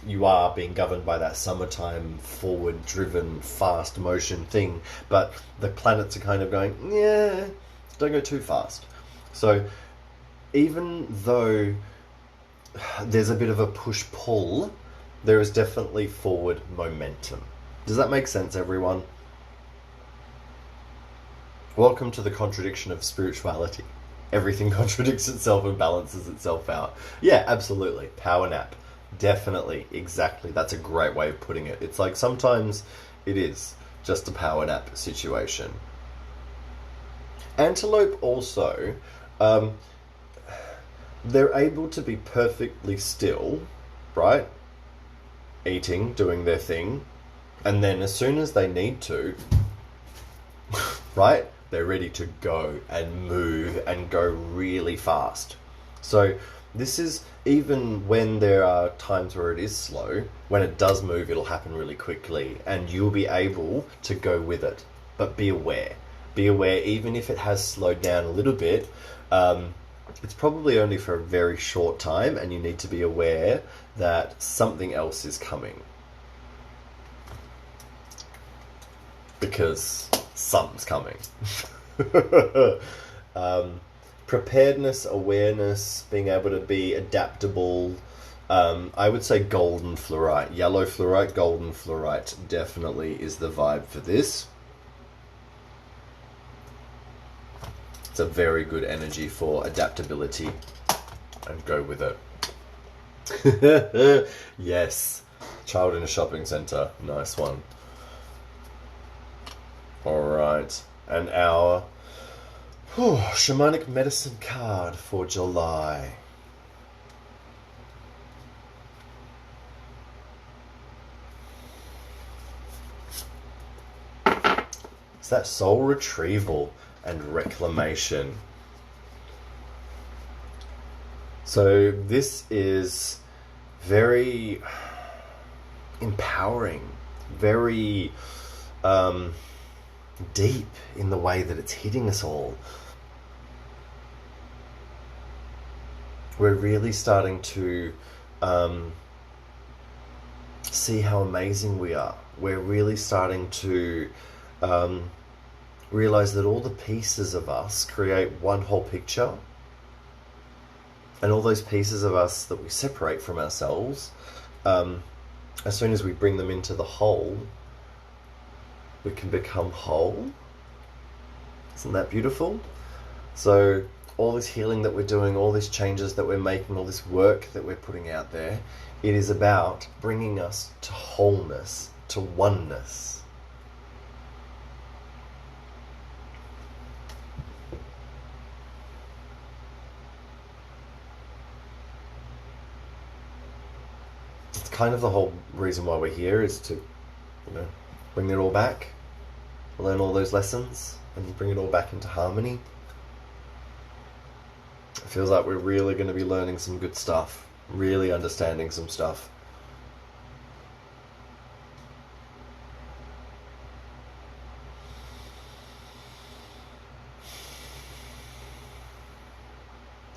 You are being governed by that summertime, forward-driven, fast motion thing. But the planets are kind of going, yeah, don't go too fast. So even though there's a bit of a push-pull, there is definitely forward momentum. Does that make sense, everyone? Welcome to the contradiction of spirituality. Everything contradicts itself and balances itself out. Yeah, absolutely. Power nap. Definitely. Exactly. That's a great way of putting it. It's like sometimes it is just a power nap situation. Antelope also... they're able to be perfectly still, right? Eating, doing their thing. And then as soon as they need to, right? They're ready to go and move and go really fast. So this is, even when there are times where it is slow, when it does move, it'll happen really quickly and you'll be able to go with it. But be aware. Be aware, even if it has slowed down a little bit, it's probably only for a very short time, and you need to be aware that something else is coming. Because something's coming. Preparedness, awareness, being able to be adaptable. I would say golden fluorite. Yellow fluorite, golden fluorite definitely is the vibe for this. It's a very good energy for adaptability. And go with it. Yes. Child in a shopping centre. Nice one. Alright. And our shamanic medicine card for July. It's that soul retrieval and reclamation. So this is very empowering, very deep in the way that it's hitting us all. We're really starting to see how amazing we are. We're really starting to realize that all the pieces of us create one whole picture, and all those pieces of us that we separate from ourselves, as soon as we bring them into the whole, we can become whole. Isn't that beautiful? So all this healing that we're doing, all these changes that we're making, all this work that we're putting out there, it is about bringing us to wholeness, to oneness. It's kind of the whole reason why we're here, is to, bring it all back, learn all those lessons, and bring it all back into harmony. It feels like we're really going to be learning some good stuff, really understanding some stuff.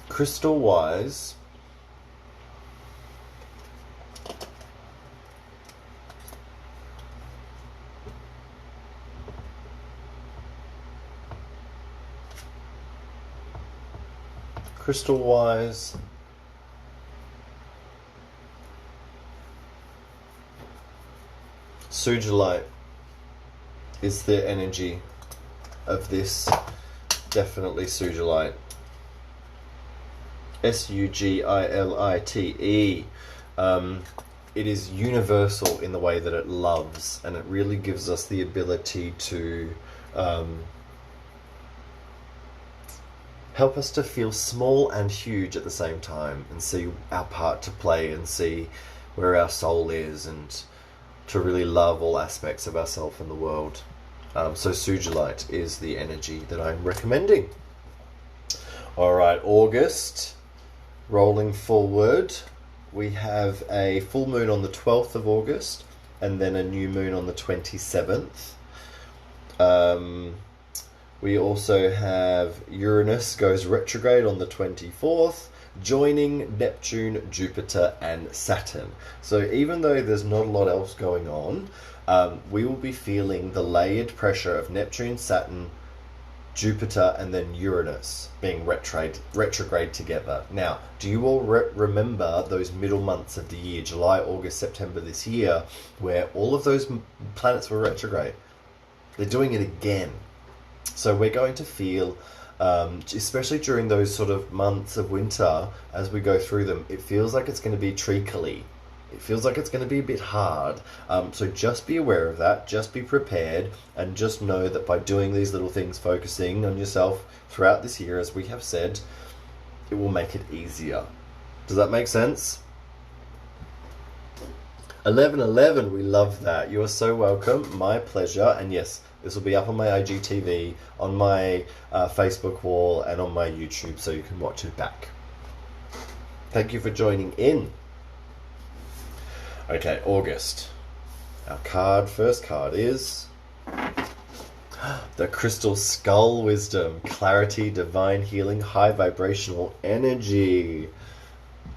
Crystal-wise, Sugilite is the energy of this. Definitely Sugilite. Sugilite. It is universal in the way that it loves, and it really gives us the ability to help us to feel small and huge at the same time, and see our part to play, and see where our soul is, and to really love all aspects of ourselves and the world. So Sugilite is the energy that I'm recommending. Alright, August, rolling forward, we have a full moon on the 12th of August, and then a new moon on the 27th. We also have Uranus goes retrograde on the 24th, joining Neptune, Jupiter, and Saturn. So even though there's not a lot else going on, we will be feeling the layered pressure of Neptune, Saturn, Jupiter, and then Uranus being retrograde together. Now, do you all remember those middle months of the year, July, August, September this year, where all of those planets were retrograde? They're doing it again. So we're going to feel, especially during those sort of months of winter, as we go through them, it feels like it's going to be treacly. It feels like it's going to be a bit hard. So just be aware of that, just be prepared, and just know that by doing these little things, focusing on yourself throughout this year, as we have said, it will make it easier. Does that make sense? 1111, we love that. You are so welcome. My pleasure. And yes, this will be up on my IGTV, on my Facebook wall, and on my YouTube, so you can watch it back. Thank you for joining in. Okay, August. Our first card is The crystal skull wisdom, clarity, divine healing, high vibrational energy.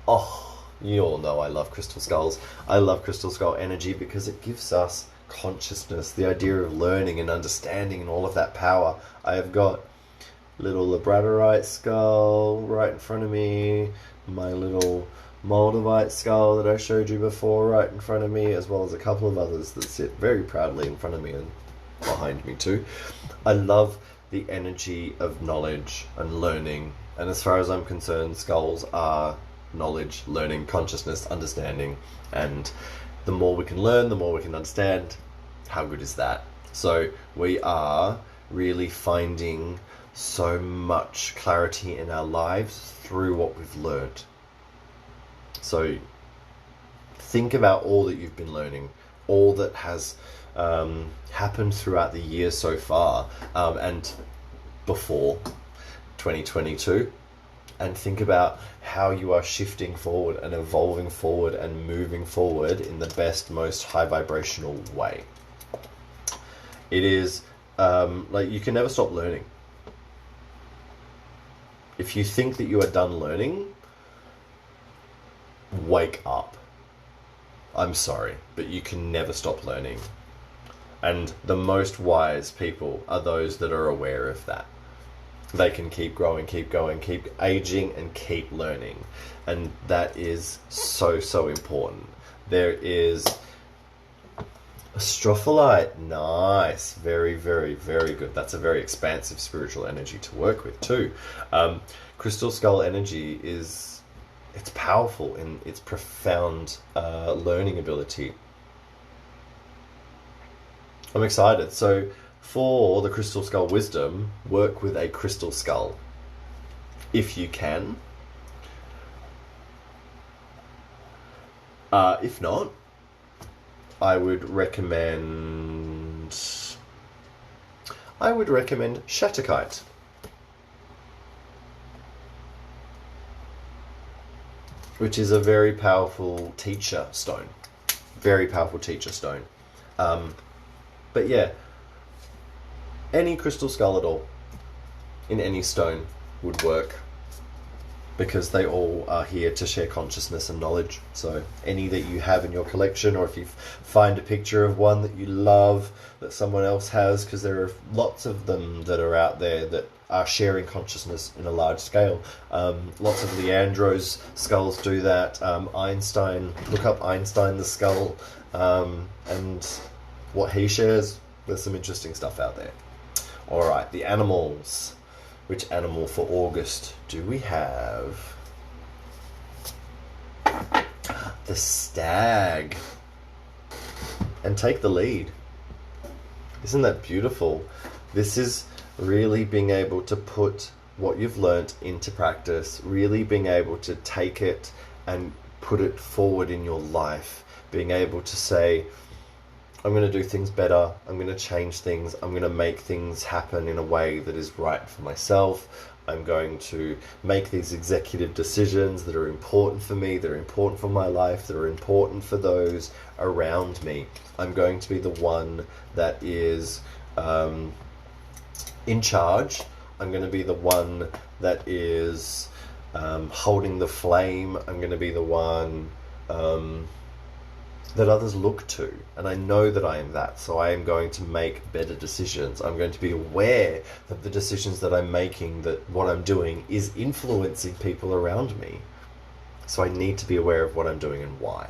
Oh, you all know I love crystal skulls. I love crystal skull energy because it gives us consciousness, the idea of learning and understanding and all of that power. I have got little labradorite skull right in front of me, my little moldavite skull that I showed you before right in front of me, as well as a couple of others that sit very proudly in front of me and behind me too. I love the energy of knowledge and learning, and as far as I'm concerned, skulls are knowledge, learning, consciousness, understanding, and the more we can learn, the more we can understand. How good is that? So we are really finding so much clarity in our lives through what we've learned. So think about all that you've been learning, all that has happened throughout the year so far, and before 2022, and think about how you are shifting forward and evolving forward and moving forward in the best, most high vibrational way. It is like you can never stop learning. If you think that you are done learning, wake up. I'm sorry, but you can never stop learning. And the most wise people are those that are aware of that. They can keep growing, keep going, keep aging, and keep learning. And that is so, so important. There is Astrologically, nice, very, very, very good. That's a very expansive spiritual energy to work with too. Crystal skull energy it's powerful in its profound learning ability. I'm excited. So for the crystal skull wisdom, work with a crystal skull if you can. If not, I would recommend Shatterkite. Which is a very powerful teacher stone. Very powerful teacher stone. But yeah, any crystal skull at all in any stone would work, because they all are here to share consciousness and knowledge. So any that you have in your collection, or if you find a picture of one that you love that someone else has, because there are lots of them that are out there that are sharing consciousness in a large scale. Lots of Leandro's skulls do that. Einstein, look up Einstein the skull, and what he shares. There's some interesting stuff out there. All right, the animals. Which animal for August do we have? The stag. And take the lead. Isn't that beautiful? This is really being able to put what you've learnt into practice, really being able to take it and put it forward in your life, being able to say, I'm going to do things better, I'm going to change things, I'm going to make things happen in a way that is right for myself, I'm going to make these executive decisions that are important for me, that are important for my life, that are important for those around me. I'm going to be the one that is in charge. I'm going to be the one that is holding the flame. I'm going to be the one that others look to, and I know that I am that, so I am going to make better decisions. I'm going to be aware that the decisions that I'm making, that what I'm doing is influencing people around me. So I need to be aware of what I'm doing and why.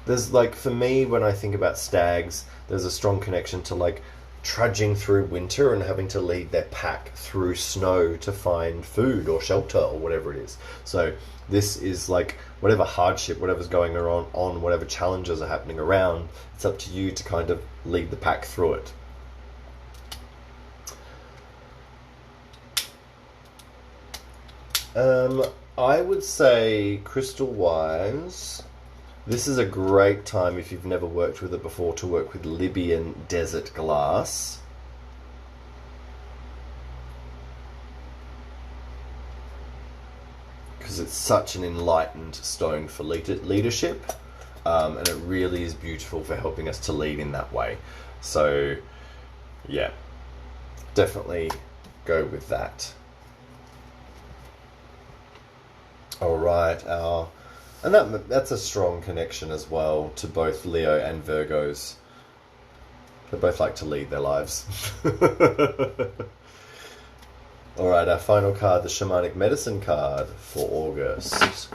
There's like, for me, when I think about stags, there's a strong connection to like trudging through winter and having to lead their pack through snow to find food or shelter or whatever it is. So this is like whatever hardship, whatever's going on, whatever challenges are happening around, it's up to you to kind of lead the pack through it. I would say crystal-wise, this is a great time, if you've never worked with it before, to work with Libyan desert glass. because it's such an enlightened stone for leadership, and it really is beautiful for helping us to lead in that way. So yeah, definitely go with that. All right, and that's a strong connection as well to both Leo and Virgos. They both like to lead their lives. All right, our final card, the Shamanic Medicine card for August.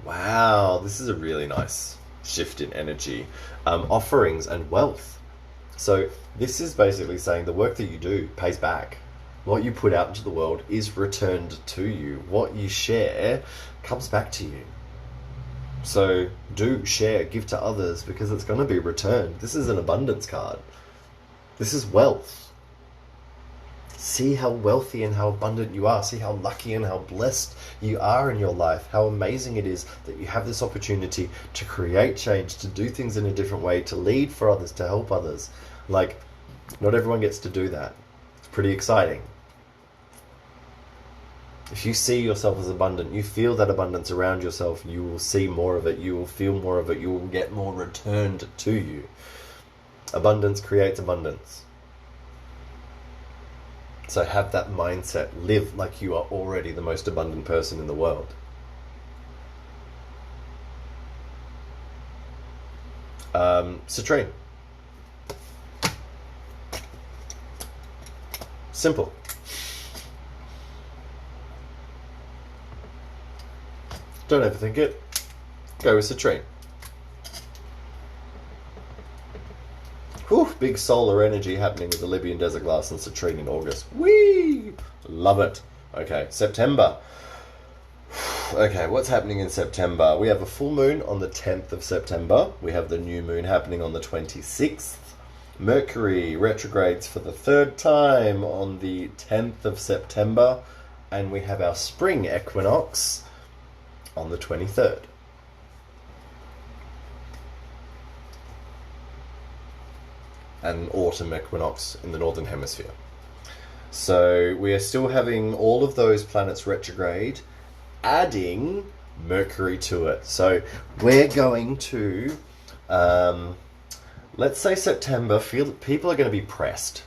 Wow, this is a really nice shift in energy. Offerings and wealth. So this is basically saying the work that you do pays back. What you put out into the world is returned to you. What you share comes back to you. So do share, give to others, because it's going to be returned. This is an abundance card. This is wealth. See how wealthy and how abundant you are. See how lucky and how blessed you are in your life. How amazing it is that you have this opportunity to create change, to do things in a different way, to lead for others, to help others. Like, not everyone gets to do that. It's pretty exciting. If you see yourself as abundant, you feel that abundance around yourself, you will see more of it, you will feel more of it, you will get more returned to you. Abundance creates abundance. So have that mindset. Live like you are already the most abundant person in the world. Citrine. Simple. Don't overthink it. Go with citrine. Whew, big solar energy happening with the Libyan desert glass and citrine in August. Whee! Love it. Okay, September. Okay, what's happening in September? We have a full moon on the 10th of September. We have the new moon happening on the 26th. Mercury retrogrades for the third time on the 10th of September. And we have our spring equinox on the 23rd. And autumn equinox in the northern hemisphere. So we are still having all of those planets retrograde, adding Mercury to it. So we're going to, let's say September, people are going to be pressed.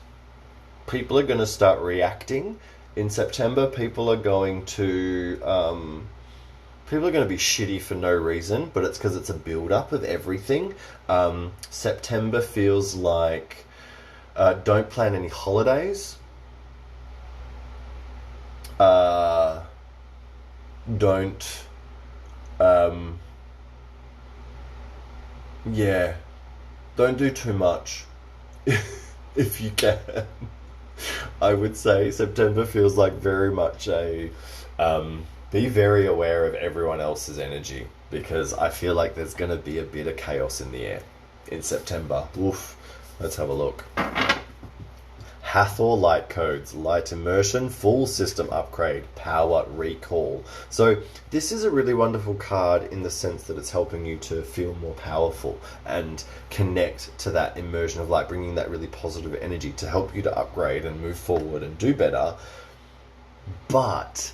People are going to start reacting. In September, people are going to be shitty for no reason, but it's because it's a build-up of everything. September feels like don't plan any holidays. Don't do too much if you can. I would say September feels like very much a be very aware of everyone else's energy, because I feel like there's going to be a bit of chaos in the air in September. Oof. Let's have a look. Hathor light codes, light immersion, full system upgrade, power recall. So this is a really wonderful card in the sense that it's helping you to feel more powerful and connect to that immersion of light, bringing that really positive energy to help you to upgrade and move forward and do better. But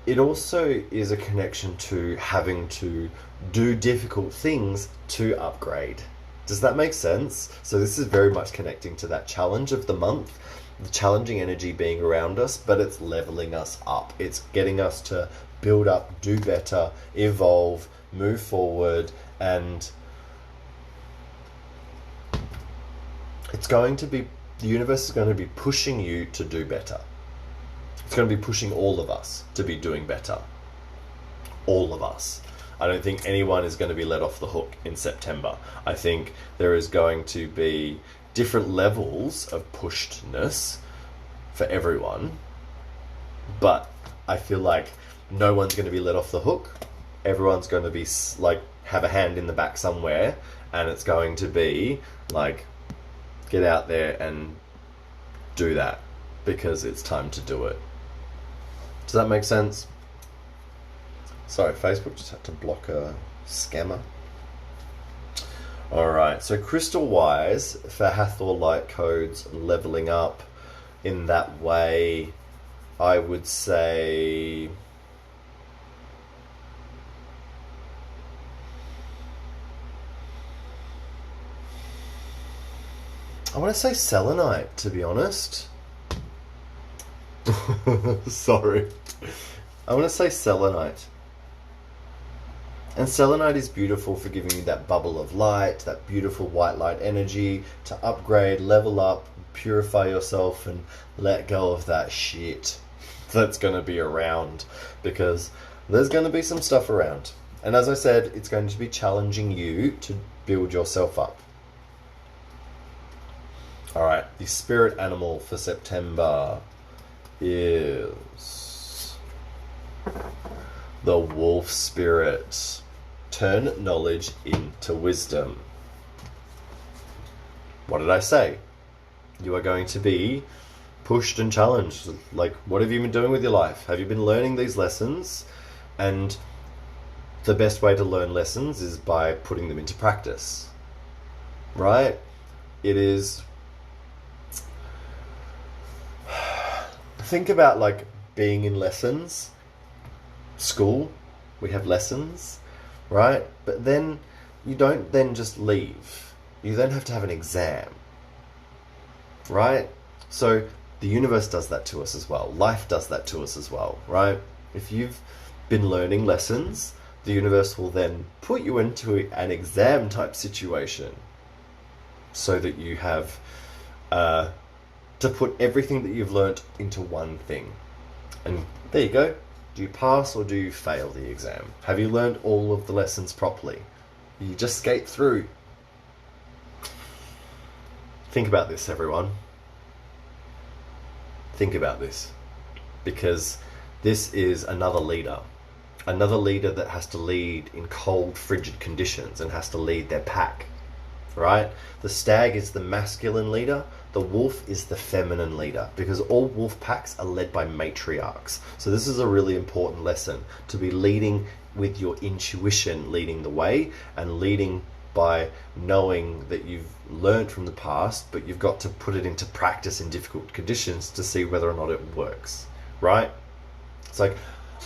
it also is a connection to having to do difficult things to upgrade. Does that make sense? So this is very much connecting to that challenge of the month, the challenging energy being around us, but it's leveling us up. It's getting us to build up, do better, evolve, move forward, and it's going to be, the universe is going to be pushing you to do better. It's going to be pushing all of us to be doing better. All of us. I don't think anyone is going to be let off the hook in September. I think there is going to be different levels of pushedness for everyone, but I feel like no one's going to be let off the hook. Everyone's going to be like have a hand in the back somewhere, and it's going to be like get out there and do that because it's time to do it. Does that make sense? Sorry, Facebook just had to block a scammer. Alright, so crystal-wise, for Hathor light codes, leveling up in that way, I would say I want to say selenite, to be honest. Sorry. I want to say selenite. And selenite is beautiful for giving you that bubble of light, that beautiful white light energy to upgrade, level up, purify yourself, and let go of that shit that's going to be around. Because there's going to be some stuff around. And as I said, it's going to be challenging you to build yourself up. Alright, the spirit animal for September is the wolf spirit. Turn knowledge into wisdom. What did I say? You are going to be pushed and challenged. Like, what have you been doing with your life? Have you been learning these lessons? And the best way to learn lessons is by putting them into practice. Right? It is... Think about like being in lessons. School, we have lessons, right? But then you don't then just leave. You then have to have an exam, right? So the universe does that to us as well. Life does that to us as well, right? If you've been learning lessons, the universe will then put you into an exam type situation so that you have to put everything that you've learnt into one thing. And there you go. Do you pass or do you fail the exam? Have you learned all of the lessons properly? You just skate through. Think about this, everyone. Think about this. Because this is another leader. Another leader that has to lead in cold, frigid conditions and has to lead their pack. Right? The stag is the masculine leader. The wolf is the feminine leader, because all wolf packs are led by matriarchs. So this is a really important lesson, to be leading with your intuition, leading the way, and leading by knowing that you've learned from the past, but you've got to put it into practice in difficult conditions to see whether or not it works, right? It's like,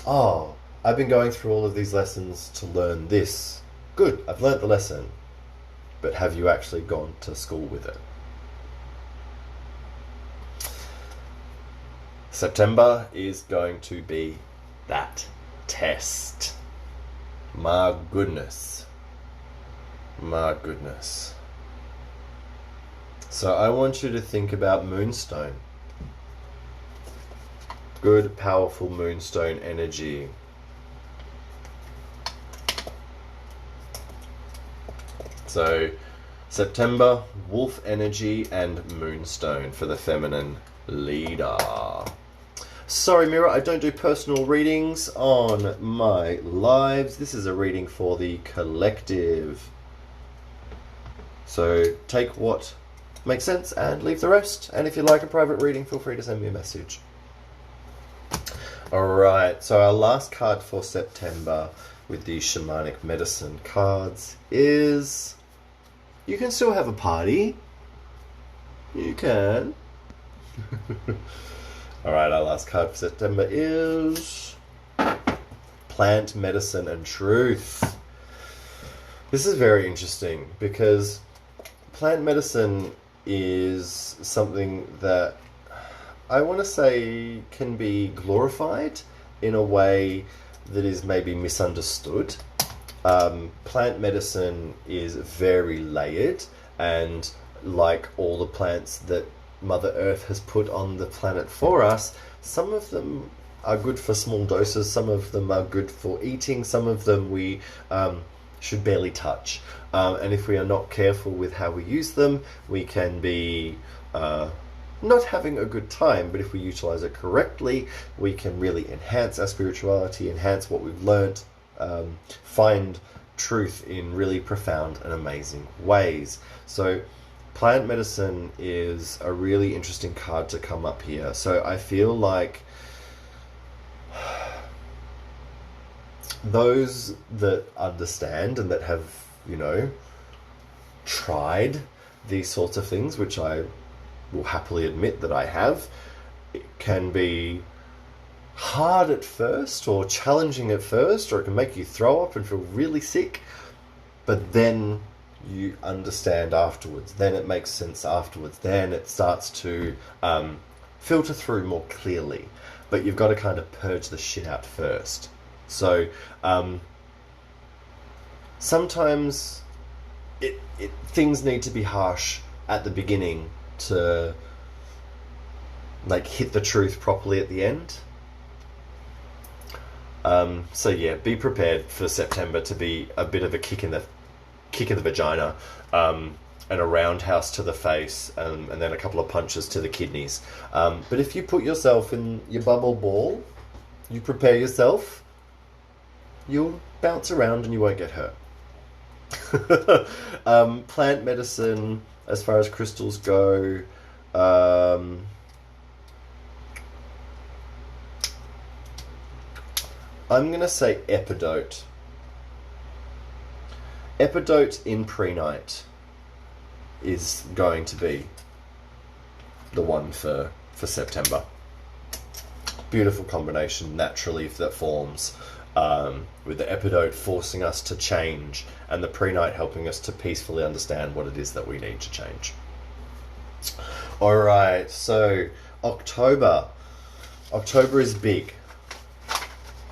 oh, I've been going through all of these lessons to learn this. Good, I've learned the lesson. But have you actually gone to school with it? September is going to be that test. My goodness. My goodness. So I want you to think about moonstone. Good, powerful moonstone energy. So, September, wolf energy and moonstone for the feminine leader. Sorry, Mirror, I don't do personal readings on my lives. This is a reading for the collective. So, take what makes sense and leave the rest. And if you'd like a private reading, feel free to send me a message. Alright, so our last card for September with the shamanic medicine cards is... You can still have a party. You can. Alright, our last card for September is Plant, Medicine and Truth. This is very interesting because plant medicine is something that I want to say can be glorified in a way that is maybe misunderstood. Plant medicine is very layered, and like all the plants that Mother Earth has put on the planet for us, some of them are good for small doses, some of them are good for eating, some of them we should barely touch. And if we are not careful with how we use them, we can be not having a good time, but if we utilize it correctly, we can really enhance our spirituality, enhance what we've learnt, find truth in really profound and amazing ways. So plant medicine is a really interesting card to come up here. So I feel like those that understand and that have, you know, tried these sorts of things, which I will happily admit that I have, it can be hard at first or challenging at first, or it can make you throw up and feel really sick, but then you understand afterwards. Then it makes sense afterwards. Then it starts to filter through more clearly. But you've got to kind of purge the shit out first. So sometimes things need to be harsh at the beginning to like hit the truth properly at the end. So yeah, be prepared for September to be a bit of a kick in the vagina, and a roundhouse to the face, and then a couple of punches to the kidneys. But if you put yourself in your bubble ball, you prepare yourself, you'll bounce around and you won't get hurt. Plant medicine, as far as crystals go, I'm going to say epidote. Epidote in prehnite is going to be the one for September. Beautiful combination naturally that forms, with the epidote forcing us to change and the prehnite helping us to peacefully understand what it is that we need to change. Alright, so October. October is big.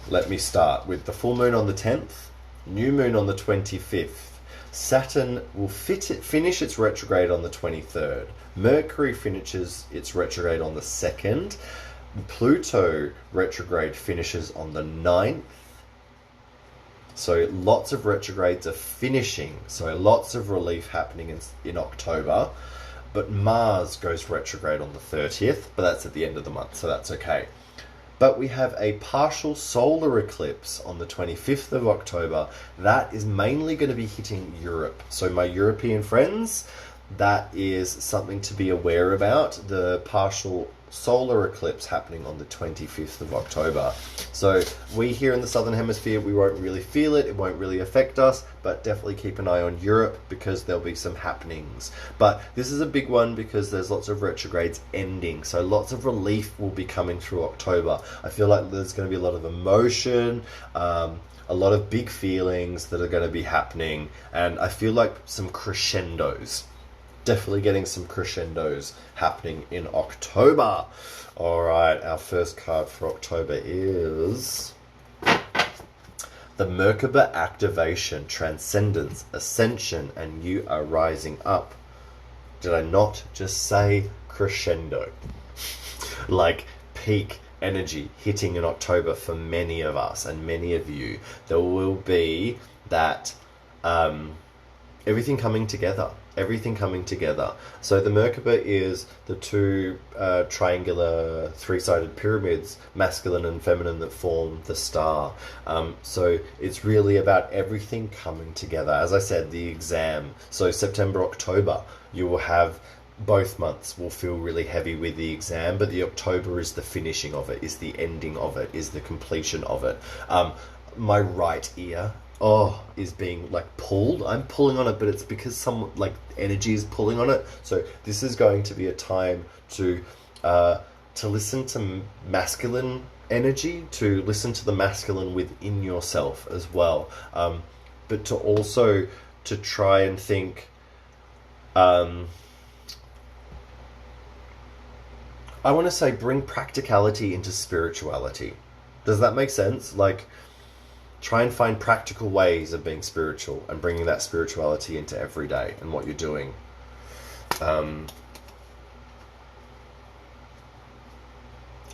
Let me start with the full moon on the 10th, new moon on the 25th. Saturn will finish its retrograde on the 23rd. Mercury finishes its retrograde on the 2nd. Pluto retrograde finishes on the 9th. So lots of retrogrades are finishing. So lots of relief happening in October. But Mars goes retrograde on the 30th, but that's at the end of the month, so that's okay. But we have a partial solar eclipse on the 25th of October. That is mainly going to be hitting Europe. So my European friends, that is something to be aware about. The partial solar eclipse happening on the 25th of October. So we here in the Southern Hemisphere, we won't really feel it. It won't really affect us, but definitely keep an eye on Europe because there'll be some happenings. But this is a big one because there's lots of retrogrades ending. So lots of relief will be coming through October. I feel like there's going to be a lot of emotion, a lot of big feelings that are going to be happening. And I feel like some crescendos. Definitely getting some crescendos happening in October. All right, our first card for October is the Merkaba activation, transcendence, ascension, and you are rising up. Did I not just say crescendo? Like peak energy hitting in October for many of us and many of you. There will be that everything coming together. Everything coming together. So the Merkaba is the two triangular three-sided pyramids, masculine and feminine, that form the star. So it's really about everything coming together. As I said, the exam. So September, October, you will have both months will feel really heavy with the exam, but the October is the finishing of it, is the ending of it, is the completion of it. My right ear is being like pulled. I'm pulling on it, but it's because some like energy is pulling on it. So this is going to be a time to listen to masculine energy, to listen to the masculine within yourself as well, but to also to try and think. I want to say bring practicality into spirituality. Does that make sense? Like, try and find practical ways of being spiritual and bringing that spirituality into every day and what you're doing.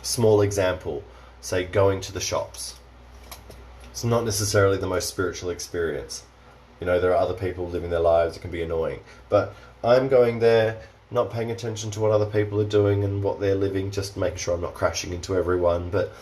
Small example, say going to the shops. It's not necessarily the most spiritual experience. You know, there are other people living their lives. It can be annoying. But I'm going there, not paying attention to what other people are doing and what they're living, just making sure I'm not crashing into everyone. But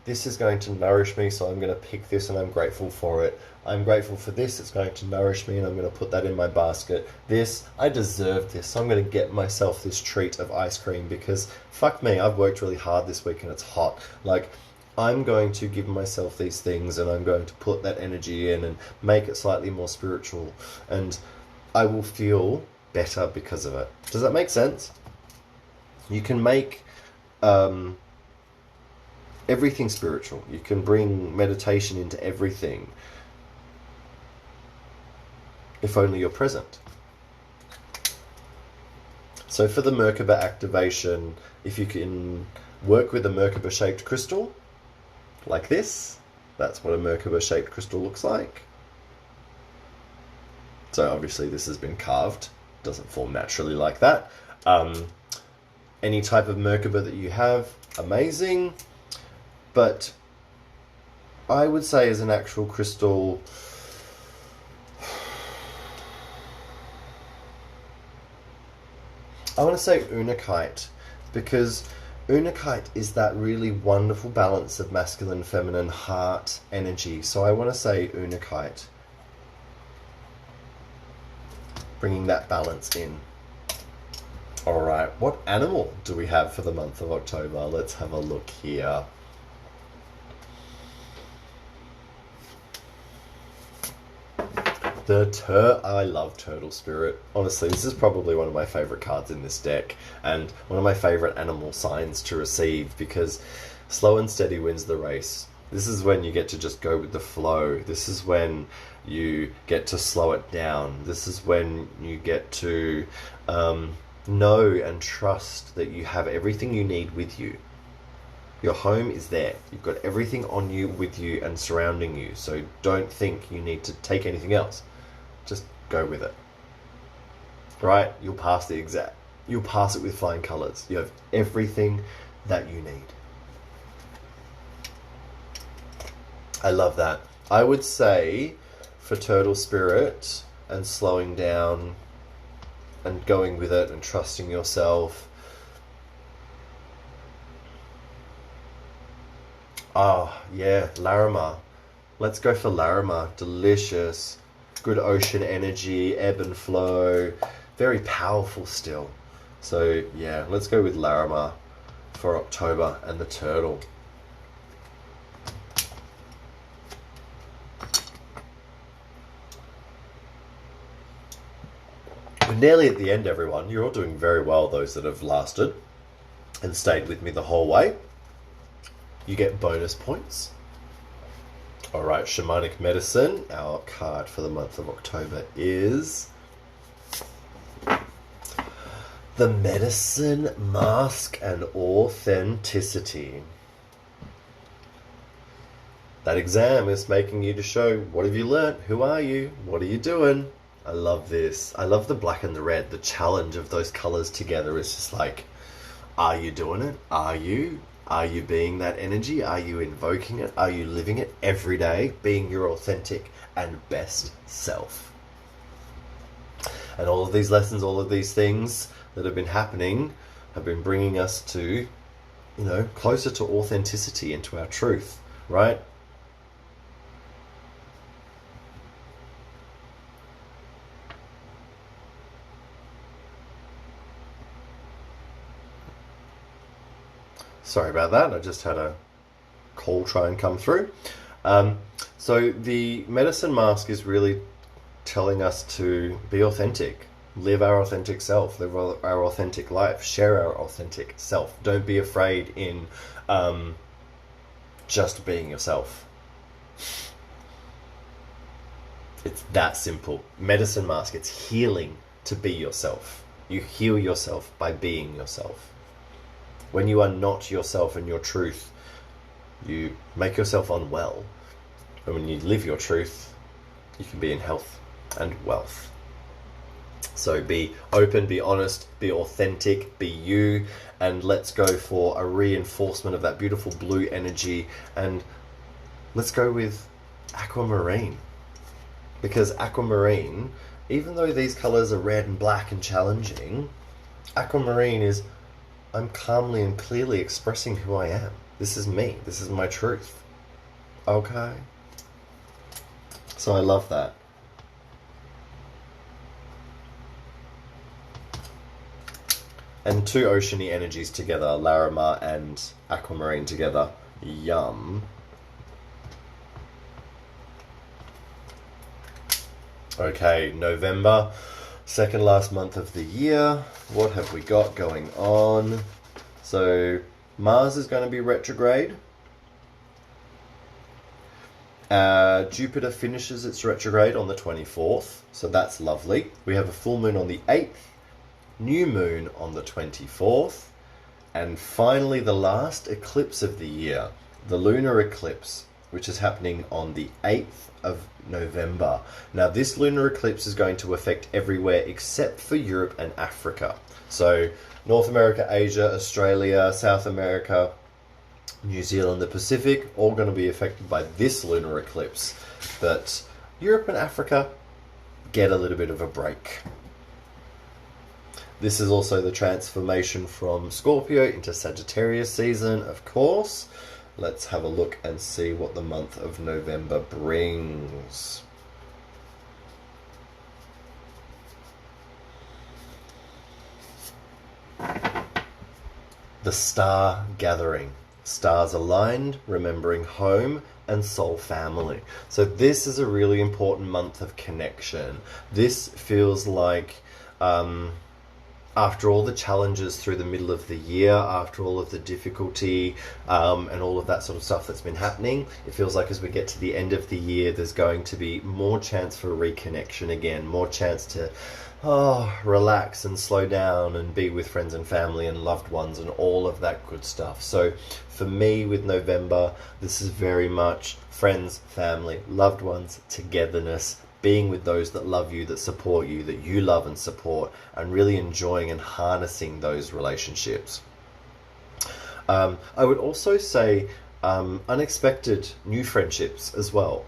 this is going to nourish me, so I'm going to pick this and I'm grateful for it. I'm grateful for this, it's going to nourish me and I'm going to put that in my basket. This, I deserve this, so I'm going to get myself this treat of ice cream because fuck me, I've worked really hard this week and it's hot. Like, I'm going to give myself these things and I'm going to put that energy in and make it slightly more spiritual, and I will feel better because of it. Does that make sense? You can make everything spiritual. You can bring meditation into everything. if only you're present. So for the Merkaba activation, if you can work with a Merkaba shaped crystal, like this, that's what a Merkaba shaped crystal looks like. So obviously this has been carved, doesn't form naturally like that. Any type of Merkaba that you have, amazing. But I would say as an actual crystal, I want to say Unakite, because Unakite is that really wonderful balance of masculine, feminine, heart energy. So I want to say Unakite, bringing that balance in. All right, what animal do we have for the month of October? Let's have a look here. I love Turtle Spirit. Honestly, this is probably one of my favorite cards in this deck, and one of my favorite animal signs to receive, because slow and steady wins the race. This is when you get to just go with the flow. This is when you get to slow it down. This is when you get to know and trust that you have everything you need with you. Your home is there. You've got everything on you, with you, and surrounding you. So don't think you need to take anything else. Just go with it. Right? You'll pass the exam. You'll pass it with flying colours. You have everything that you need. I love that. I would say for Turtle Spirit and slowing down and going with it and trusting yourself. Yeah, Larimar. Let's go for Larimar. Delicious. Good ocean energy, ebb and flow. Very powerful still. So yeah, let's go with Larimar for October and the turtle. We're nearly at the end, everyone. You're all doing very well, those that have lasted and stayed with me the whole way. You get bonus points. All right, Shamanic Medicine. Our card for the month of October is the Medicine Mask and Authenticity. That exam is making you to show, what have you learnt? Who are you? What are you doing? I love this. I love the black and the red. The challenge of those colours together is just like, are you doing it? Are you? Are you being that energy? Are you invoking it? Are you living it every day, being your authentic and best self? And all of these lessons, all of these things that have been happening have been bringing us to, closer to authenticity and to our truth, right? Sorry about that. I just had a call try and come through. So the medicine mask is really telling us to be authentic, live our authentic self, live our authentic life, share our authentic self. Don't be afraid in just being yourself. It's that simple. Medicine mask, it's healing to be yourself. You heal yourself by being yourself. When you are not yourself and your truth, you make yourself unwell. And when you live your truth, you can be in health and wealth. So be open, be honest, be authentic, be you, and let's go for a reinforcement of that beautiful blue energy. And let's go with aquamarine. Because aquamarine, even though these colors are red and black and challenging, aquamarine is, I'm calmly and clearly expressing who I am. This is me. This is my truth. Okay? So I love that. And two oceany energies together, Larimar and aquamarine together. Yum. Okay, November. Second last month of the year. What have we got going on? So Mars is going to be retrograde. Jupiter finishes its retrograde on the 24th, so that's lovely. We have a full moon on the 8th, new moon on the 24th, and finally the last eclipse of the year, the lunar eclipse, which is happening on the 8th of November. Now, this lunar eclipse is going to affect everywhere except for Europe and Africa. So North America, Asia, Australia, South America, New Zealand, the Pacific, all going to be affected by this lunar eclipse. But Europe and Africa get a little bit of a break. This is also the transformation from Scorpio into Sagittarius season, of course. Let's have a look and see what the month of November brings. The star gathering. Stars aligned, remembering home and soul family. So this is a really important month of connection. This feels like after all the challenges through the middle of the year, after all of the difficulty and all of that sort of stuff that's been happening, it feels like as we get to the end of the year, there's going to be more chance for reconnection again, more chance to relax and slow down and be with friends and family and loved ones and all of that good stuff. So for me with November, this is very much friends, family, loved ones, togetherness, being with those that love you, that support you, that you love and support, and really enjoying and harnessing those relationships. I would also say unexpected new friendships as well.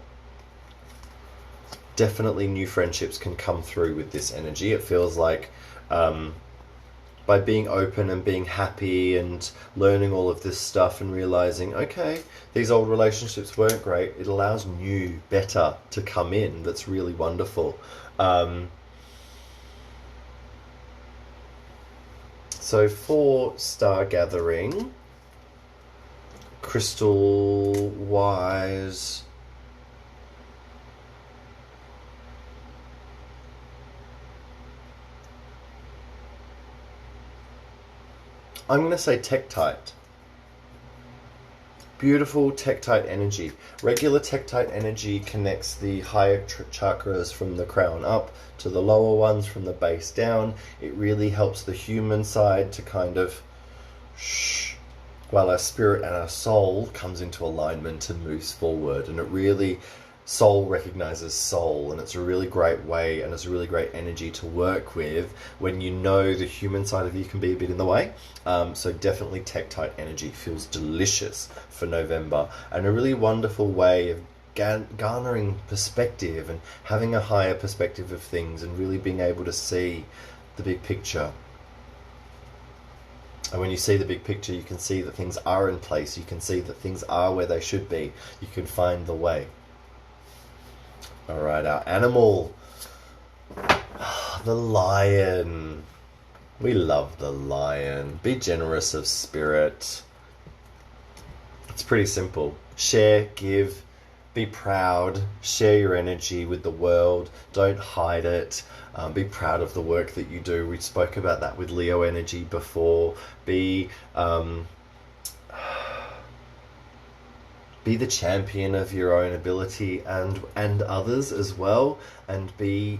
Definitely new friendships can come through with this energy. It feels like by being open and being happy and learning all of this stuff and realizing, okay, these old relationships weren't great, it allows new, better to come in. That's really wonderful. So for star gathering, crystal wise, I'm going to say Tektite. Beautiful Tektite energy. Regular Tektite energy connects the higher chakras from the crown up to the lower ones from the base down. It really helps the human side to kind of while our spirit and our soul comes into alignment and moves forward. And it really, soul recognizes soul, and it's a really great way and it's a really great energy to work with when you know the human side of you can be a bit in the way. So definitely Tektite energy feels delicious for November, and a really wonderful way of garnering perspective and having a higher perspective of things and really being able to see the big picture. And when you see the big picture, you can see that things are in place, you can see that things are where they should be, you can find the way. All right, our animal, the lion. We love the lion. Be generous of spirit. It's pretty simple. Share, give, be proud, share your energy with the world. Don't hide it. Be proud of the work that you do. We spoke about that with Leo energy before. Be the champion of your own ability and others as well, and be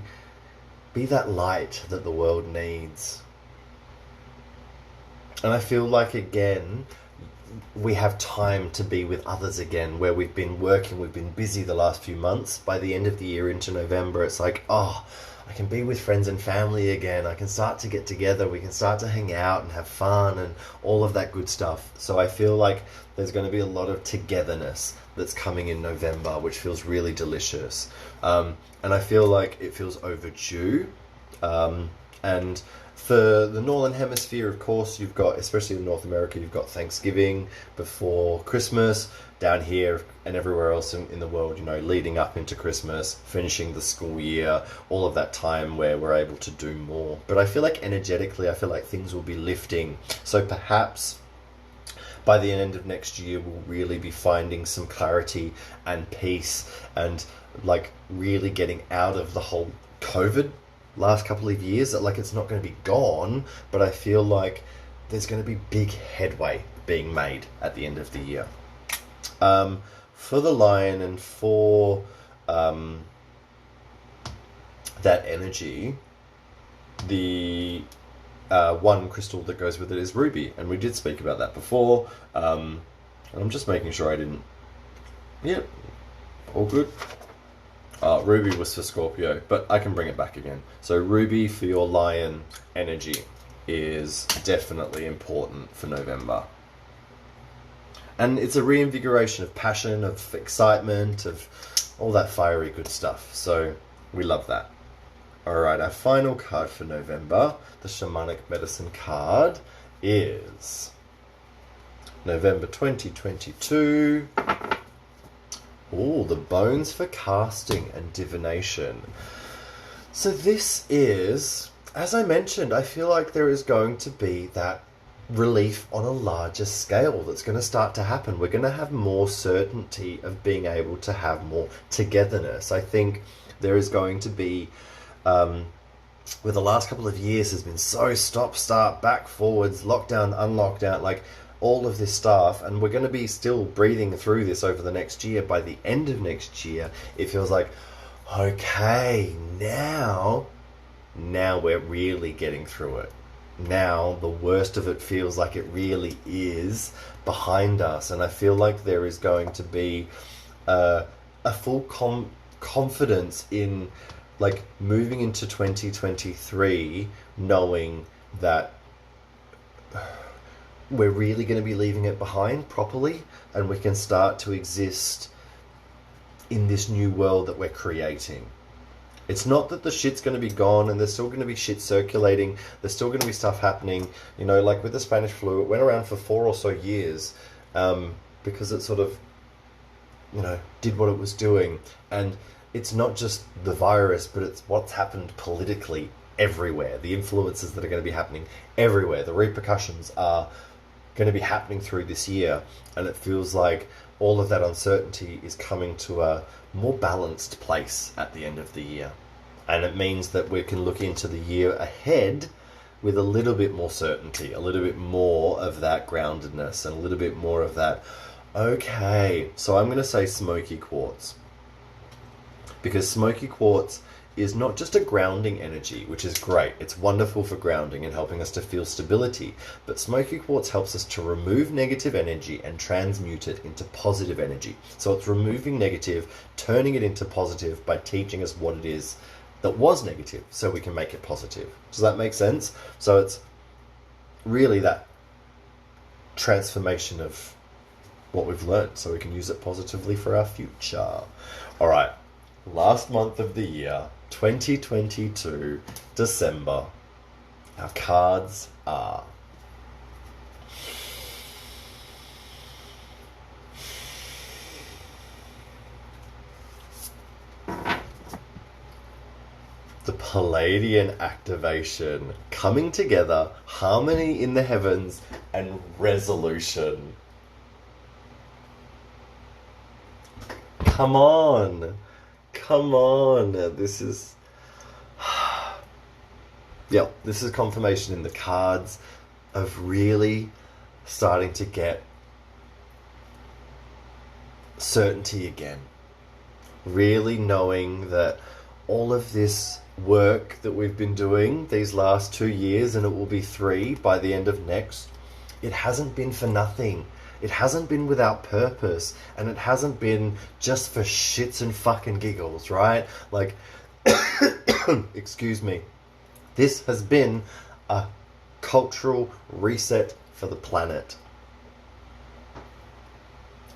that light that the world needs. And I feel like, again, we have time to be with others again, where we've been working, we've been busy the last few months. By the end of the year into November, it's like, I can be with friends and family again. I can start to get together. We can start to hang out and have fun and all of that good stuff. So I feel like there's going to be a lot of togetherness that's coming in November, which feels really delicious. And I feel like it feels overdue. And for the Northern Hemisphere, of course, you've got, especially in North America, you've got Thanksgiving before Christmas. Down here and everywhere else in the world, leading up into Christmas, finishing the school year, all of that time where we're able to do more. But I feel like energetically, I feel like things will be lifting. So perhaps by the end of next year, we'll really be finding some clarity and peace and like really getting out of the whole COVID last couple of years. Like, it's not going to be gone, but I feel like there's going to be big headway being made at the end of the year. for the lion and for that energy, the one crystal that goes with it is ruby, and we did speak about that before. And I'm just making sure I didn't. Yep, all good. Ruby was for Scorpio, but I can bring it back again. So ruby for your lion energy is definitely important for November. And it's a reinvigoration of passion, of excitement, of all that fiery good stuff. So we love that. Alright, our final card for November, the Shamanic Medicine card, is November 2022. Oh, the bones for casting and divination. So this is, as I mentioned, I feel like there is going to be that relief on a larger scale that's going to start to happen. We're going to have more certainty of being able to have more togetherness. I think there is going to be, where the last couple of years has been so stop, start, back, forwards, lockdown, unlockdown, like all of this stuff, and we're going to be still breathing through this over the next year. By the end of next year, it feels like, okay, now we're really getting through it. Now the worst of it feels like it really is behind us, and I feel like there is going to be a full confidence in like moving into 2023, knowing that we're really going to be leaving it behind properly, and we can start to exist in this new world that we're creating. It's not that the shit's going to be gone and there's still going to be shit circulating. There's still going to be stuff happening. You know, like with the Spanish flu, it went around for 4 or so years because it sort of, you know, did what it was doing. And it's not just the virus, but it's what's happened politically everywhere. The influences that are going to be happening everywhere. The repercussions are going to be happening through this year. And it feels like all of that uncertainty is coming to a more balanced place at the end of the year. And it means that we can look into the year ahead with a little bit more certainty, a little bit more of that groundedness, and a little bit more of that, okay, so I'm going to say smoky quartz. Because smoky quartz is not just a grounding energy, which is great. It's wonderful for grounding and helping us to feel stability. But smoky quartz helps us to remove negative energy and transmute it into positive energy. So it's removing negative, turning it into positive by teaching us what it is that was negative so we can make it positive. Does that make sense? So it's really that transformation of what we've learned so we can use it positively for our future. All right, last month of the year, 2022, December. Our cards are the Palladian activation, coming together, harmony in the heavens, and resolution. Come on. Come on. This is... yeah, this is confirmation in the cards of really starting to get certainty again. Really knowing that all of this work that we've been doing these last 2 years, and it will be 3 by the end of next, it hasn't been for nothing. It hasn't been without purpose, and it hasn't been just for shits and fucking giggles, right? Like, excuse me. This has been a cultural reset for the planet.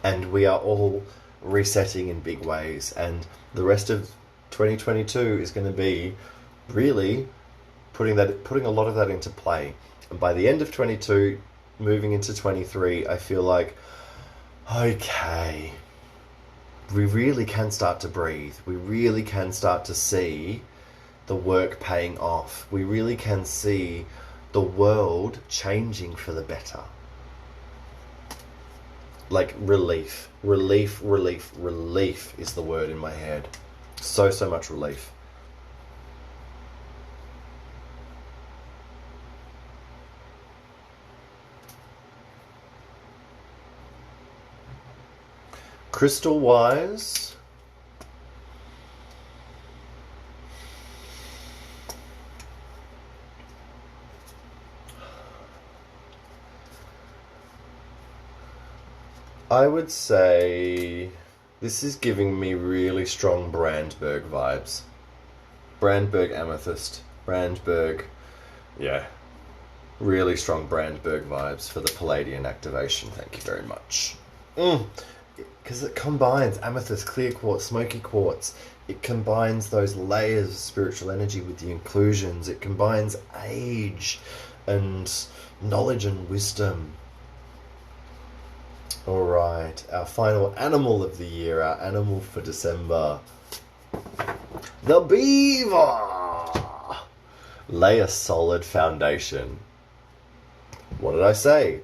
And we are all resetting in big ways, and the rest of 2022 is going to be really putting a lot of that into play. And by the end of 22, moving into 23, I feel like, okay, we really can start to breathe. We really can start to see the work paying off. We really can see the world changing for the better. Like relief. Relief, relief, relief is the word in my head. So much relief. Crystal wise, I would say this is giving me really strong Brandberg vibes. Brandberg amethyst. Brandberg, yeah. Really strong Brandberg vibes for the Palladian activation. Thank you very much. Because it combines amethyst, clear quartz, smoky quartz. It combines those layers of spiritual energy with the inclusions. It combines age and knowledge and wisdom. Alright, our final animal of the year, our animal for December. The beaver! Lay a solid foundation. What did I say?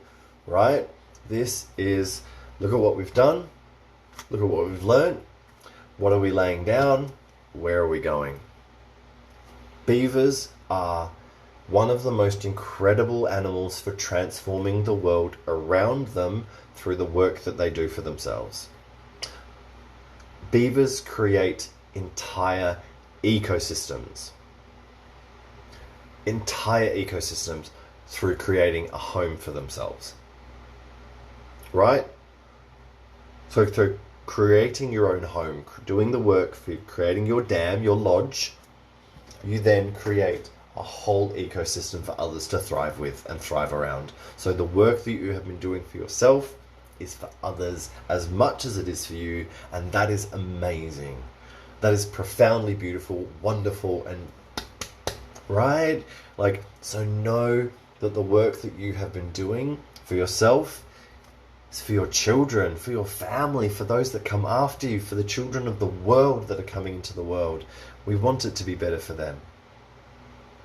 Right? This is, look at what we've done. Look at what we've learned. What are we laying down? Where are we going? Beavers are one of the most incredible animals for transforming the world around them through the work that they do for themselves. Beavers create entire ecosystems. Entire ecosystems through creating a home for themselves. Right? So through creating your own home, doing the work for creating your dam, your lodge, you then create a whole ecosystem for others to thrive with and thrive around. So the work that you have been doing for yourself is for others as much as it is for you, and that is amazing. That is profoundly beautiful, wonderful, and right? Like, so know that the work that you have been doing for yourself is for your children, for your family, for those that come after you, for the children of the world that are coming into the world. We want it to be better for them.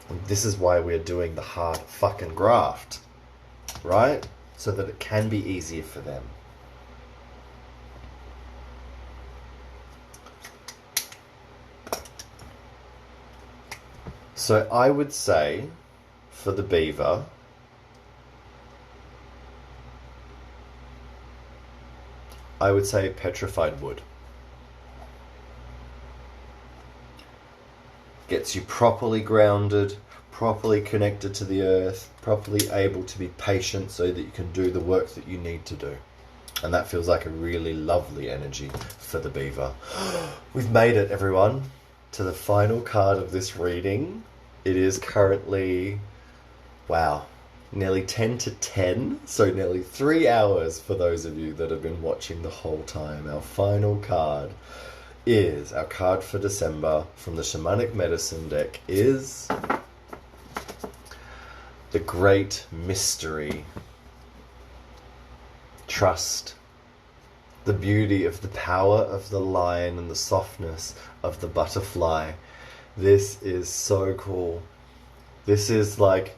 And this is why we're doing the hard fucking graft, right? So that it can be easier for them. So I would say, for the beaver, I would say petrified wood. Gets you properly grounded, properly connected to the earth, properly able to be patient so that you can do the work that you need to do. And that feels like a really lovely energy for the beaver. We've made it, everyone, to the final card of this reading. It is currently, wow, nearly 10 to 10, so nearly 3 hours for those of you that have been watching the whole time. Our final card is, our card for December from the Shamanic Medicine deck is the Great Mystery. Trust. The beauty of the power of the lion and the softness of the butterfly. This is so cool. This is like,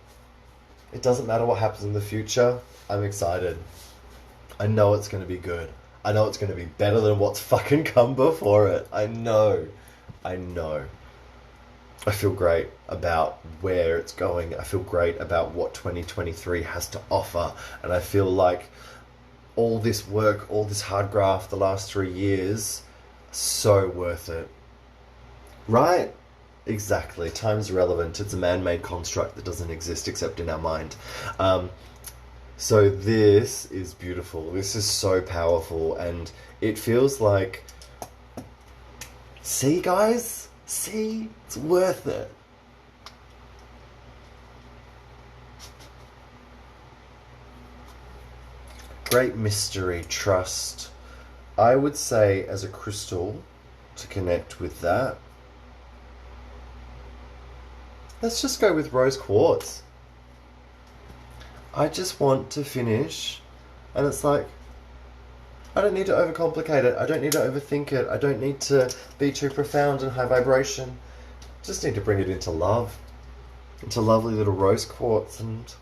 it doesn't matter what happens in the future. I'm excited. I know it's going to be good. I know it's going to be better than what's fucking come before it. I know. I feel great about where it's going. I feel great about what 2023 has to offer. And I feel like all this work, all this hard graft the last 3 years, so worth it. Right? Exactly. Time's relevant. It's a man-made construct that doesn't exist except in our mind. So this is beautiful. This is so powerful, and it feels like, see guys? See? It's worth it. Great mystery, trust. I would say as a crystal to connect with that, let's just go with rose quartz. I just want to finish, and it's like, I don't need to overcomplicate it. I don't need to overthink it. I don't need to be too profound and high vibration. Just need to bring it into love, into lovely little rose quartz, and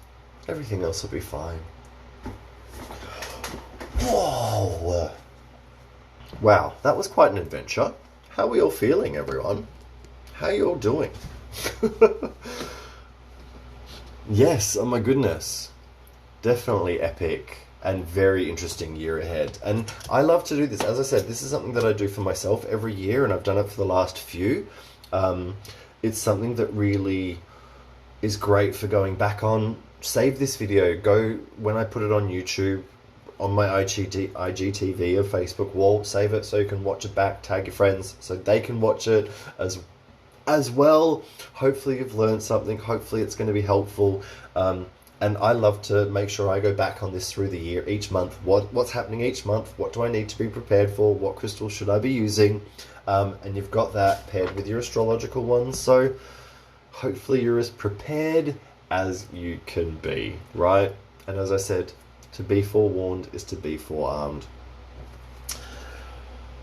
everything else will be fine. Whoa! Wow, that was quite an adventure. How are we all feeling, everyone? How are you all doing? Yes, oh my goodness. Definitely epic. and very interesting year ahead. And I love to do this. As I said, this is something that I do for myself every year, and I've done it for the last few. It's something that really is great for going back on. Save this video. Go, when I put it on YouTube, on my IGTV or Facebook wall, save it so you can watch it back, tag your friends so they can watch it as well. Hopefully you've learned something. Hopefully it's going to be helpful. And I love to make sure I go back on this through the year, each month. What's happening each month? What do I need to be prepared for? What crystal should I be using? And you've got that paired with your astrological ones. So hopefully you're as prepared as you can be, right? And as I said, to be forewarned is to be forearmed.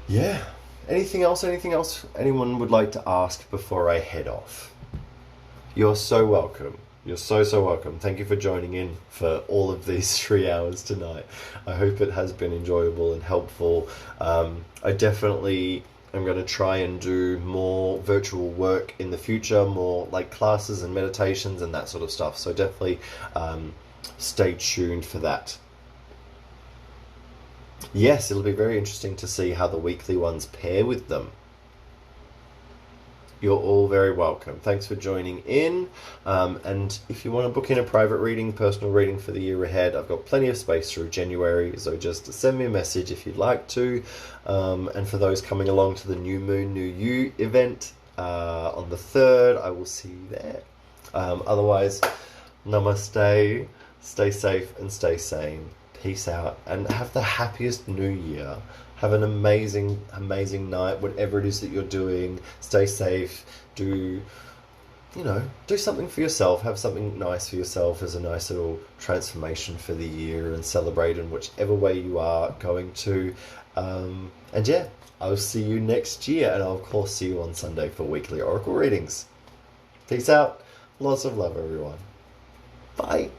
Yeah. Anything else anyone would like to ask before I head off? You're so welcome. You're so welcome. Thank you for joining in for all of these 3 hours tonight. I hope it has been enjoyable and helpful. I definitely am going to try and do more virtual work in the future, more like classes and meditations and that sort of stuff. So definitely stay tuned for that. Yes, it'll be very interesting to see how the weekly ones pair with them. You're all very welcome. Thanks for joining in. And if you want to book in a private reading, personal reading for the year ahead, I've got plenty of space through January. So just send me a message if you'd like to. And for those coming along to the New Moon, New You event on the 3rd, I will see you there. Otherwise, namaste, stay safe and stay sane. Peace out and have the happiest new year. Have an amazing night, whatever it is that you're doing. Stay safe. Do something for yourself. Have something nice for yourself as a nice little transformation for the year, and celebrate in whichever way you are going to. And yeah, I'll see you next year, and I'll of course see you on Sunday for weekly oracle readings. Peace out. Lots of love, everyone. Bye.